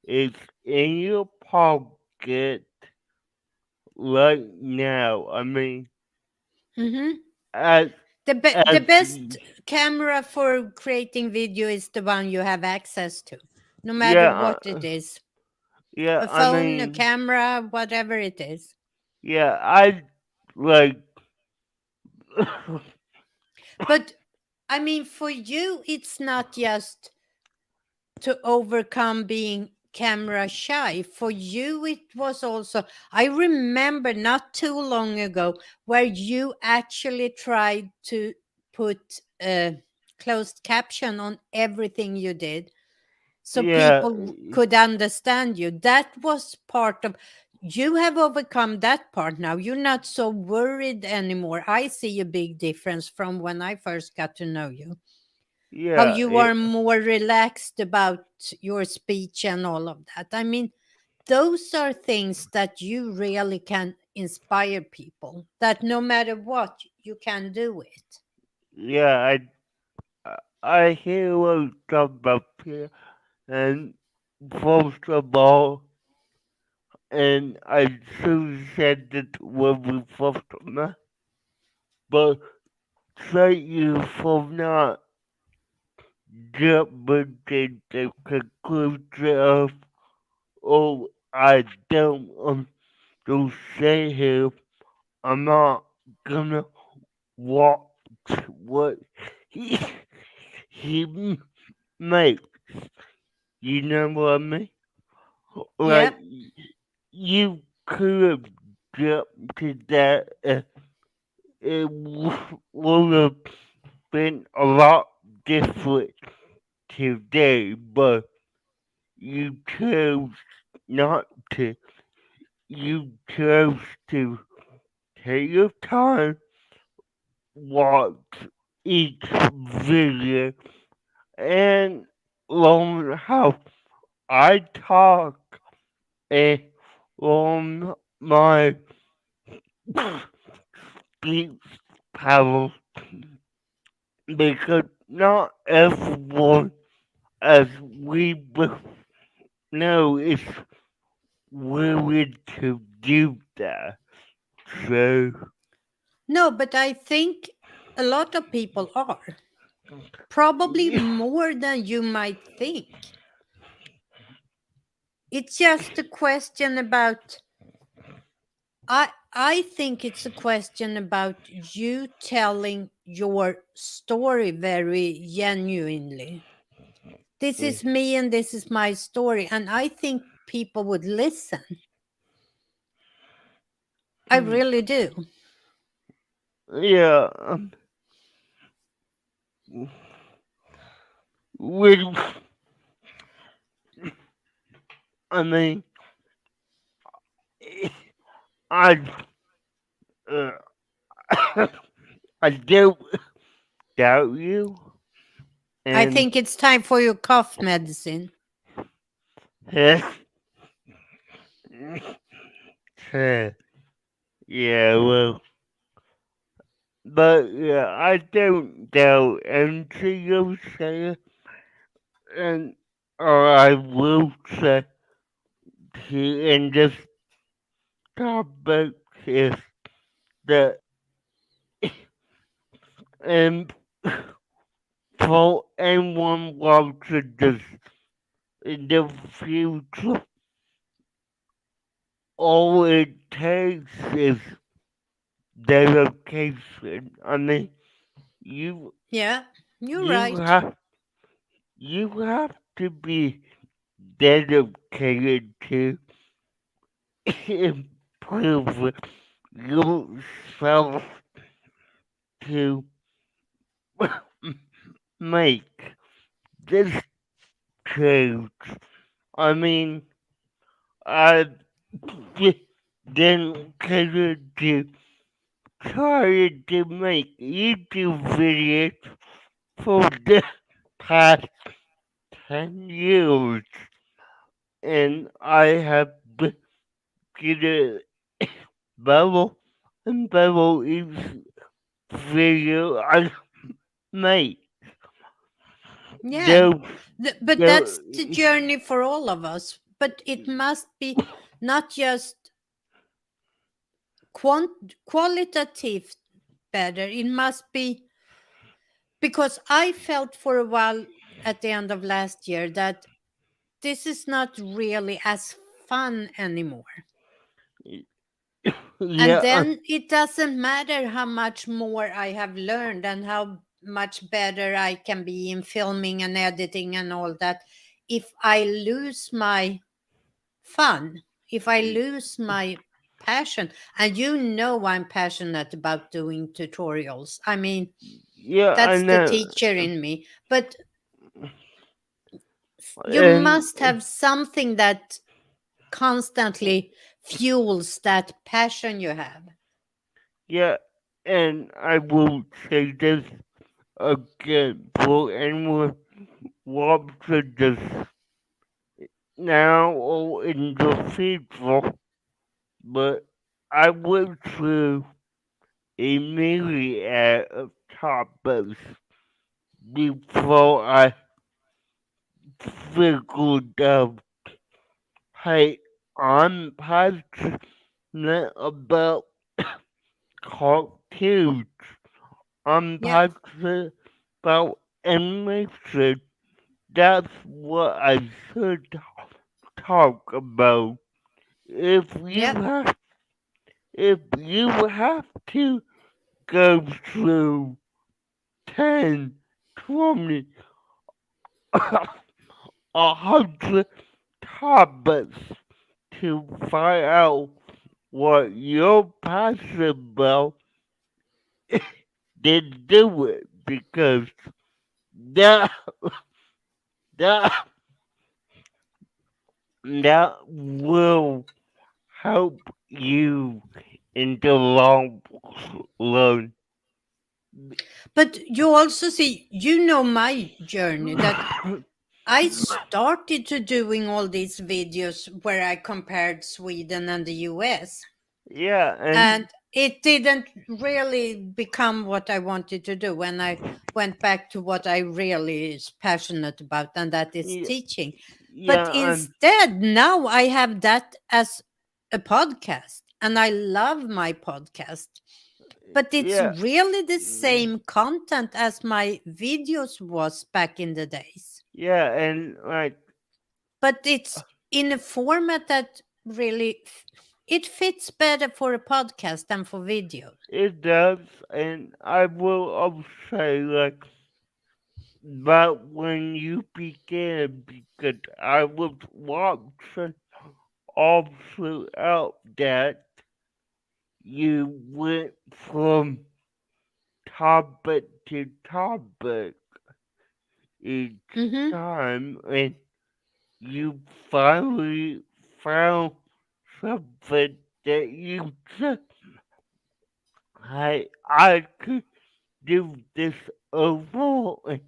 is in your pocket right now. I mean, Hmm. as The as best camera for creating video is the one you have access to, no matter yeah, what it is. yeah. A I phone, a mean, camera, whatever it is. yeah. I like. But I mean, for you, it's not just to overcome being camera shy. For you, it was also, I remember not too long ago where you actually tried to put a closed caption on everything you did so Yeah, people could understand you. That was part of, you have overcome that part now. You're not so worried anymore. I see a big difference from when I first got to know you, how yeah, you are more relaxed about your speech and all of that. I mean, those are things that you really can inspire people, that no matter what, you can do it. yeah. I hear what you talk about here, and first of all, and I should have said that when we first met, but thank you for not jumping to the conclusion of, oh, I don't understand him. I'm not gonna watch what he, he makes. You know what I mean? Yep. Like, you could have jumped to that. It would have been a lot different today, but you chose not to. You chose to take your time, watch each video, and learn how I talk and learn my speech paddle, because not everyone, as we both know, is willing to do that. So, No, but I think a lot of people are. Probably yeah, more than you might think. It's just a question about, I think it's a question about you telling your story very genuinely. This is me and this is my story, and I think people would listen. I really do. yeah, with, I mean, I, uh, I don't doubt you, I and think it's time for your cough medicine. yeah, well, but yeah, I don't doubt anything you say, and or I will say in this topic is that, and for anyone watching this in the future, all it takes is dedication. I mean, you Yeah, you're you right. have you have to be dedicated to improve yourself to make this change. I mean, I didn't cater to trying to make YouTube videos for the past 10 years, and I have been getting better and better each video I make. Yeah, Though, but though, that's the journey for all of us. But it must be not just qualitative better. It must be because I felt for a while at the end of last year that this is not really as fun anymore. And yeah, then it doesn't matter how much more I have learned and how much better I can be in filming and editing and all that. If I lose my fun, if I lose my passion, and I'm passionate about doing tutorials. I mean, yeah, I that's the know, teacher in me. But you and must have something that constantly fuels that passion you have. yeah, and I will say this again for anyone watching this now or in the future, but I went through a myriad of topics before I figured out, hey, I'm passionate about cartoons. I'm Yeah, passionate about animation. That's what I should talk about. If you yeah, have, if you have to go through 10, 20, 100 topics to find out what you're passionate about, then do it because that that that will help you in the long run. but you also see, my journey that I started to doing all these videos where I compared Sweden and the US, Yeah, and and it didn't really become what I wanted to do when I went back to what I really is passionate about, and that is yeah, teaching. But yeah, and instead, now I have that as a podcast, and I love my podcast. But it's yeah, really the mm, same content as my videos was back in the days. yeah, and like But it's in a format that really it fits better for a podcast than for video. it does, and I will also say like but when you began, because I was watching all throughout that, you went from topic to topic each Mm-hmm. time, and you finally found something that you said, I could do this over and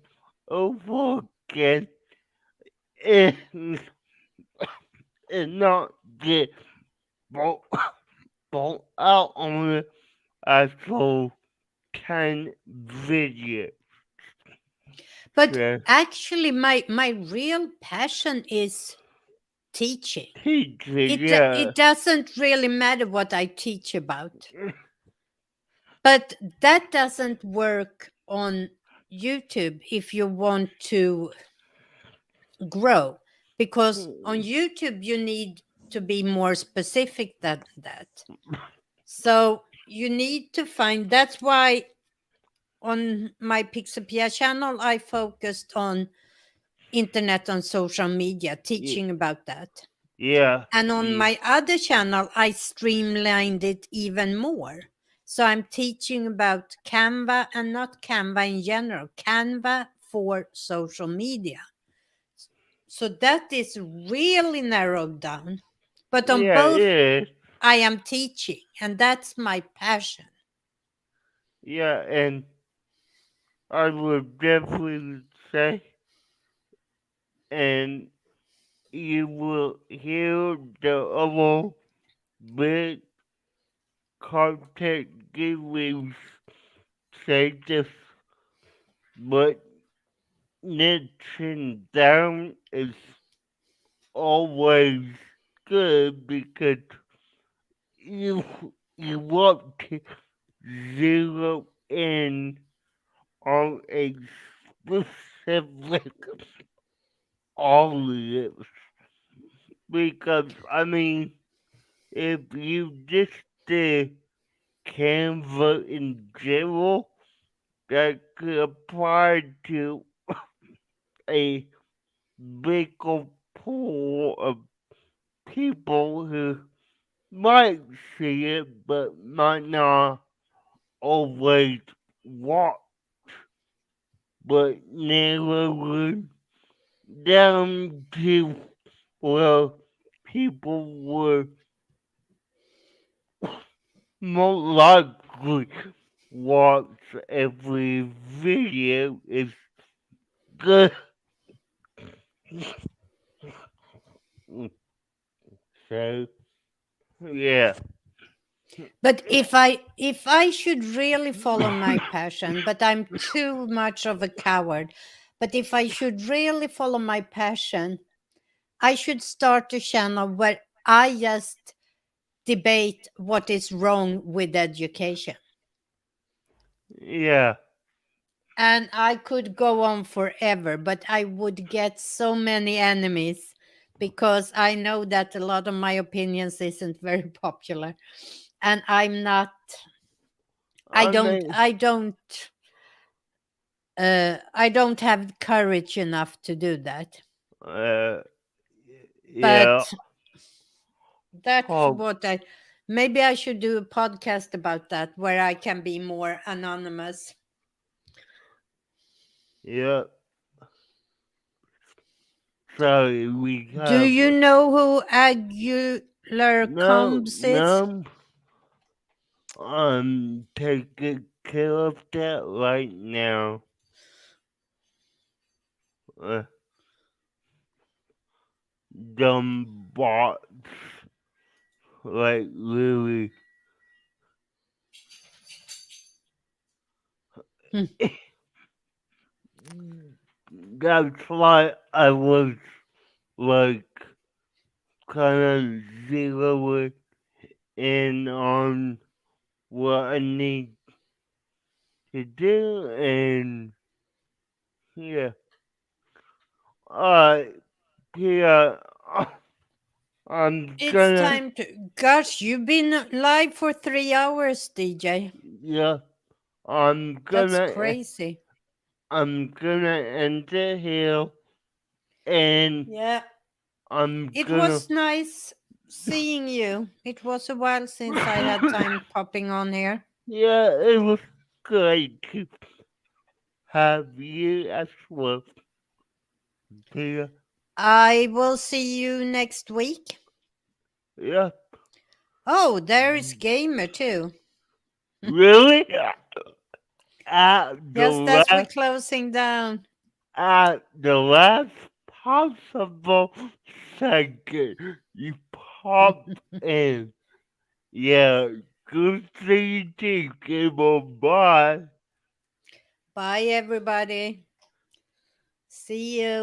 over again and, and not get bought, bought out on the actual 10 video. But So, actually, my real passion is teaching. teacher, It yeah. doesn't really matter what I teach about, but that doesn't work on YouTube if you want to grow, because on YouTube you need to be more specific than that. So you need to find, that's why on my Pixapia channel I focused on internet and social media, Y- teaching about that. Yeah, And on yeah, my other channel, I streamlined it even more. So I'm teaching about Canva, and not Canva in general, Canva for social media. So that is really narrowed down. But on yeah, both, yeah. I am teaching, and that's my passion. Yeah, and I would definitely say, and you will hear the other big content givers say this, but niching down is always good because you you want to zero in on a specific audience because I mean if you just did Canva in general that could apply to a bigger pool of people who might see it but might not always want, but narrowly down to where people would more likely watch every video is good. So yeah, But if I should really follow my passion, but I'm too much of a coward. But if I should really follow my passion, I should start a channel where I just debate what is wrong with education. yeah, And I could go on forever, but I would get so many enemies because I know that a lot of my opinions isn't very popular. And I'm not I I don't mean, I don't I don't have courage enough to do that. uh, yeah, But that's oh, what I maybe I should do a podcast about that where I can be more anonymous. yeah. Sorry, we Do have you know who Aguilar no, Combs is? no. I'm taking care of that right now. Uh, dumb bots, like really. Hmm. That's why I was like kind of zeroing in on what I need to do, and yeah, uh, yeah, I'm It's gonna, time to. Gosh, you've been live for 3 hours, DJ. yeah, I'm That's gonna, crazy. I'm gonna end it here, and Yeah. I'm It gonna, was nice seeing you. It was a while since I had time popping on here. yeah, it was great to have you as well, yeah, I will see you next week. yeah, Oh, there is Gamer too. really, at the Yes, that's we're last, closing down. at the last possible second, you pop in, yeah, good see you, Cable, bye. Bye, everybody. See you.